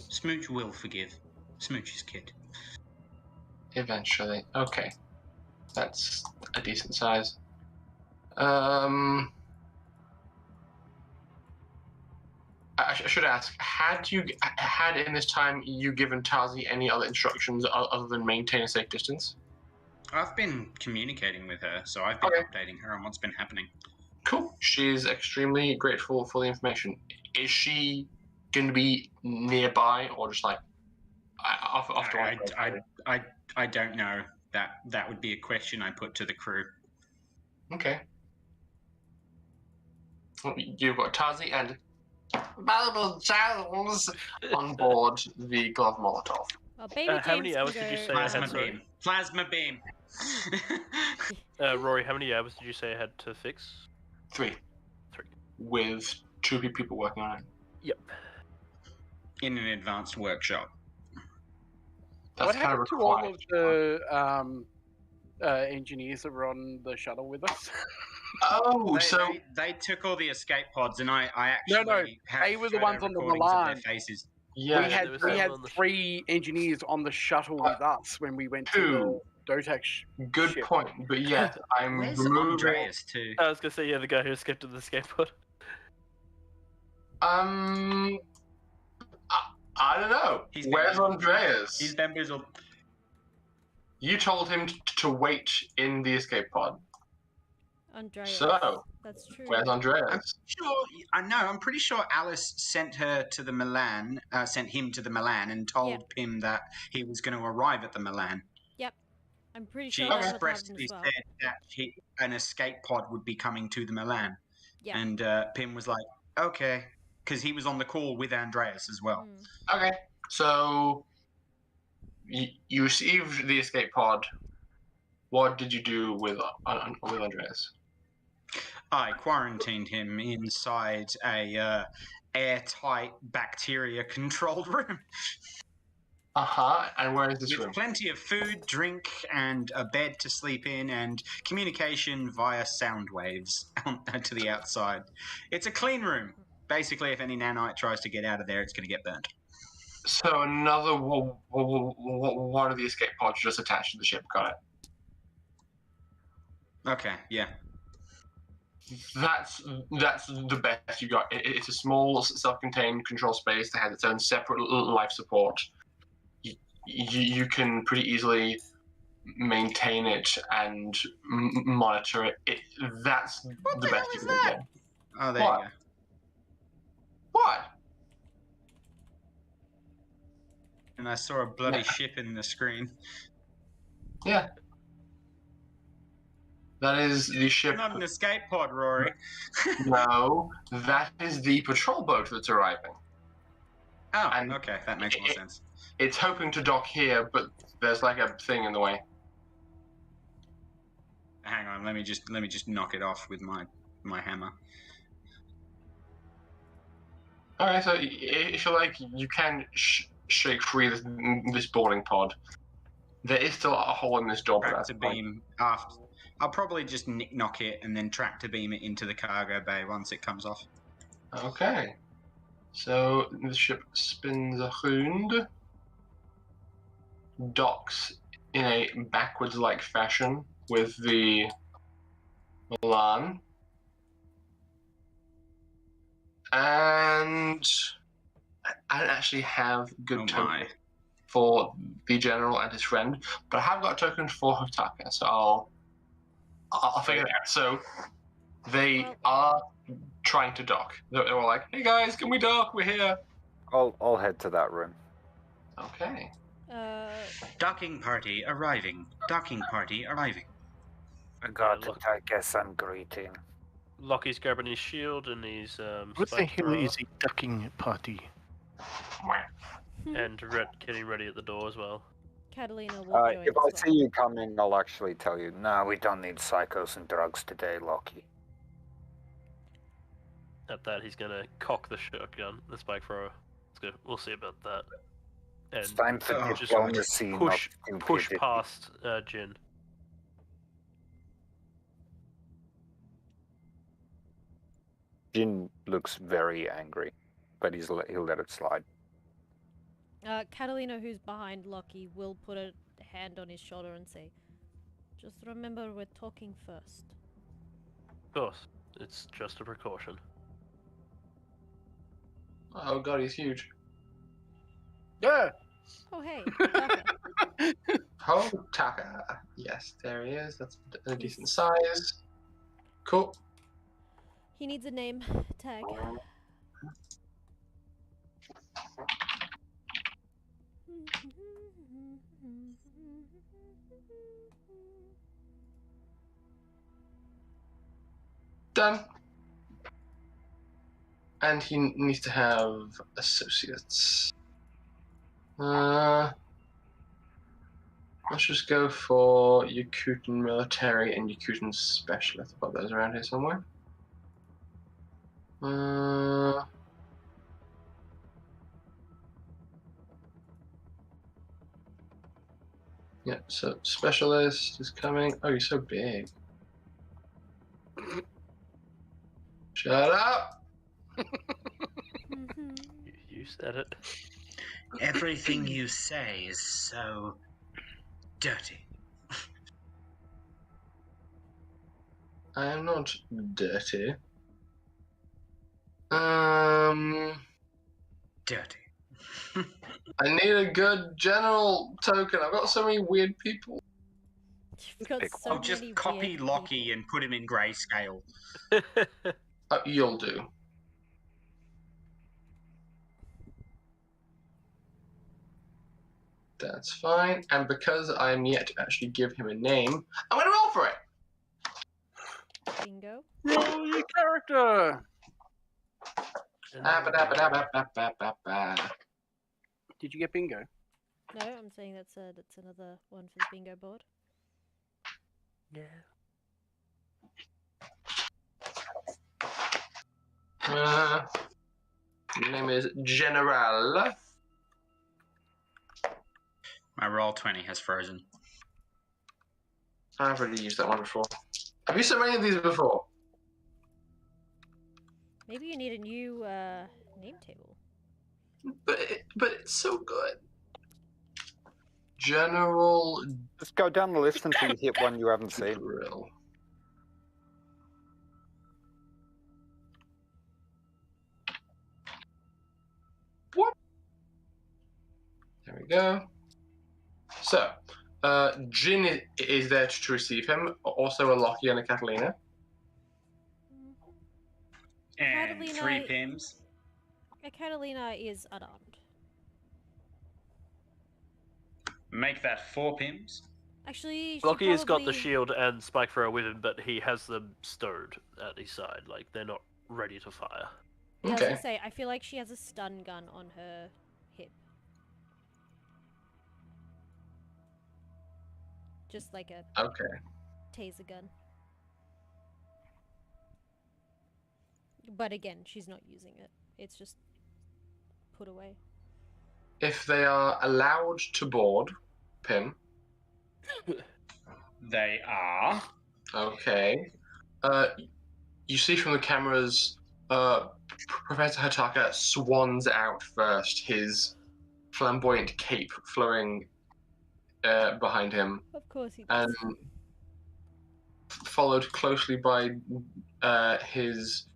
Smooch will forgive. Smooch is kid. Eventually. Okay. That's a decent size. I should ask, had in this time you given Tazi any other instructions other than maintain a safe distance? I've been communicating with her, so I've been Okay. updating her on what's been happening. Cool. She's extremely grateful for the information. Is she going to be nearby or just like off to one side? I don't know. That would be a question I put to the crew. Okay. Well, you've got Tazi and valuable Charles on board the glove Molotov. Well, baby how many James hours can did you go- say I Plasma had, sorry? beam. Plasma beam. Rory, how many hours did you say I had to fix? 3. 3. With 2 people working on it. Yep. In an advanced workshop. That's What kind of happened to all required. of the engineers that were on the shuttle with us? Oh, They took all the escape pods, and I actually No, have they were the photo ones on the recordings of their Milan. faces. yeah, we had there was we some had on the 3 engineers on the shuttle with us when we went to the DOTAC good ship. point. But yes, I'm Where's removing. Andreas too? I was gonna say, yeah, the guy who escaped in the skateboard. I don't know. He's Where's bamboozled. Andreas? He's bamboozled. You told him to wait in the escape pod. Andreas. So, That's true. where's Andreas? Sure, I know. I'm pretty sure Alice sent him to the Milan, and told Pim that he was going to arrive at the Milan. I'm pretty She sure that's what expressly happened as well. said that an escape pod would be coming to the Milan. Yeah. And Pim was like, okay, because he was on the call with Andreas as well. Mm. Okay, so you received the escape pod. What did you do with Andreas? I quarantined him inside a airtight, bacteria-controlled room And where is this with room? plenty of food, drink, and a bed to sleep in, and communication via sound waves to the outside. It's a clean room. Basically, if any nanite tries to get out of there, it's going to get burnt. So another one of the escape pods just attached to the ship. Got it. Okay, yeah. That's the best you got. It's a small, self-contained control space that has its own separate life support. You can pretty easily maintain it and monitor it. That's What the the best hell you is can that? get. Oh, there What? you go. What? And I saw a bloody ship in the screen. Yeah. That is the ship. Not an escape pod, Rory. No, that is the patrol boat that's arriving. Oh, And okay, that makes more sense. It's hoping to dock here, but there's like a thing in the way. Hang on, let me just knock it off with my hammer. Okay, so if you like, you can shake free this boarding pod. There is still a hole in this door, but that's Tractor beam after. I'll probably just knock it and then tractor beam it into the cargo bay once it comes off. okay. So the ship spins around, docks in a backwards-like fashion with the Milan, and I don't actually have good tokens for the general and his friend, but I have got tokens for Hotaka, so I'll figure it out. So they are trying to dock. They're all like, "Hey guys, can we dock? We're here." I'll head to that room. Okay. Docking party arriving. Docking party arriving. I got it. I guess I'm greeting. Lockie's grabbing his shield and his What the spike hell thrower, is a ducking party? and getting ready at the door as well. Catalina will join If as I well. see you coming, I'll actually tell you. No, we don't need psychos and drugs today, Lockie. At that, he's gonna cock the shotgun, the spike thrower. We'll see about that. And It's time to get just on the scene. push not push stupidity. past Jin. Jin looks very angry, but he'll let it slide. Catalina, who's behind Lockie, will put a hand on his shoulder and say, "Just remember, we're talking first." Of course, it's just a precaution. Oh god, he's huge. Yeah. Oh, hey. Taka. Hotaka. Yes, there he is. That's a decent size. Cool. He needs a name tag. Done. And he needs to have associates. Let's just go for Yakootah military and Yakootah specialist. I've got those around here somewhere. Yeah, so specialist is coming. Oh, you're so big. Shut up! You said it. Everything you say is so dirty. I am not dirty. Dirty. I need a good general token. I've got so many weird people. You've got Pick so I'll just many copy weird Lockie people. and put him in grayscale. You'll do. That's fine. And because I'm yet to actually give him a name, I'm going to roll for it. Bingo. Roll your character. Did you get bingo? No, I'm saying that's another one for the bingo board. Yeah. Name is General. My roll 20 has frozen. I've already used that one before. Have you seen many of these before? Maybe you need a new name table. But it's so good. General Just go down the list until you hit one you haven't seen. Drill. go. So, Jin is there to receive him. Also, a Lockie and a Catalina. And Catalina- 3 pims. Catalina is unarmed. Make that 4 pims. Actually, she Lockie has got the probably- shield and spike thrower with him, but he has them stowed at his side. Like, they're not ready to fire. Yeah, I was Okay. gonna say, I feel like she has a stun gun on her hip. Just like a Okay. taser gun. But again, she's not using it. It's just put away. If they are allowed to board, Pim. They are. Okay. You see from the cameras, Professor Hataka swans out first, his flamboyant cape flowing behind him, Of course he does. and followed closely by his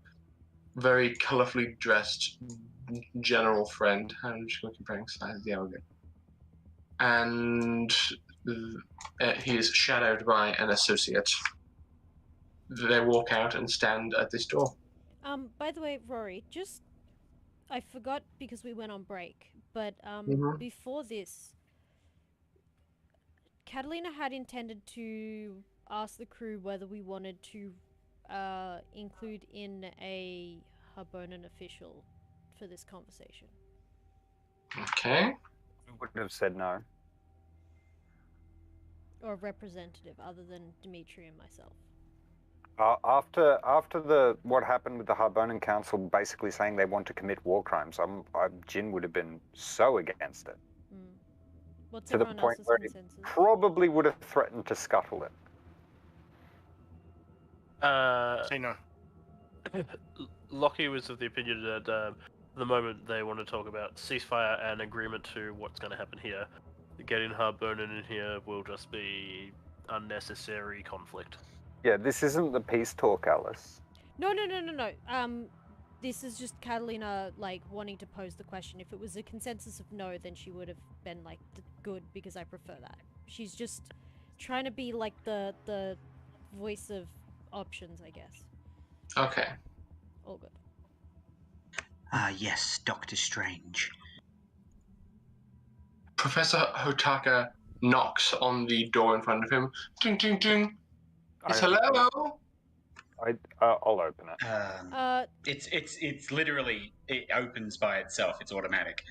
very colourfully dressed general friend. I'm just comparing sizes. Yeah, we go. And he is shadowed by an associate. They walk out and stand at this door. By the way, Rory, just I forgot because we went on break, but Mhm. before this, Catalina had intended to ask the crew whether we wanted to include in a Harbonan official for this conversation. Okay. We would have said no. Or a representative other than Dimitri and myself. After what happened with the Harbonan Council basically saying they want to commit war crimes, Jin would have been so against it. What's To the everyone point else's where he consensus? probably would have threatened to scuttle it. Say no. Lockie was of the opinion that the moment they want to talk about ceasefire and agreement to what's going to happen here, getting Harbonan in here will just be unnecessary conflict. Yeah, this isn't the peace talk, Alice. No. This is just Catalina like wanting to pose the question. If it was a consensus of no, then she would have been like good because I prefer that. She's just trying to be like the voice of options, I guess. Okay. All good. Ah, yes, Doctor Strange. Professor Hotaka knocks on the door in front of him. Ding, ding, ding. It's hello. I'll open it. It's literally, it opens by itself. It's automatic.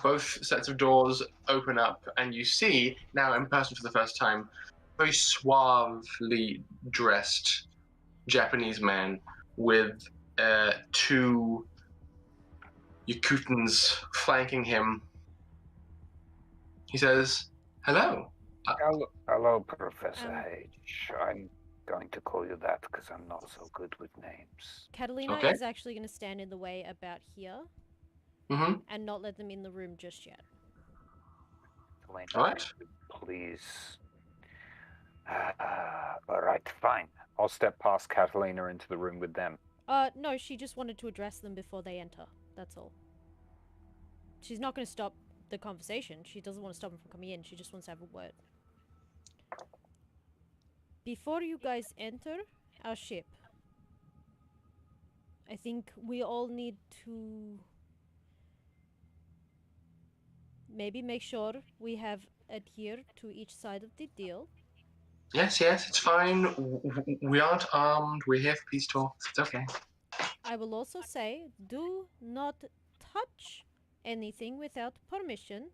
Both sets of doors open up, and you see, now in person for the first time, a very suavely dressed Japanese man with 2 Yakootans flanking him. He says, hello. Hello, Professor H. I'm going to call you that because I'm not so good with names. Catalina Okay. is actually going to stand in the way about here Mm-hmm. and not let them in the room just yet. Elena, All right. please. All right, fine. I'll step past Catalina into the room with them. No, she just wanted to address them before they enter. That's all. She's not going to stop the conversation. She doesn't want to stop them from coming in. She just wants to have a word. Before you guys enter our ship, I think we all need to maybe make sure we have adhered to each side of the deal. Yes, it's fine. We aren't armed. We're here for peace talks. It's okay. I will also say, do not touch anything without permission,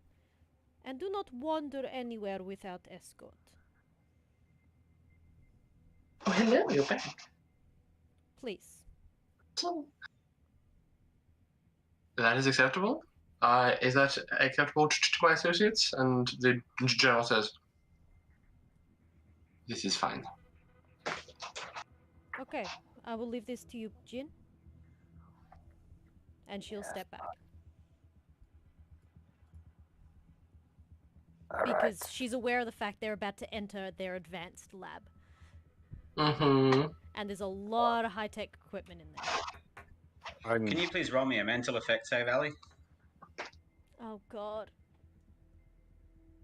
and do not wander anywhere without escort. Oh, hello, you're back. Please. That is acceptable. Is that acceptable to my associates? And the general says, this is fine. Okay, I will leave this to you, Jin. And she'll step back. All Because she's aware of the fact they're about to enter their advanced lab. Mm-hmm. And there's a lot of high-tech equipment in there. Can you please roll me a mental effect save, Ali? Oh god.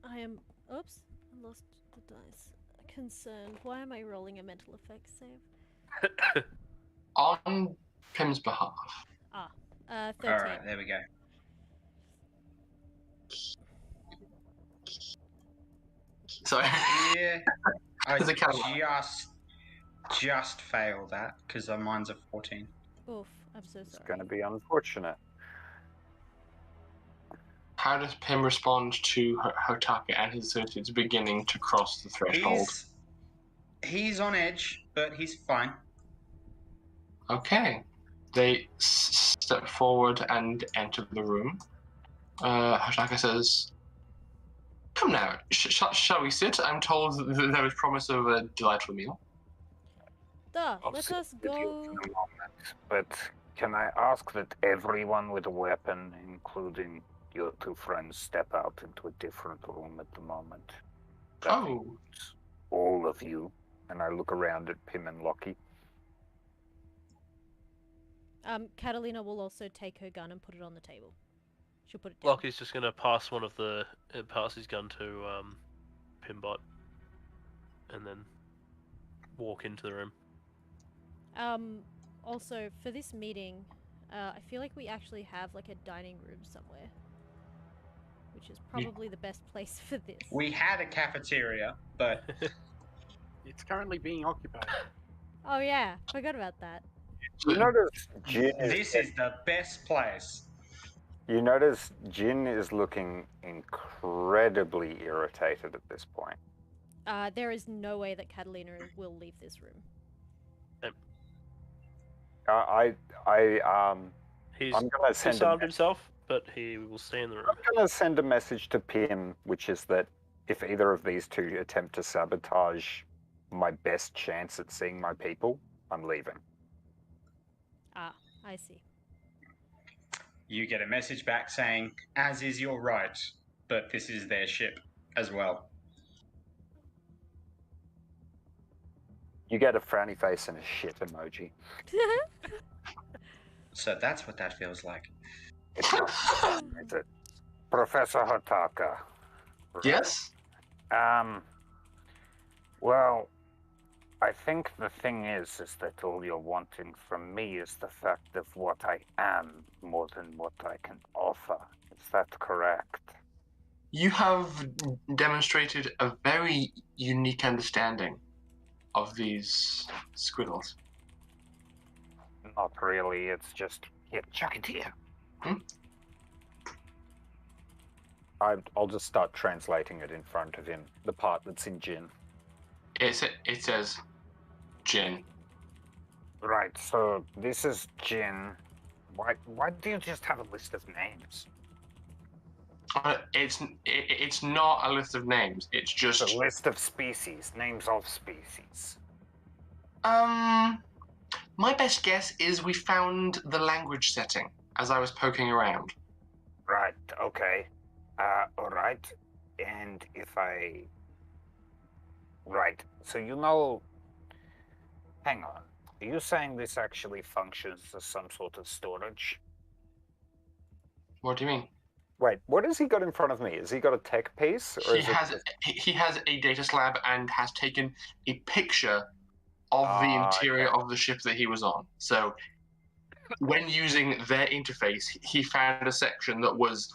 I am. Oops. I lost the dice. Concerned. Why am I rolling a mental effects save? On Pim's behalf. 13. Alright, there we go. Sorry. Yeah. I There's a camera. just failed that, because mine's a 14. Oof. I'm so It's sorry. going to be unfortunate. How does Pim respond to Hotaka and his associates beginning to cross the threshold? He's on edge, but he's fine. Okay. They step forward and enter the room. Hotaka says, "Come now, shall we sit? I'm told that there is promise of a delightful meal." Duh, I'll let sit us with you go. for a moment, but can I ask that everyone with a weapon, including your two friends, step out into a different room at the moment? That Oh. includes all of you. And I look around at Pim and Lockie. Catalina will also take her gun and put it on the table. She'll put it down. Lockie's just gonna pass pass his gun to Pimbot, and then walk into the room. Also, for this meeting, I feel like we actually have like a dining room somewhere, which is probably the best place for this. We had a cafeteria, but It's currently being occupied. Oh yeah, forgot about that. You notice Jin this is the best place. You notice Jin is looking incredibly irritated at this point. There is no way that Catalina will leave this room. He's I'm gonna send disarmed himself, but he will stay in the room. I'm gonna send a message to Pim, which is that if either of these two attempt to sabotage my best chance at seeing my people, I'm leaving. Ah, I see. You get a message back saying, "As is your right, but this is their ship as well." You get a frowny face and a shit emoji. So that's what that feels like. It's not, is it? Professor Hotaka. Right? Yes? Well, I think the thing is that all you're wanting from me is the fact of what I am more than what I can offer. Is that correct? You have demonstrated a very unique understanding of these squiddles. Not really, it's just... Here, chuck it here. I'll just start translating it in front of him, the part that's in Jin. It says Jin. Right, so this is Jin. Why do you just have a list of names? It's not a list of names. It's just It's a list of species, names of species. My best guess is we found the language setting as I was poking around. Right, okay. Alright. And if I... Right, so you know... Hang on. Are you saying this actually functions as some sort of storage? What do you mean? Wait, what has he got in front of me? Has he got a tech piece? Or He has a data slab and has taken a picture of the interior of the ship that he was on. So when using their interface, he found a section that was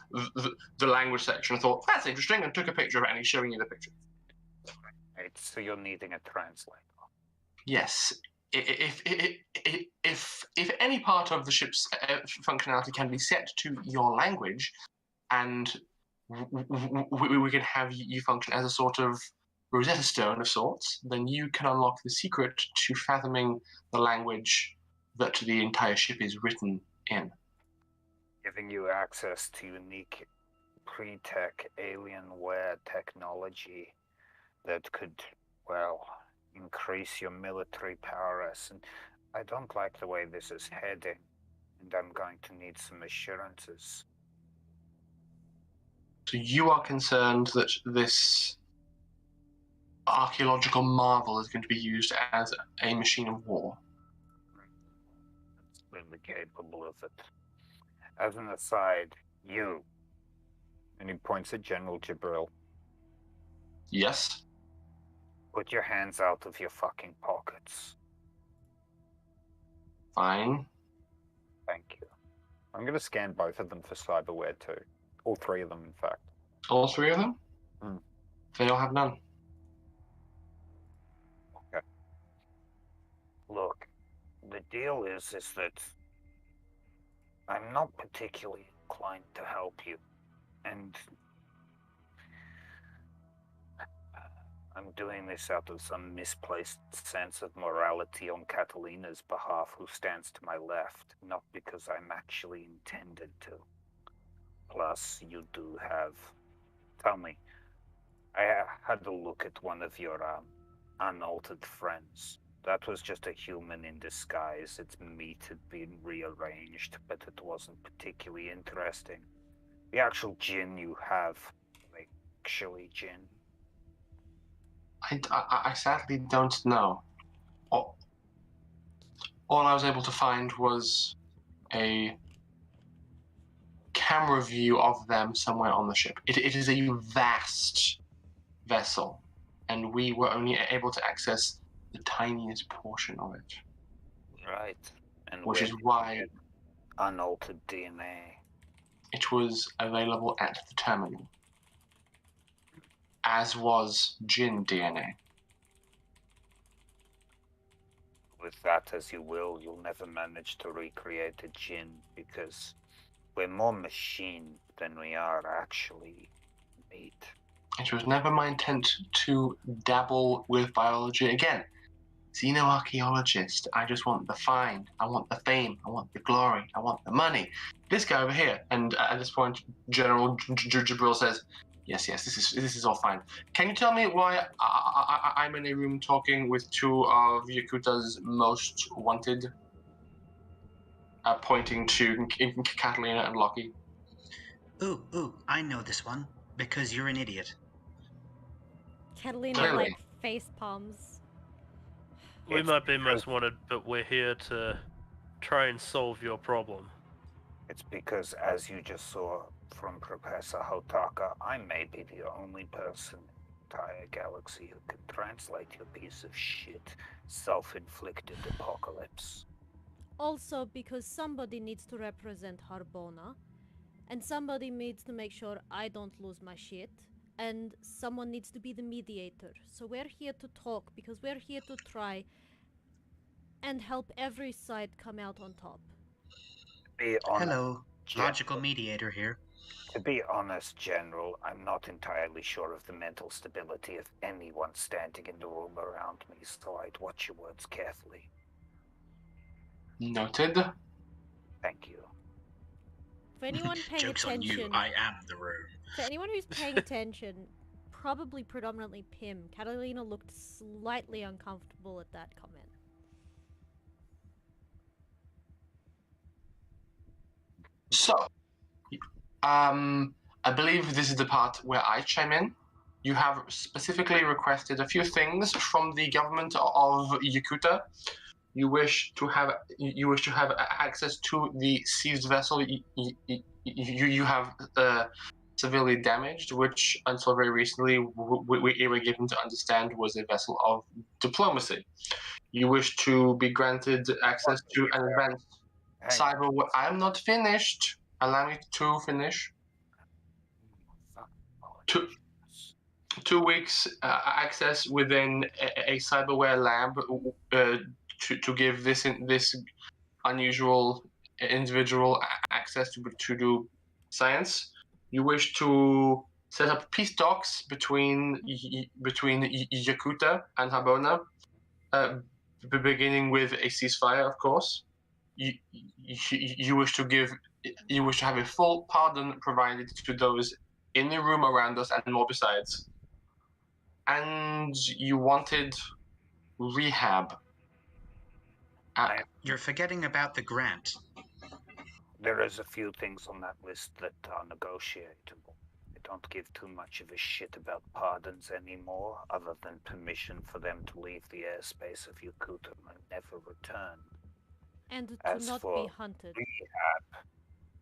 the language section and thought, that's interesting, and took a picture of it, and he's showing you the picture. Right, so you're needing a translator. Yes. If any part of the ship's functionality can be set to your language, and we can have you function as a sort of Rosetta Stone of sorts, then you can unlock the secret to fathoming the language that the entire ship is written in. Giving you access to unique pre-tech Alienware technology that could, well, increase your military prowess. And I don't like the way this is heading, and I'm going to need some assurances. So you are concerned that this archaeological marvel is going to be used as a machine of war? Extremely capable of it. As an aside, you And he points at General Jabril. Yes. Put your hands out of your fucking pockets. Fine. Thank you. I'm going to scan both of them for cyberware too. All three of them, in fact. All three of them? Hmm. They all have none. Okay. Look, the deal is that I'm not particularly inclined to help you, and I'm doing this out of some misplaced sense of morality on Catalina's behalf, who stands to my left, not because I'm actually intended to. Plus, you do have... Tell me, I had a look at one of your unaltered friends. That was just a human in disguise. Its meat had been rearranged, but it wasn't particularly interesting. The actual Jinn you have, actually Jinn. I sadly don't know. All I was able to find was a camera view of them somewhere on the ship. It is a vast vessel, and we were only able to access the tiniest portion of it. Right. And Which where is did you why get unaltered DNA? it was available at the terminal, as was Jinn DNA. With that as you will, you'll never manage to recreate a Jinn, because we're more machine than we are actually meat. It was never my intent to dabble with biology again. Xenoarcheologist. I just want the find. I want the fame. I want the glory. I want the money. This guy over here. And at this point, General Jabril says, yes, this is all fine. Can you tell me why I'm in a room talking with two of Yakootah's most wanted? Pointing to Catalina and Lockie. Ooh, I know this one. Because you're an idiot. Catalina Clearly. like face palms. We It's might be because- most wanted, but we're here to try and solve your problem. It's because, as you just saw from Professor Hotaka, I may be the only person in the entire galaxy who can translate your piece of shit, self-inflicted apocalypse. Also because somebody needs to represent Harbona, and somebody needs to make sure I don't lose my shit, and someone needs to be the mediator. So we're here to talk because we're here to try and help every side come out on top. Be honest, Hello, General. logical mediator here. To be honest, General, I'm not entirely sure of the mental stability of anyone standing in the room around me, so I'd watch your words carefully. Noted. Thank you. For anyone paying Joke's on you, attention, I am the room. for anyone who's paying attention, probably predominantly Pim, Catalina looked slightly uncomfortable at that comment. So, I believe this is the part where I chime in. You have specifically requested a few things from the government of Yakootah. You wish to have access to the seized vessel you have severely damaged, which until very recently we were given to understand was a vessel of diplomacy. You wish to be granted access to an advanced cyber. I'm not finished. Allow me to finish. 2 weeks access within a cyberware lab to give this unusual individual access to do science. You wish to set up peace talks between Yakootah and Harbona, beginning with a ceasefire, of course. You wish to have a full pardon provided to those in the room around us and more besides. And you wanted rehab. You're forgetting about the grant. There is a few things on that list that are negotiable. I don't give too much of a shit about pardons anymore, other than permission for them to leave the airspace of Yakootah and never return. And to As not for be hunted. Rehab,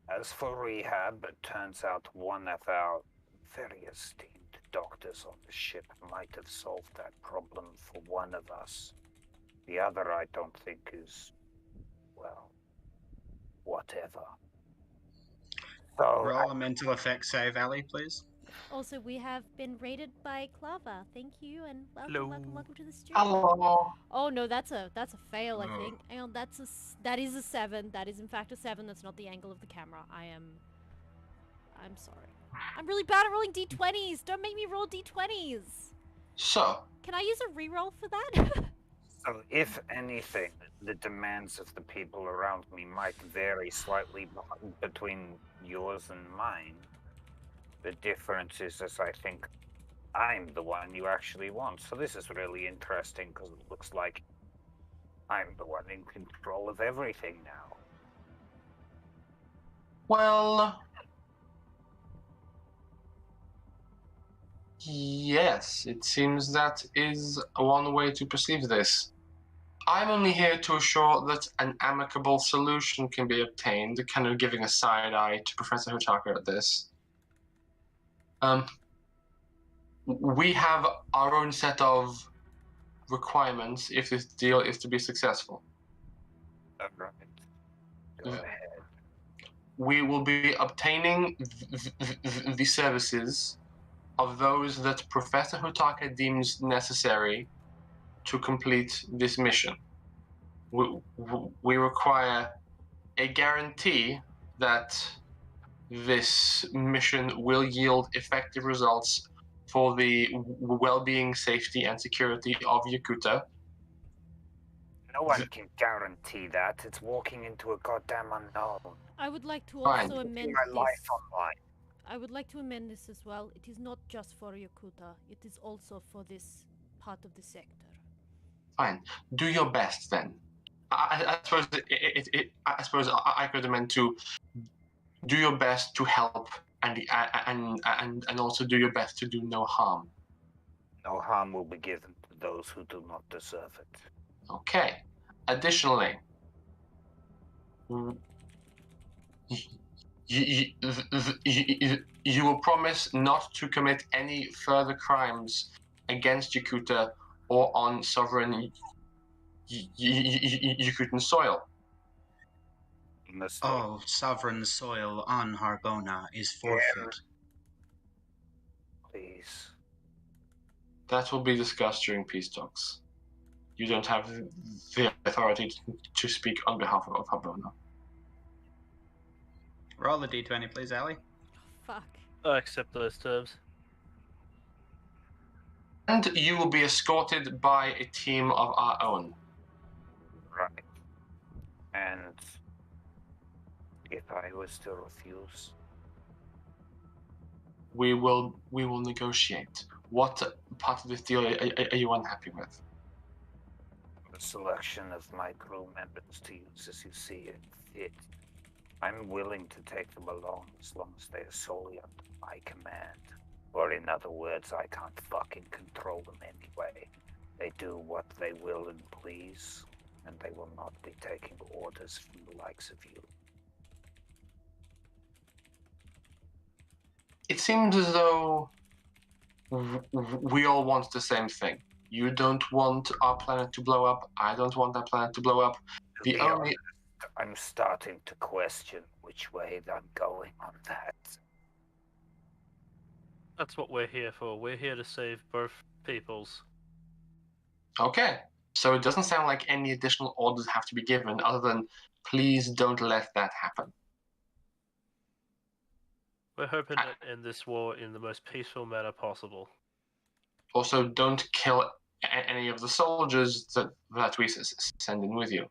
As for rehab, it turns out one of our very esteemed doctors on the ship might have solved that problem for one of us. The other I don't think is, well, whatever. So, Roll a mental effect save, Ali, please. Also, we have been raided by Clava. Thank you and welcome, Hello. welcome to the stream. Hello. Oh no, that's a fail, I Oh. think. Hang on, that is a 7. That is in fact a 7. That's not the angle of the camera. I'm sorry. I'm really bad at rolling d20s. Don't make me roll d20s. So, Can I use a reroll for that? so if anything, the demands of the people around me might vary slightly between yours and mine. The difference is, as I think I'm the one you actually want. So this is really interesting because it looks like I'm the one in control of everything now. well, yes, it seems that is one way to perceive this. I'm only here to assure that an amicable solution can be obtained, kind of giving a side eye to Professor Hutaka at this. We have our own set of requirements if this deal is to be successful. All right. Go Mm. ahead. We will be obtaining the services of those that Professor Hutaka deems necessary to complete this mission. We require a guarantee that this mission will yield effective results for the well-being, safety, and security of Yakootah. No one can guarantee that. It's walking into a goddamn unknown. I would like to Fine. also amend My this. life online. I would like to amend this as well. It is not just for Yakootah. It is also for this part of the sector. Fine. Do your best then. I suppose I suppose I could amend to do your best to help and also do your best to do no harm. No harm will be given to those who do not deserve it. Okay. Additionally, you will promise not to commit any further crimes against Yakootah or on sovereign Yakootan soil. Mistake. Oh, sovereign soil on Harbona is forfeit. Please. That will be discussed during peace talks. You don't have the authority to speak on behalf of Harbona. Roll the d20, please, Ali. Fuck. I accept those terms. And you will be escorted by a team of our own. Right. And if I was to refuse, We will negotiate. What part of this deal are you unhappy with? the selection of my crew members to use as you see it fit, I'm willing to take them along as long as they are solely under my command. Or in other words, I can't fucking control them anyway. They do what they will and please, and they will not be taking orders from the likes of you. It seems as though we all want the same thing. You don't want our planet to blow up. I don't want our planet to blow up. To The be only honest, I'm starting to question which way I'm going on that. That's what we're here for. We're here to save both peoples. Okay. So it doesn't sound like any additional orders have to be given other than please don't let that happen. We're hoping to end this war in the most peaceful manner possible. Also, don't kill any of the soldiers that we send in with you.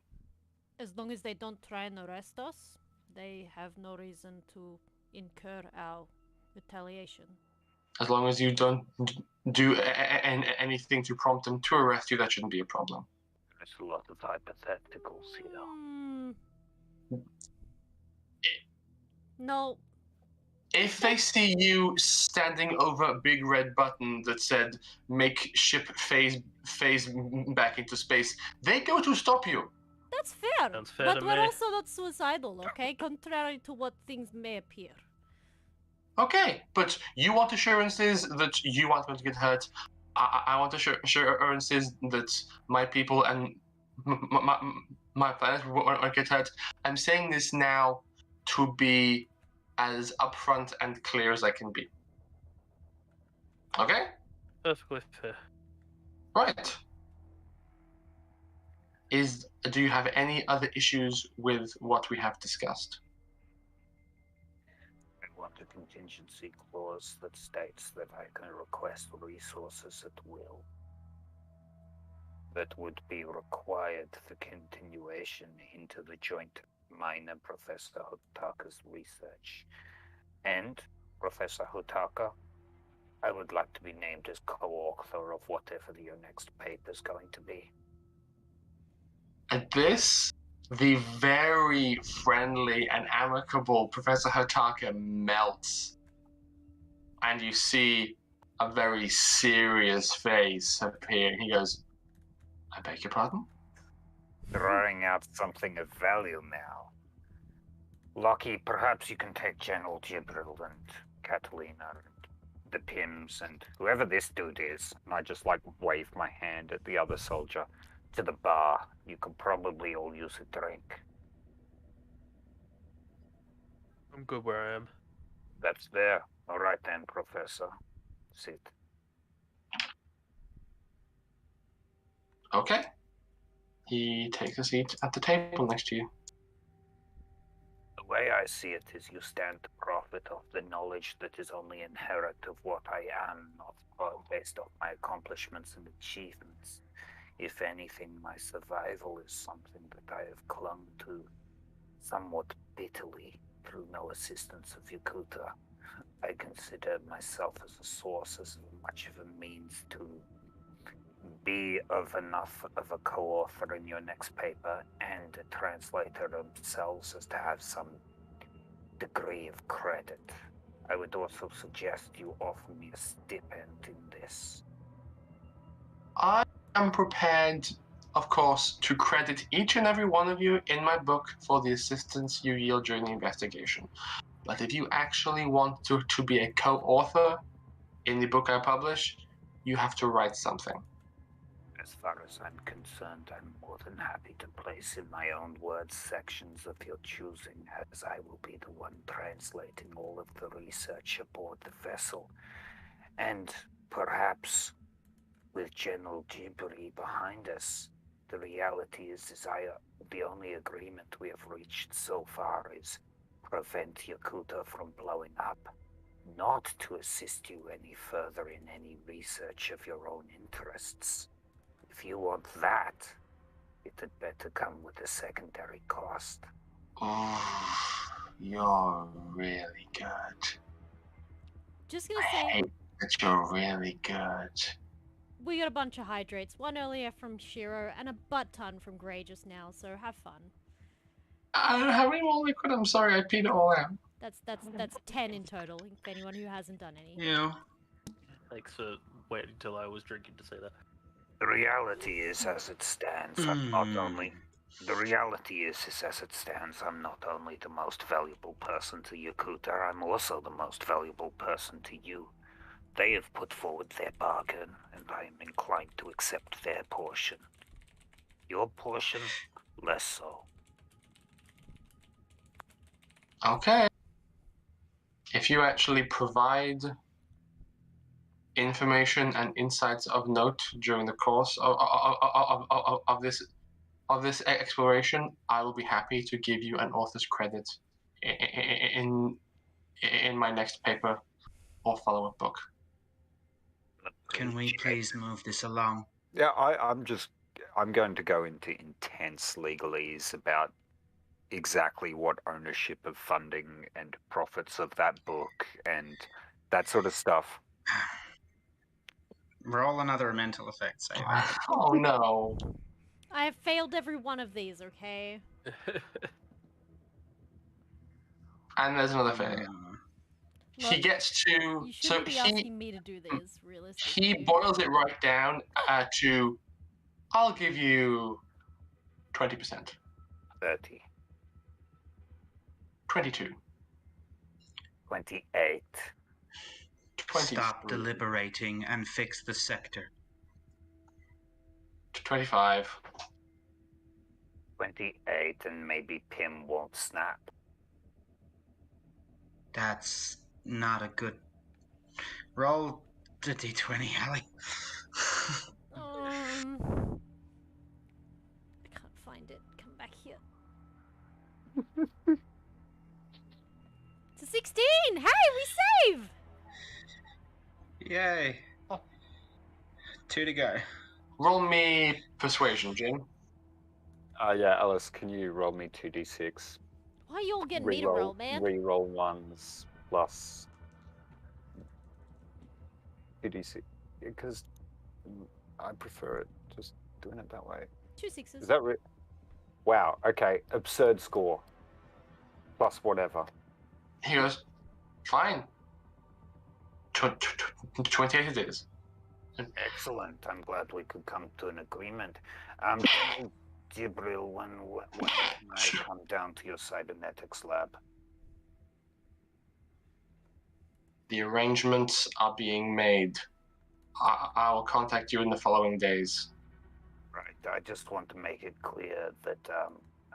As long as they don't try and arrest us, they have no reason to incur our retaliation. As long as you don't do anything to prompt them to arrest you, that shouldn't be a problem. There's a lot of hypotheticals here. No. If they see you standing over a big red button that said "Make ship phase back into space," they go to stop you. That's fair. Sounds fair But to we're me. also not suicidal, okay? Contrary to what things may appear. Okay, but you want assurances that you aren't going to get hurt. I want assurances that my people and my planet won't get hurt. I'm saying this now to be as upfront and clear as I can be. Okay? Perfectly fair. Right. Do you have any other issues with what we have discussed? I want a contingency clause that states that I can request resources at will. That would be required for continuation into the joint mine and Professor Hotaka's research. And, Professor Hotaka, I would like to be named as co-author of whatever your next paper is going to be. At this, the very friendly and amicable Professor Hotaka melts. And you see a very serious face appear. He goes, I beg your pardon? Throwing out something of value now. Lucky, perhaps you can take General Gibril and Catalina and the Pims and whoever this dude is. And I just wave my hand at the other soldier to the bar. You could probably all use a drink. I'm good where I am. That's there. All right then, Professor. Sit. Okay. He takes a seat at the table next to you. The way I see it is you stand to profit of the knowledge that is only inherent of what I am, not based off my accomplishments and achievements. If anything, my survival is something that I have clung to somewhat bitterly through no assistance of Yakootah. I consider myself as a source, as much of a means to be of enough of a co-author in your next paper and a translator themselves as to have some degree of credit. I would also suggest you offer me a stipend in this. I am prepared, of course, to credit each and every one of you in my book for the assistance you yield during the investigation. But if you actually want to be a co-author in the book I publish, you have to write something. As far as I'm concerned, I'm more than happy to place in my own words sections of your choosing, as I will be the one translating all of the research aboard the vessel. And perhaps, with General Ghibli behind us, the reality is the only agreement we have reached so far is prevent Yakootah from blowing up, not to assist you any further in any research of your own interests. If you want that, it had better come with a secondary cost. Oh, you're really good. Just gonna I say, hate that you're really good. we got a bunch of hydrates. One earlier from Shiro and a butt ton from Grey just now, so have fun. I don't have any more liquid. I'm sorry, I peed it all out. That's 10 in total, for anyone who hasn't done any. Ew. Thanks for waiting until I was drinking to say that. The reality is, as it stands, I'm not only... The reality is as it stands, I'm not only the most valuable person to Yakootah, I'm also the most valuable person to you. They have put forward their bargain, and I am inclined to accept their portion. Your portion, less so. Okay. If you actually provide information and insights of note during the course of this exploration, I will be happy to give you an author's credit in my next paper or follow-up book. Can we please move this along? Yeah, I'm going to go into intense legalese about exactly what ownership of funding and profits of that book and that sort of stuff. Roll another mental effect save. Oh no. I have failed every one of these, okay? And there's another failure. He Look, gets to You so shouldn't be he asking me to do these, realistically. he boils it right down to I'll give you 20%. 30. 22. 28. 23. Stop deliberating and fix the sector. 25. 28, and maybe Pim won't snap. That's not a good... Roll the d20, Allie. I can't find it. Come back here. It's a 16! Hey, we save! Yay. 2 to go. Roll me persuasion, Jim. Yeah, Alice, can you roll me 2d6? Why you all getting me to roll, man? Reroll ones plus 2d6. Because I prefer it just doing it that way. 2 6s. Is that Wow, okay. Absurd score. Plus whatever. He goes, fine. 28 it is. Excellent. I'm glad we could come to an agreement. Jibril, when can I come down to your cybernetics lab? The arrangements are being made. I will contact you in the following days. Right. I just want to make it clear that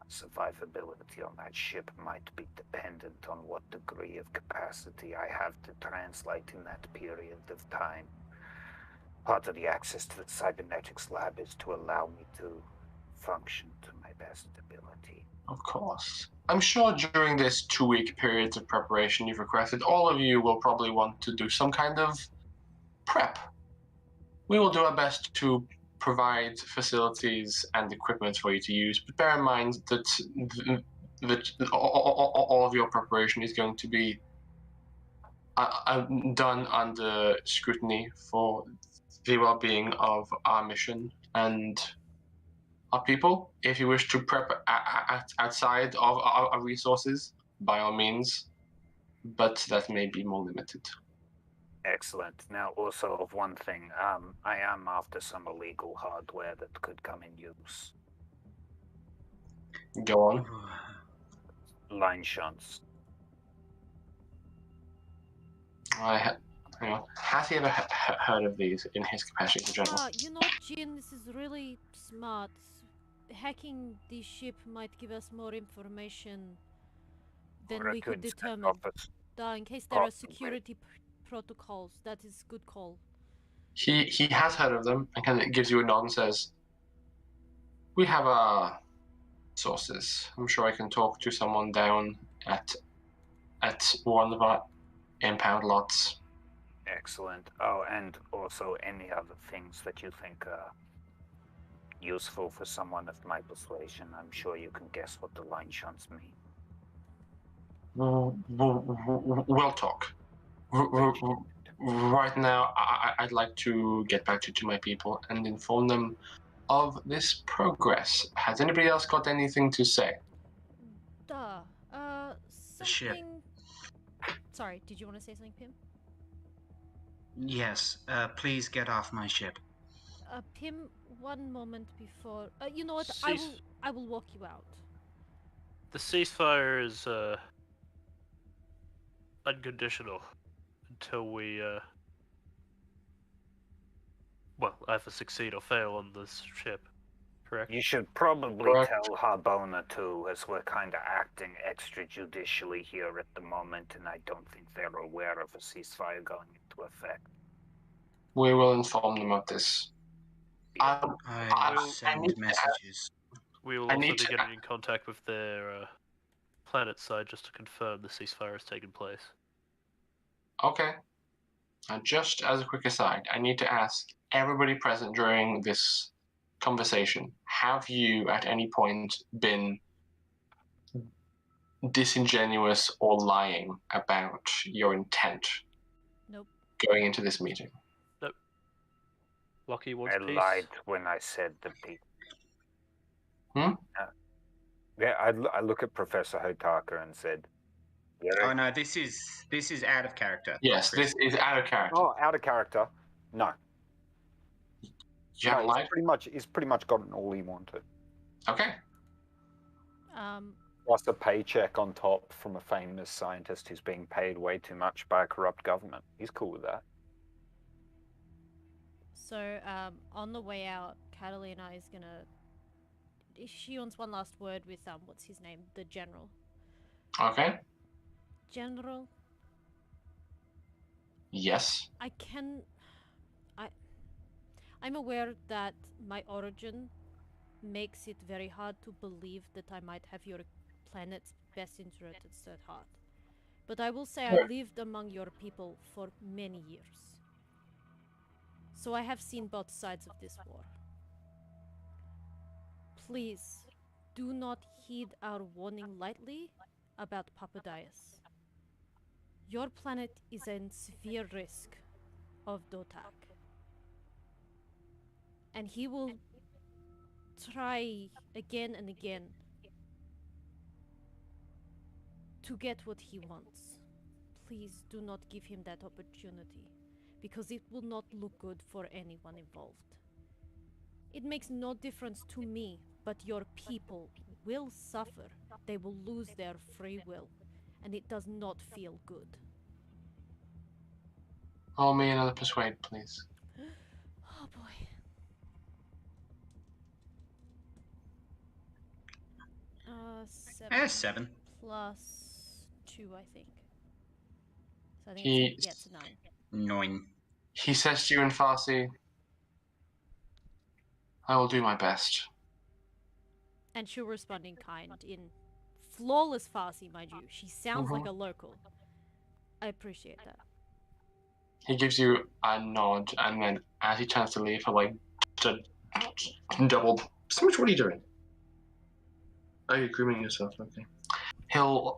survivability on that ship might be dependent on what degree of capacity I have to translate in that period of time. Part of the access to the cybernetics lab is to allow me to function to my best ability. Of course. I'm sure during this 2-week period of preparation you've requested, all of you will probably want to do some kind of prep. We will do our best to provide facilities and equipment for you to use, but bear in mind that all of your preparation is going to be done under scrutiny for the well-being of our mission and our people. If you wish to prep outside of our resources, by all means, but that may be more limited. Excellent. Now, also of one thing, I am after some illegal hardware that could come in use. Go on. Line shunts. Has he ever heard of these in his capacity in general? You know, Jin, this is really smart. Hacking the ship might give us more information than we could determine. In case there are security protocols, that is good call. He has heard of them and kind of gives you a nod and says, "We have our sources. I'm sure I can talk to someone down at one of our impound lots." Excellent. Oh, and also any other things that you think are useful for someone of my persuasion. I'm sure you can guess what the line shunts mean. We'll talk. Right now, I'd like to get back to my people and inform them of this progress. Has anybody else got anything to say? ship. Something... Sorry, did you want to say something, Pim? Yes, please get off my ship. Pim, one moment before... you know what, I will walk you out. The ceasefire is, unconditional until we, well, either succeed or fail on this ship, correct? You should probably tell Harbona too, as we're kind of acting extrajudicially here at the moment, and I don't think they're aware of a ceasefire going into effect. We will inform them of this. I will send messages. We will also be getting in contact with their planet side just to confirm the ceasefire has taken place. Okay. Now, just as a quick aside, I need to ask everybody present during this conversation, have you at any point been disingenuous or lying about your intent? Nope. Going into this meeting? Nope. Lucky wants peace. I lied when I said the peace. Yeah, I look at Professor Hotaka and said, "Oh no, this is out of character." Yes, this is out of character. "Oh, out of character? No." You haven't lied? He's pretty much gotten all he wanted. Okay. Plus a paycheck on top from a famous scientist who's being paid way too much by a corrupt government. He's cool with that. So, on the way out, Catalina is gonna. She wants one last word with what's his name, the general. Okay. General. Yes. I'm aware that my origin makes it very hard to believe that I might have your planet's best interests at heart. But I will say I lived among your people for many years. So I have seen both sides of this war. Please, do not heed our warning lightly about Papadias. Your planet is in severe risk of DOTAC. And he will try again and again to get what he wants. Please do not give him that opportunity, because it will not look good for anyone involved. It makes no difference to me, but your people will suffer. They will lose their free will, and it does not feel good. Roll me another persuade, please. Oh boy. Seven. 7. Plus 2, I think. So I think He- it's a 9. 9. He says to you in Farsi, I will do my best. And she'll respond in kind, in flawless Farsi, mind you. She sounds like a local. I appreciate that. He gives you a nod, and then as he turns to leave, he'll like double. So much. What are you doing? Oh, you're grooming yourself. Okay. He'll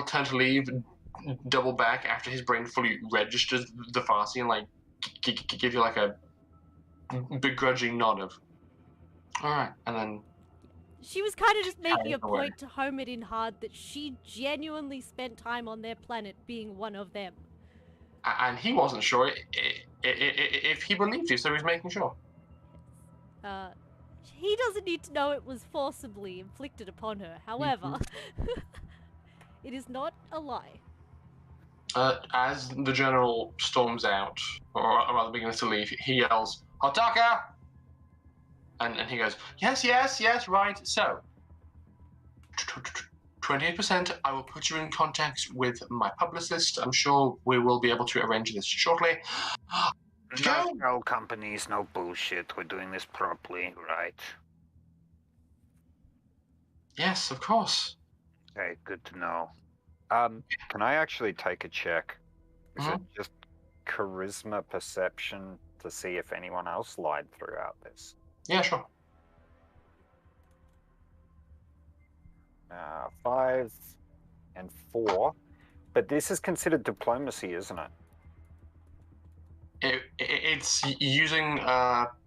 turn to leave, double back after his brain fully registers the Farsi, and like give you like a begrudging nod of, all right, and then. She was kind of just making a away. point to home it in hard that she genuinely spent time on their planet being one of them. And he wasn't sure if he believed you, so he was making sure. He doesn't need to know it was forcibly inflicted upon her. However, it is not a lie. As the general storms out, or rather begins to leave, he yells, Hotaka! And he goes, yes, right. So, 28%, I will put you in contact with my publicist. I'm sure we will be able to arrange this shortly. No companies, no bullshit. We're doing this properly, right? Yes, of course. Okay, good to know. Can I actually take a check? Is it Mhm. just charisma perception to see if anyone else lied throughout this? Yeah, sure. 5 and 4. But this is considered diplomacy, isn't it? It's using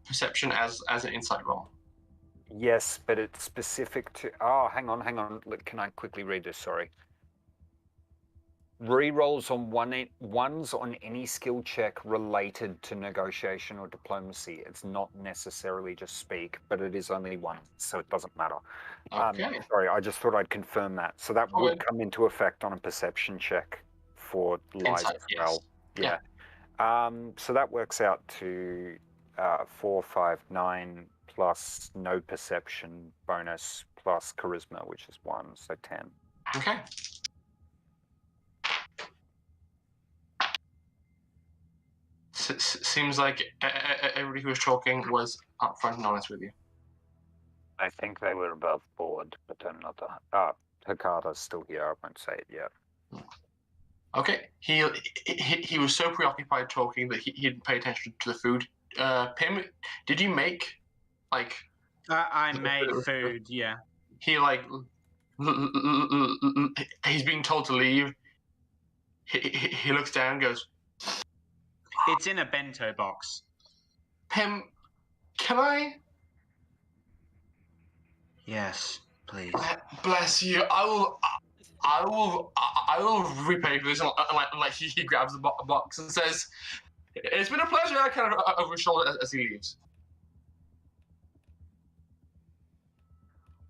perception as an insight roll. Yes, but it's specific to... Oh, hang on. Look, can I quickly read this? Sorry. Rerolls on ones on any skill check related to negotiation or diplomacy. It's not necessarily just speak, but it is only one, so it doesn't matter. Okay. Sorry, I just thought I'd confirm that. So that Oh, would good. come into effect on a perception check for lies Insight, as well. yes. Yeah. So that works out to 4, 5, 9 plus no perception bonus plus charisma, which is 1, so 10. Okay. Seems like everybody who was talking was upfront and honest with you. I think they were above board, but I'm not. Hakata's still here, I won't say it yet. Okay. He was so preoccupied talking that he didn't pay attention to the food. Pim, did you make like? I made food, yeah. He like he's being told to leave. He looks down and goes, It's in a bento box. Pim, can I? Yes, please. Bless you. I will repay for this. And like he grabs the box and says, "It's been a pleasure." Kind of over his shoulder as he leaves.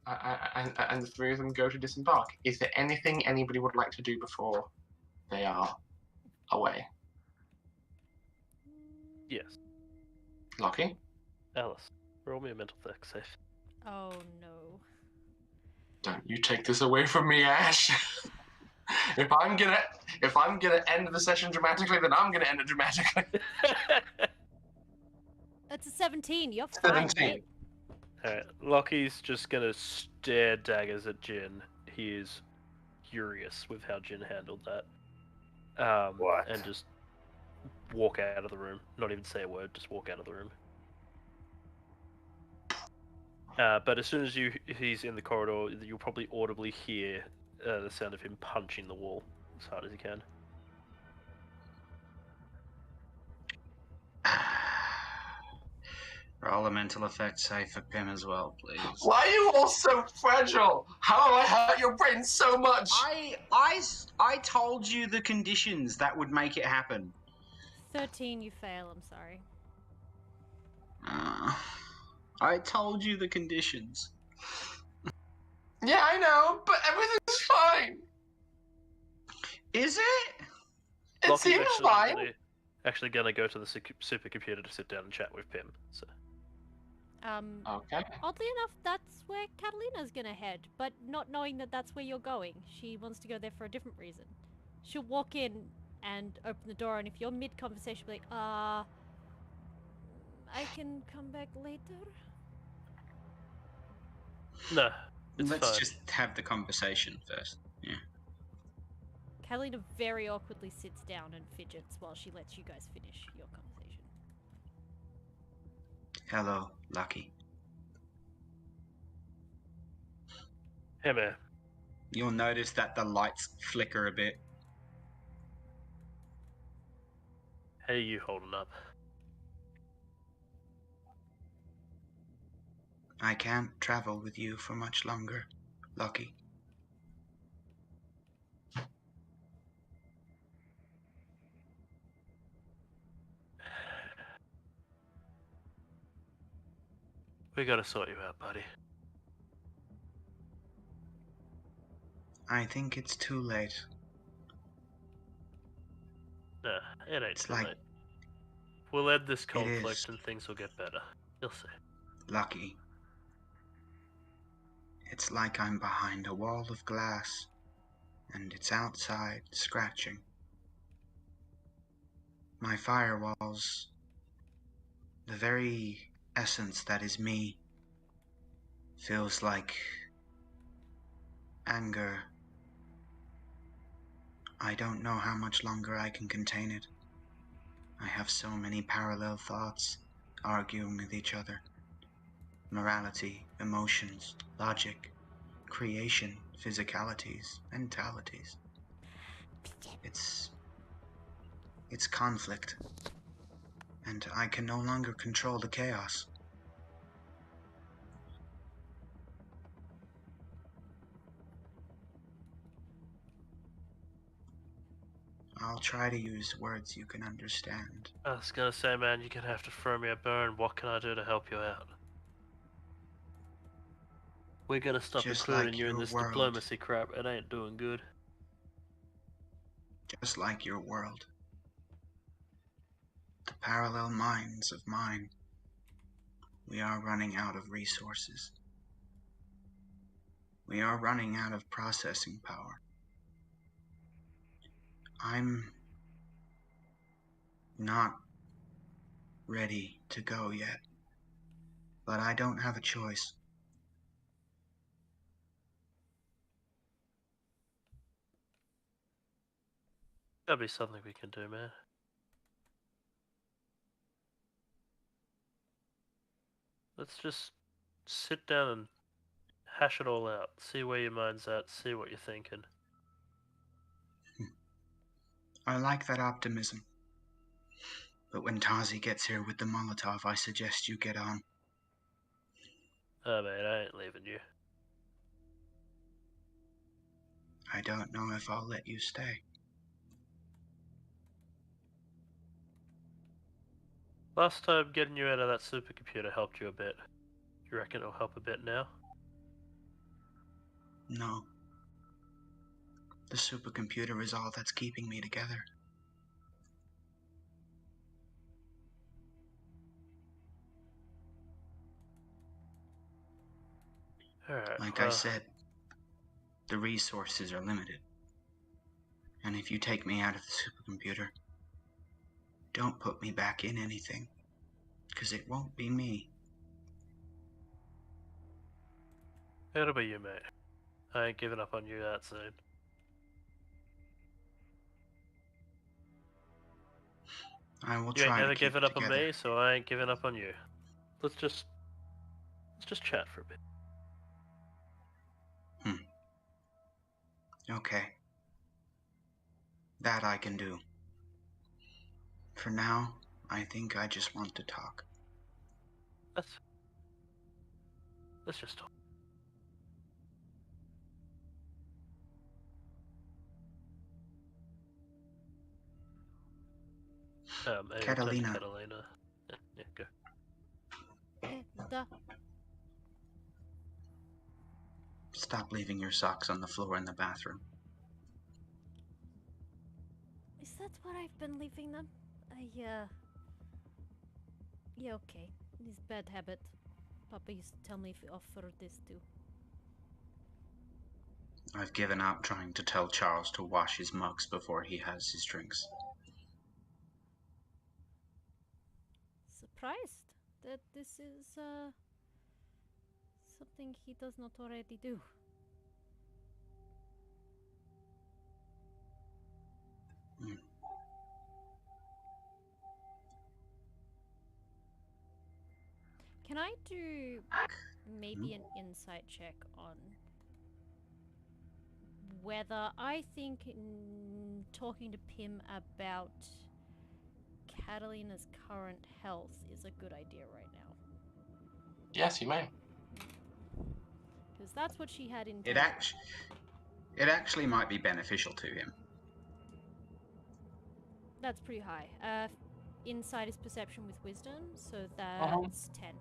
and the three of them go to disembark. Is there anything anybody would like to do before they are away? Yes. Lucky? Alice, roll me a mental dex save. Oh no. Don't you take this away from me, Ash. If I'm gonna end the session dramatically, then I'm gonna end it dramatically. That's a 17. You're fine, 17. mate. Alright, Lockie's just gonna stare daggers at Jin. He is furious with how Jin handled that. What? And just walk out of the room. Not even say a word, just walk out of the room. But as soon as he's in the corridor, you'll probably audibly hear the sound of him punching the wall as hard as he can. Roll a mental effect save for Pim as well, please. Why are you all so fragile? How have I hurt your brain so much? I told you the conditions that would make it happen. 13, you fail. I'm sorry. I told you the conditions. Yeah, I know, but everything's fine. Is it? It Lockie's seems fine. Actually gonna go to the supercomputer to sit down and chat with Pim. So. Okay. Oddly enough, that's where Catalina's gonna head, but not knowing that that's where you're going. She wants to go there for a different reason. She'll walk in and open the door, and if you're mid-conversation, be like, I can come back later? No, it's Let's fine. just have the conversation first. Yeah. Catalina very awkwardly sits down and fidgets while she lets you guys finish your conversation. Hello, Lucky. Hey man. You'll notice that the lights flicker a bit. How you holding up? I can't travel with you for much longer, Lucky. We gotta sort you out, buddy. I think it's too late. Nah, it ain't It's too like- late. We'll end this is. conflict and things will get better. You'll see. Lucky. It's like I'm behind a wall of glass, and it's outside scratching. My firewalls, the very essence that is me, feels like anger. I don't know how much longer I can contain it. I have so many parallel thoughts arguing with each other. Morality, emotions, logic, creation, physicalities, mentalities. It's conflict. And I can no longer control the chaos. I'll try to use words you can understand. I was gonna say, man, you're gonna have to throw me a bone. What can I do to help you out? We're gonna stop Just including like you in your this world. diplomacy crap. It ain't doing good. Just like your world. The parallel minds of mine. We are running out of resources. We are running out of processing power. I'm not ready to go yet, but I don't have a choice. That'll be something we can do, man. Let's just sit down and hash it all out. See where your mind's at. See what you're thinking. I like that optimism. But when Tazi gets here with the Molotov, I suggest you get on. Oh, man, I ain't leaving you. I don't know if I'll let you stay. Last time getting you out of that supercomputer helped you a bit. You reckon it'll help a bit now? No. The supercomputer is all that's keeping me together. Alright, Like well, I said, the resources are limited. And if you take me out of the supercomputer, don't put me back in anything, 'cause it won't be me. it'll be you, mate. I ain't giving up on you that soon. I will You ain't try to never keep given it up on together. me, so I ain't giving up on you. Let's just chat for a bit. Okay. That I can do. For now, I think I just want to talk. Let's just talk. Hey, Catalina. Catalina. Yeah, go. Duh. Stop leaving your socks on the floor in the bathroom. Is that where I've been leaving them? Yeah, okay. This bad habit. Papa used to tell me if you offer this too. I've given up trying to tell Charles to wash his mugs before he has his drinks. Surprised that this is, something he does not already do. Hmm. Can I do maybe an insight check on whether I think talking to Pim about Catalina's current health is a good idea right now? Yes, you may. Because that's what she had It intended. actually might be beneficial to him. That's pretty high. Insight is perception with wisdom, so that's 10.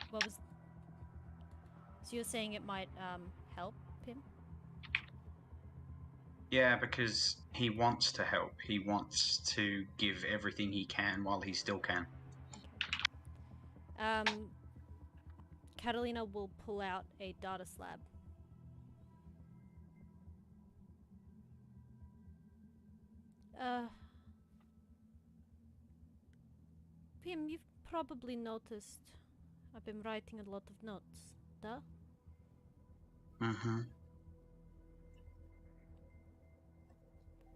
What was... So you're saying it might help him? Yeah, because he wants to help. He wants to give everything he can while he still can. Okay. Catalina will pull out a data slab. Pim, you've probably noticed I've been writing a lot of notes, duh? Mm-hmm.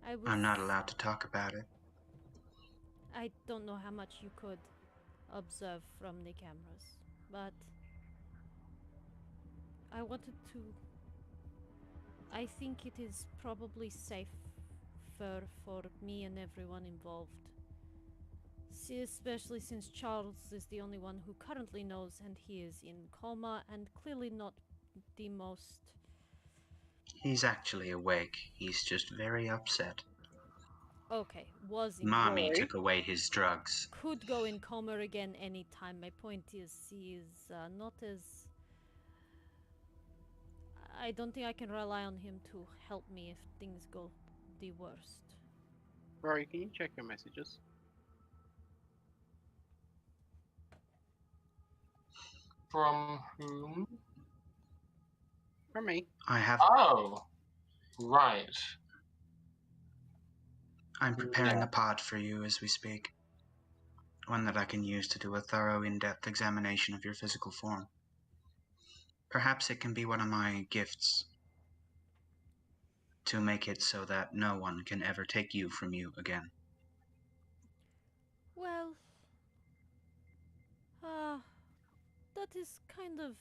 I was... I'm not allowed to talk about it. I don't know how much you could observe from the cameras, but I wanted to... I think it is probably safer for me and everyone involved. Especially since Charles is the only one who currently knows, and he is in coma and clearly not the most... He's actually awake. He's just very upset. Okay, was in Mommy coma. took away his drugs. Could go in coma again anytime. My point is, he is not as... I don't think I can rely on him to help me if things go the worst. Rory, can you check your messages? From whom? From me. I have... Oh, right. I'm preparing Yeah. a pod for you as we speak. One that I can use to do a thorough, in-depth examination of your physical form. Perhaps it can be one of my gifts to make it so that no one can ever take you from you again. Well, that is kind of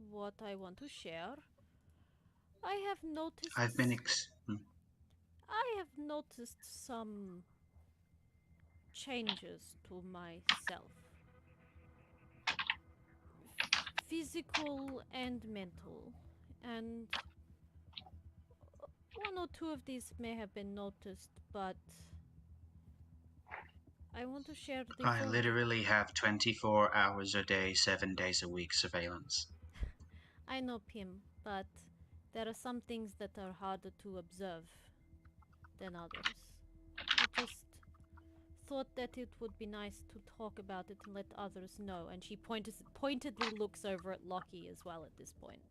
what I want to share. I have noticed... I've been I have noticed some changes to myself. Physical and mental. And one or two of these may have been noticed, but I want to share the I full- literally have 24 hours a day, 7 days a week surveillance. I know, Pim, but there are some things that are harder to observe than others. I just thought that it would be nice to talk about it and let others know. And she pointedly looks over at Lockie as well at this point.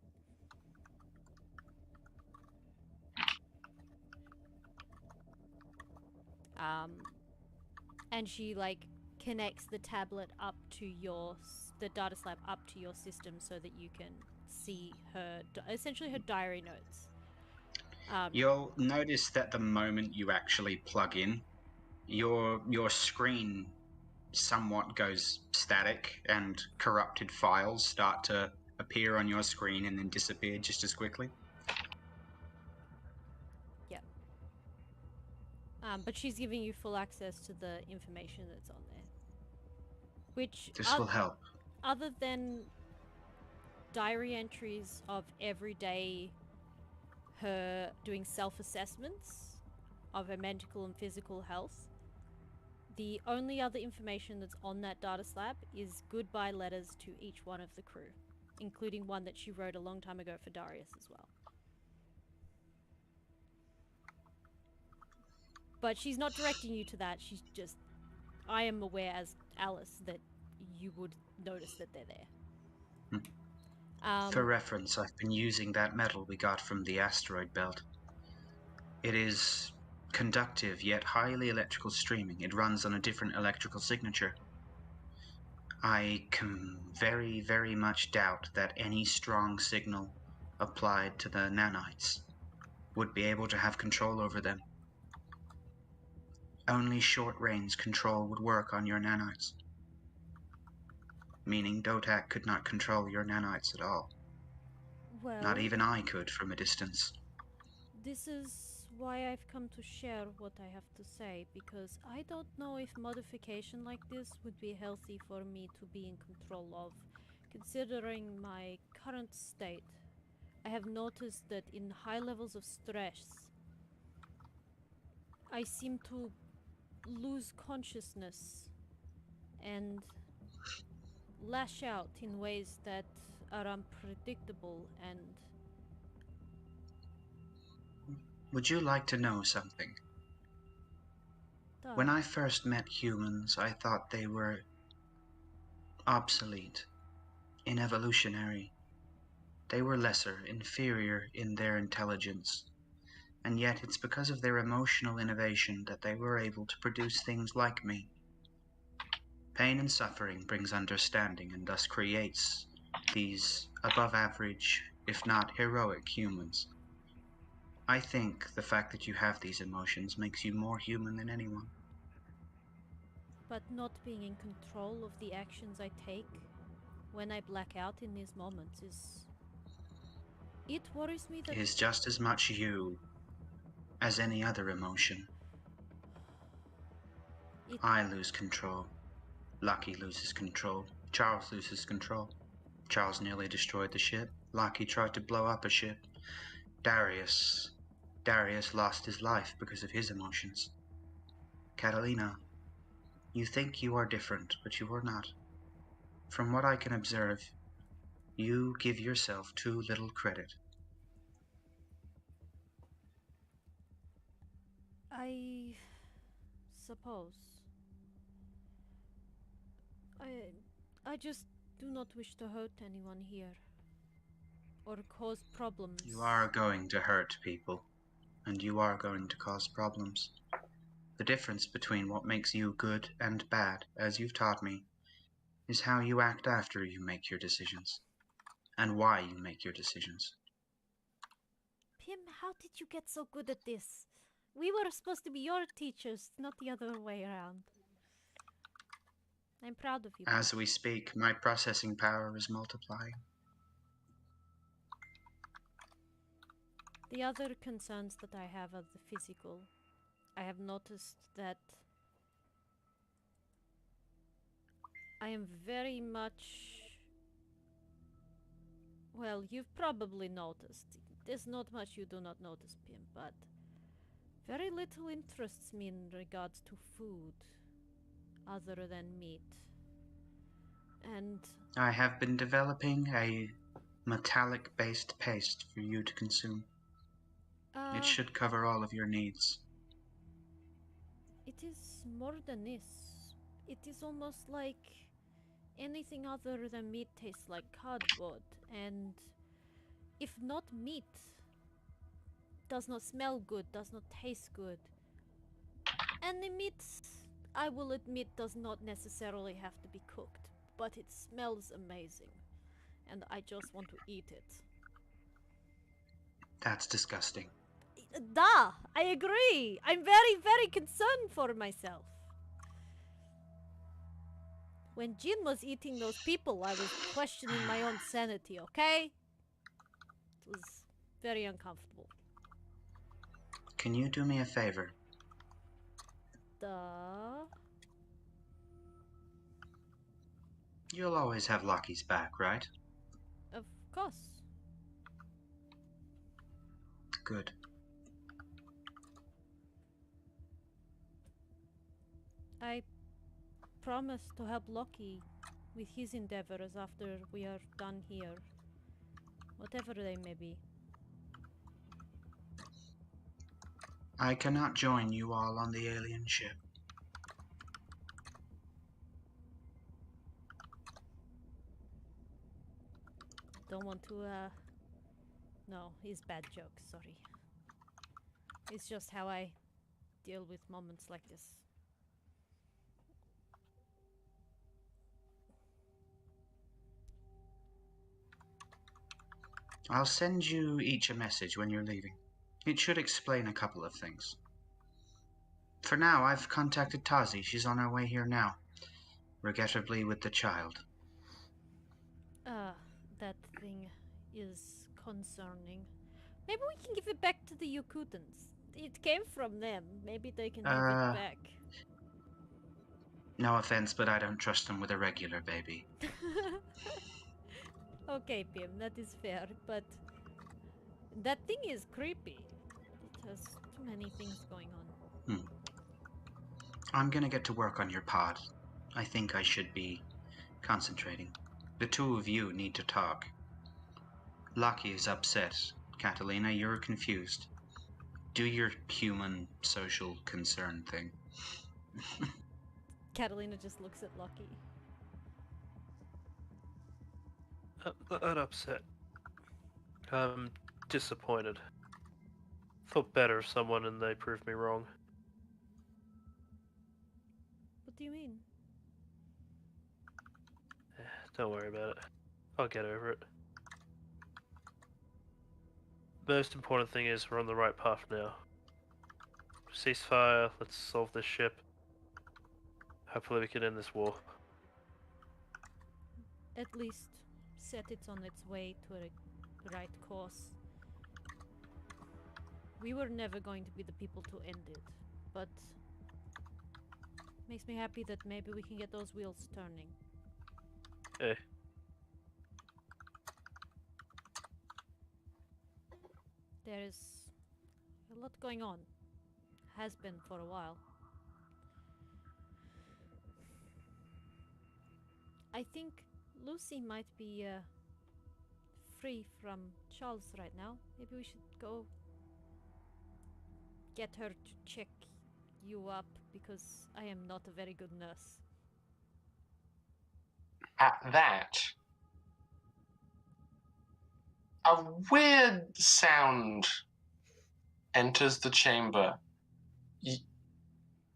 And she like connects the tablet up to the data slab up to your system so that you can see her essentially her diary notes. You'll notice that the moment you actually plug in, your screen somewhat goes static and corrupted files start to appear on your screen and then disappear just as quickly. But she's giving you full access to the information that's on there. Which This will help. other than diary entries of everyday her doing self-assessments of her mental and physical health, the only other information that's on that data slab is goodbye letters to each one of the crew, including one that she wrote a long time ago for Darius as well. But she's not directing you to that, she's just... I am aware as Alice that you would notice that they're there. For reference, I've been using that metal we got from the asteroid belt. It is conductive yet highly electrical streaming. It runs on a different electrical signature. I can very, very much doubt that any strong signal applied to the nanites would be able to have control over them. Only short-range control would work on your nanites. Meaning DOTAC could not control your nanites at all. Well, Not even I could from a distance. this is why I've come to share what I have to say, because I don't know if modification like this would be healthy for me to be in control of. Considering my current state, I have noticed that in high levels of stress, I seem to lose consciousness and lash out in ways that are unpredictable and... Would you like to know something? When I first met humans, I thought they were obsolete, inevolutionary. They were lesser, inferior in their intelligence. And yet it's because of their emotional innovation that they were able to produce things like me. Pain and suffering brings understanding and thus creates these above average, if not heroic, humans. I think the fact that you have these emotions makes you more human than anyone. But not being in control of the actions I take when I black out in these moments is... It worries me that... It is just as much you as any other emotion. I lose control. Lucky loses control. Charles loses control. Charles nearly destroyed the ship. Lucky tried to blow up a ship. Darius lost his life because of his emotions. Catalina, you think you are different, but you are not. From what I can observe, you give yourself too little credit. I suppose. I just do not wish to hurt anyone here. Or cause problems. You are going to hurt people, and you are going to cause problems. The difference between what makes you good and bad, as you've taught me, is how you act after you make your decisions, and why you make your decisions. Pim, how did you get so good at this? We were supposed to be your teachers, not the other way around. I'm proud of you. As we speak, my processing power is multiplying. The other concerns that I have are the physical. I have noticed that I am very much... Well, you've probably noticed. There's not much you do not notice, Pim, but very little interests me in regards to food. other than meat. And I have been developing a metallic-based paste for you to consume. It should cover all of your needs. it is more than this. It is almost like anything other than meat tastes like cardboard, and if not meat, does not smell good, does not taste good. And the meat, I will admit, does not necessarily have to be cooked, but it smells amazing, and I just want to eat it. That's disgusting. Da! I agree! I'm very, very concerned for myself. When Jin was eating those people, I was questioning my own sanity, okay? It was very uncomfortable. Can you do me a favor? Duh. You'll always have Lucky's back, right? Of course. Good. I promise to help Loki with his endeavors after we are done here. Whatever they may be. I cannot join you all on the alien ship. Don't want to, No, it's bad joke, sorry. It's just how I deal with moments like this. I'll send you each a message when you're leaving. It should explain a couple of things. For now, I've contacted Tazi. She's on her way here now. Regrettably with the child. That thing is concerning. Maybe we can give it back to the Yakootans. It came from them. Maybe they can give it back. No offense, but I don't trust them with a regular baby. Okay, Pim, that is fair, but that thing is creepy. It has too many things going on. I'm gonna get to work on your pod. I think I should be concentrating. The two of you need to talk. Lucky is upset. Catalina, you're confused. Do your human social concern thing. Catalina just looks at Lucky. I'm not upset. I'm disappointed. Thought better of someone and they proved me wrong. What do you mean? Don't worry about it. I'll get over it. Most important thing is we're on the right path now. Ceasefire, let's solve this ship. Hopefully we can end this war. At least set it on its way to a right course. We were never going to be the people to end it, but makes me happy that maybe we can get those wheels turning. Hey. There is a lot going on. Has been for a while. I think Lucy might be free from Charles right now. Maybe we should go get her to check you up, because I am not a very good nurse. At that, a weird sound enters the chamber.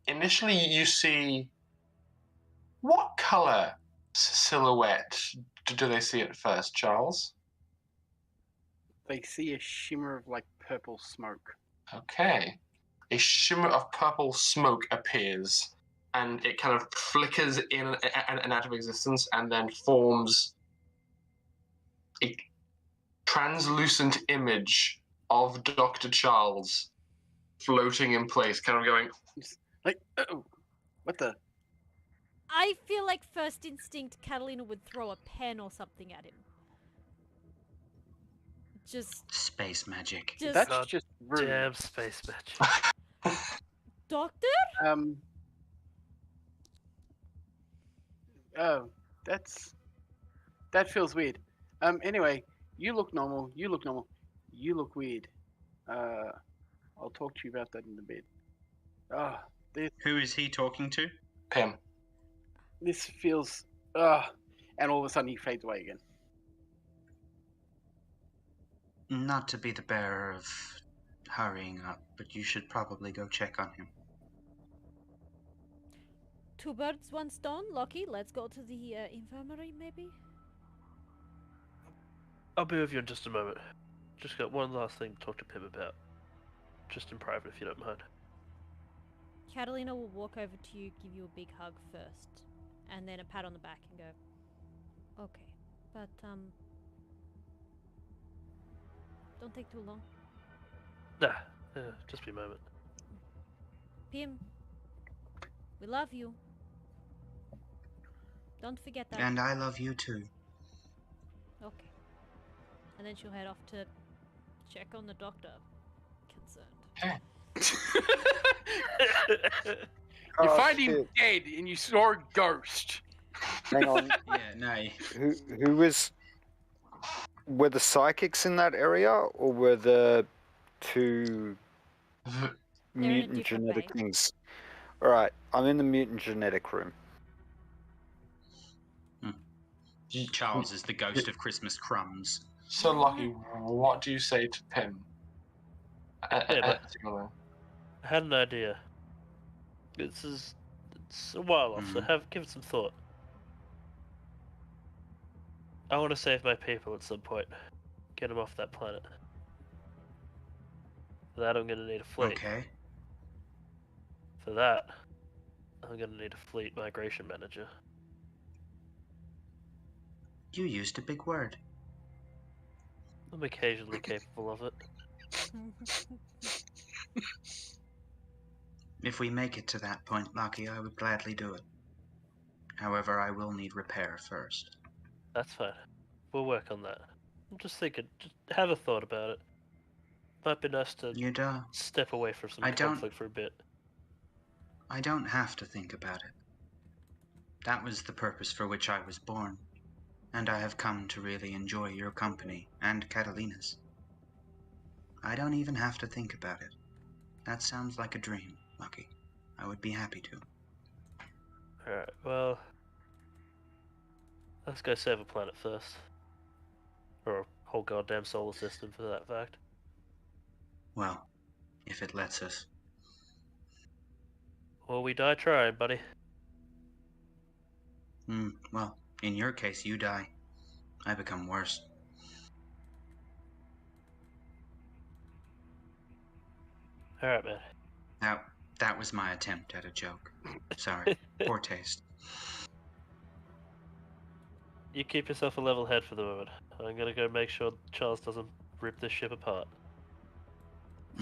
Initially, you see, what color silhouette do they see at first, Charles? They see a shimmer of like purple smoke. Okay. A shimmer of purple smoke appears, and it kind of flickers in and out of existence, and then forms a translucent image of Dr. Charles floating in place, kind of going, Like, oh, what the? I feel like first instinct Catalina would throw a pen or something at him. Just Space magic. That's God just rude. Damn space match. Doctor? Oh, that feels weird. Anyway, you look normal. You look normal. You look weird. I'll talk to you about that in a bit. Ah, Who is he talking to? Pim. this feels. And all of a sudden he fades away again. Not to be the bearer of hurrying up, but you should probably go check on him. Two birds, one stone. Lucky, let's go to the infirmary, maybe? I'll be with you in just a moment. Just got one last thing to talk to Pim about. Just in private, if you don't mind. Catalina will walk over to you, give you a big hug first, and then a pat on the back and go, okay, but, don't take too long. Nah, just be a moment. Pim, we love you. Don't forget that. And I love you too. Okay. And then she'll head off to check on the doctor. Concerned. You Oh, find him shit. dead, and you saw a ghost. Hang on. Yeah, no. Who was? Were the psychics in that area, or were the two in a mutant different genetic bay. things? All right, I'm in the mutant genetic room. Charles is the ghost of Christmas crumbs. So, Lucky, what do you say to Pim? but- I had an idea. It's a while off, so give it some thought. I want to save my people at some point. Get them off that planet. For that, I'm gonna need a fleet. Okay. For that, I'm gonna need a fleet migration manager. You used a big word. I'm occasionally capable of it. If we make it to that point, Lucky, I would gladly do it. However, I will need repair first. That's fine. We'll work on that. I'm just thinking, just have a thought about it. Might be nice to You don't. step away from some I don't- conflict for a bit. I don't have to think about it. That was the purpose for which I was born, and I have come to really enjoy your company and Catalina's. I don't even have to think about it. That sounds like a dream, Lucky. I would be happy to. Alright, well... let's go save a planet first. Or a whole goddamn solar system, for that fact. Well, if it lets us. Well, we die trying, buddy. Well, in your case, you die. I become worse. Alright, man. That was my attempt at a joke. Sorry. Poor taste. You keep yourself a level head for the moment. I'm gonna go make sure Charles doesn't rip this ship apart.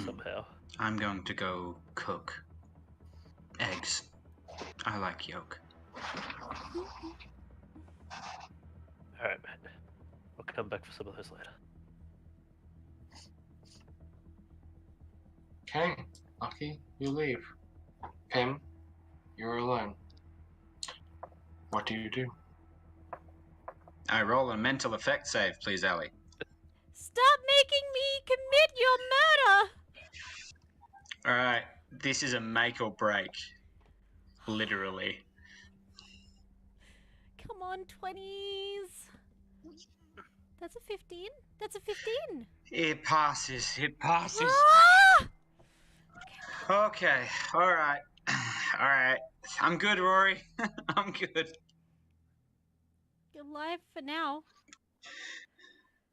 Somehow. I'm going to go cook eggs. I like yolk. Alright, man. I'll come back for some of those later. Okay, Lucky, you leave. Pim, you're alone. What do you do? I roll a mental effect save, please, Ellie. Stop making me commit your murder! Alright, this is a make or break. Literally. Come on, 20s. That's a 15. That's a 15. It passes. It passes. Ah! Okay, alright. Alright. I'm good, Rory. I'm good. You're alive for now.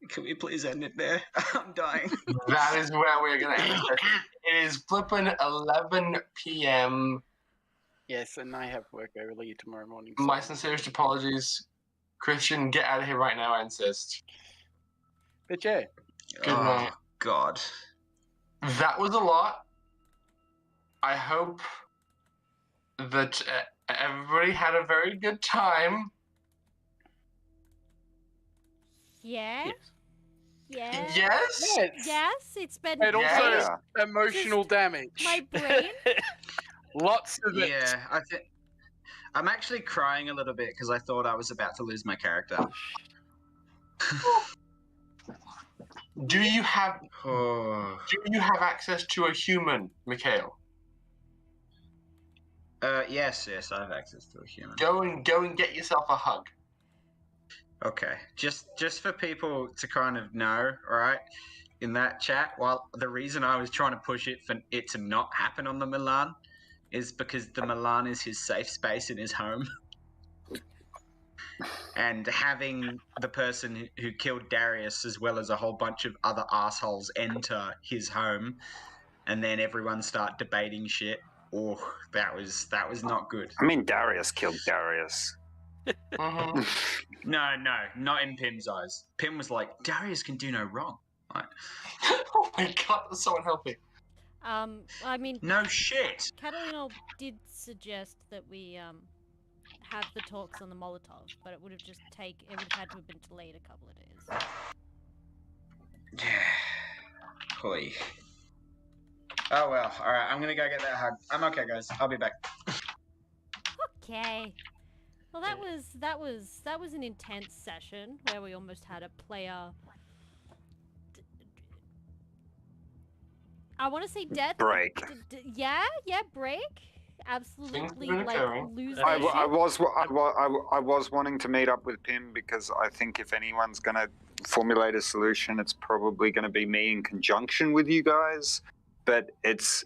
Can we please end it there? I'm dying. That is where we're gonna end it. It is flipping 11 p.m. Yes, and I have work early tomorrow morning. My sincerest apologies. Christian, get out of here right now, I insist. But yeah, Good oh, night. God. That was a lot. I hope that everybody had a very good time. Yeah? Yeah? Yes? yes. Yes, it's been And also Yeah. emotional damage. my brain. Lots of it. Yeah, I'm actually crying a little bit because I thought I was about to lose my character. Do you have Oh. access to a human, Mikhail? Yes, I have access to a human. Go and get yourself a hug. Okay, just for people to kind of know, right? In that chat, while the reason I was trying to push it for it to not happen on the Milan is because the Milan is his safe space in his home. And having the person who killed Darius as well as a whole bunch of other assholes enter his home and then everyone start debating shit. Oh, that was not good. I mean, Darius killed Darius. Mm-hmm. No, not in Pim's eyes. Pim was like, Darius can do no wrong. Like, Oh my god, that's so unhealthy. I mean, no shit. Catalina did suggest that we have the talks on the Molotov, but it would have had to have been delayed a couple of days. Holy. Oh well, alright, I'm gonna go get that hug. I'm okay, guys. I'll be back. Okay. Well, that was an intense session where we almost had a player. I want to say death. Break. Yeah, break. Absolutely, been like occurring. lose I their shit. was wanting to meet up with Pim because I think if anyone's going to formulate a solution, it's probably going to be me in conjunction with you guys. But it's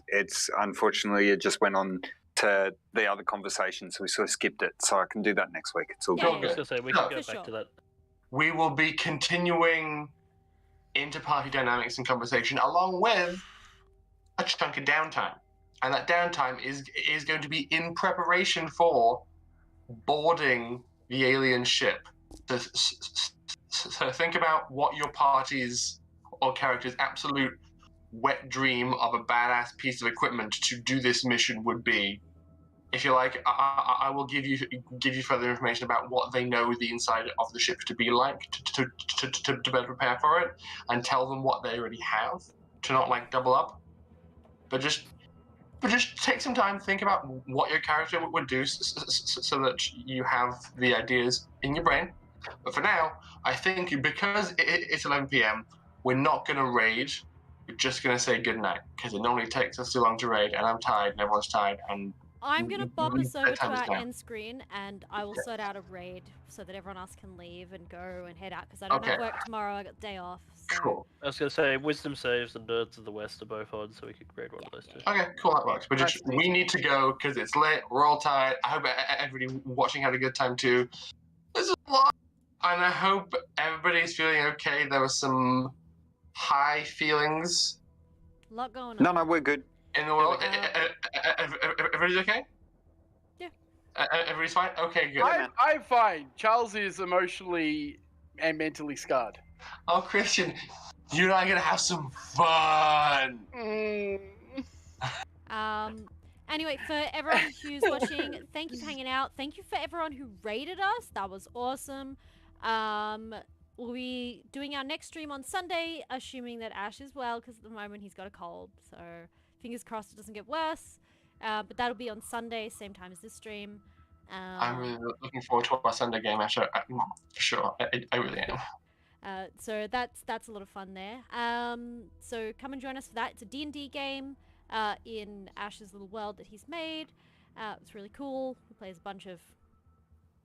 unfortunately it just went on to the other conversation, so we sort of skipped it. So I can do that next week. It's all Yeah, good. I was gonna say we can go For back to sure. that. We will be continuing inter-party dynamics and conversation along with a chunk of downtime. And that downtime is going to be in preparation for boarding the alien ship. So think about what your party's or character's absolute wet dream of a badass piece of equipment to do this mission would be. If you like, I will give you further information about what they know the inside of the ship to be like to better prepare for it, and tell them what they already have to not like double up. But just take some time, think about what your character would do so that you have the ideas in your brain. But for now, I think because it's 11 p.m., we're not going to raid. We're just going to say goodnight because it normally takes us too long to raid, and I'm tired, and everyone's tired, and I'm gonna bob us over to bedtime is our now. end screen, and I will sort out a raid so that everyone else can leave and go and head out because I don't have Okay. work tomorrow. I got the day off. So. Cool. I was gonna say wisdom saves and nerds of the west are both on, so we could grade one of those two. Okay, cool, that works. But just we need to go because it's late. We're all tired. I hope everybody watching had a good time too. This is a lot, and I hope everybody's feeling okay. There were some high feelings A lot going on. No, we're good. in the world. Yeah. Everybody's okay? Yeah. Everybody's fine? Okay, good. I'm fine. Charles is emotionally and mentally scarred. Oh, Christian, you and I are going to have some fun. Anyway, for everyone who's watching, thank you for hanging out. Thank you for everyone who rated us. That was awesome. We'll be doing our next stream on Sunday, assuming that Ash is well, because at the moment he's got a cold. So fingers crossed it doesn't get worse. But that'll be on Sunday, same time as this stream. I'm really looking forward to our Sunday game, actually. For sure. I really am. So that's a lot of fun there. So come and join us for that. It's a D&D game in Ash's little world that he's made. It's really cool. He plays a bunch of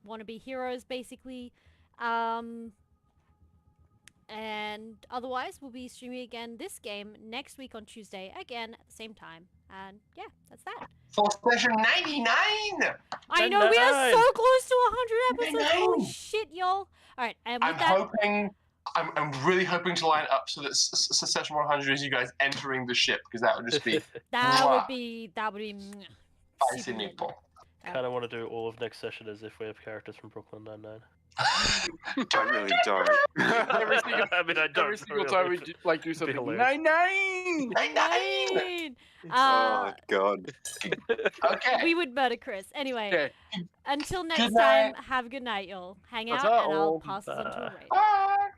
wannabe heroes, basically. And otherwise, we'll be streaming again this game next week on Tuesday, again at the same time. And yeah, that's that. For session 99! I know, we are so close to 100 episodes. 99. Holy shit, y'all. Alright, and with I'm really hoping to line up so that session 100 is you guys entering the ship, because that would just be that Mwah. would be spicy super lit. meatball. Kind of want to do all of next session as if we have characters from Brooklyn Nine-Nine. I really don't. Every single, I mean, I don't every single really, time we but do, like do it'd be something. hilarious. 99! 99! Oh God. Okay. We would murder Chris. Anyway, Yeah. until next Good time, night. have a good night, y'all. Hang What's out, up, and I'll all? pass this on to a raid. Bye.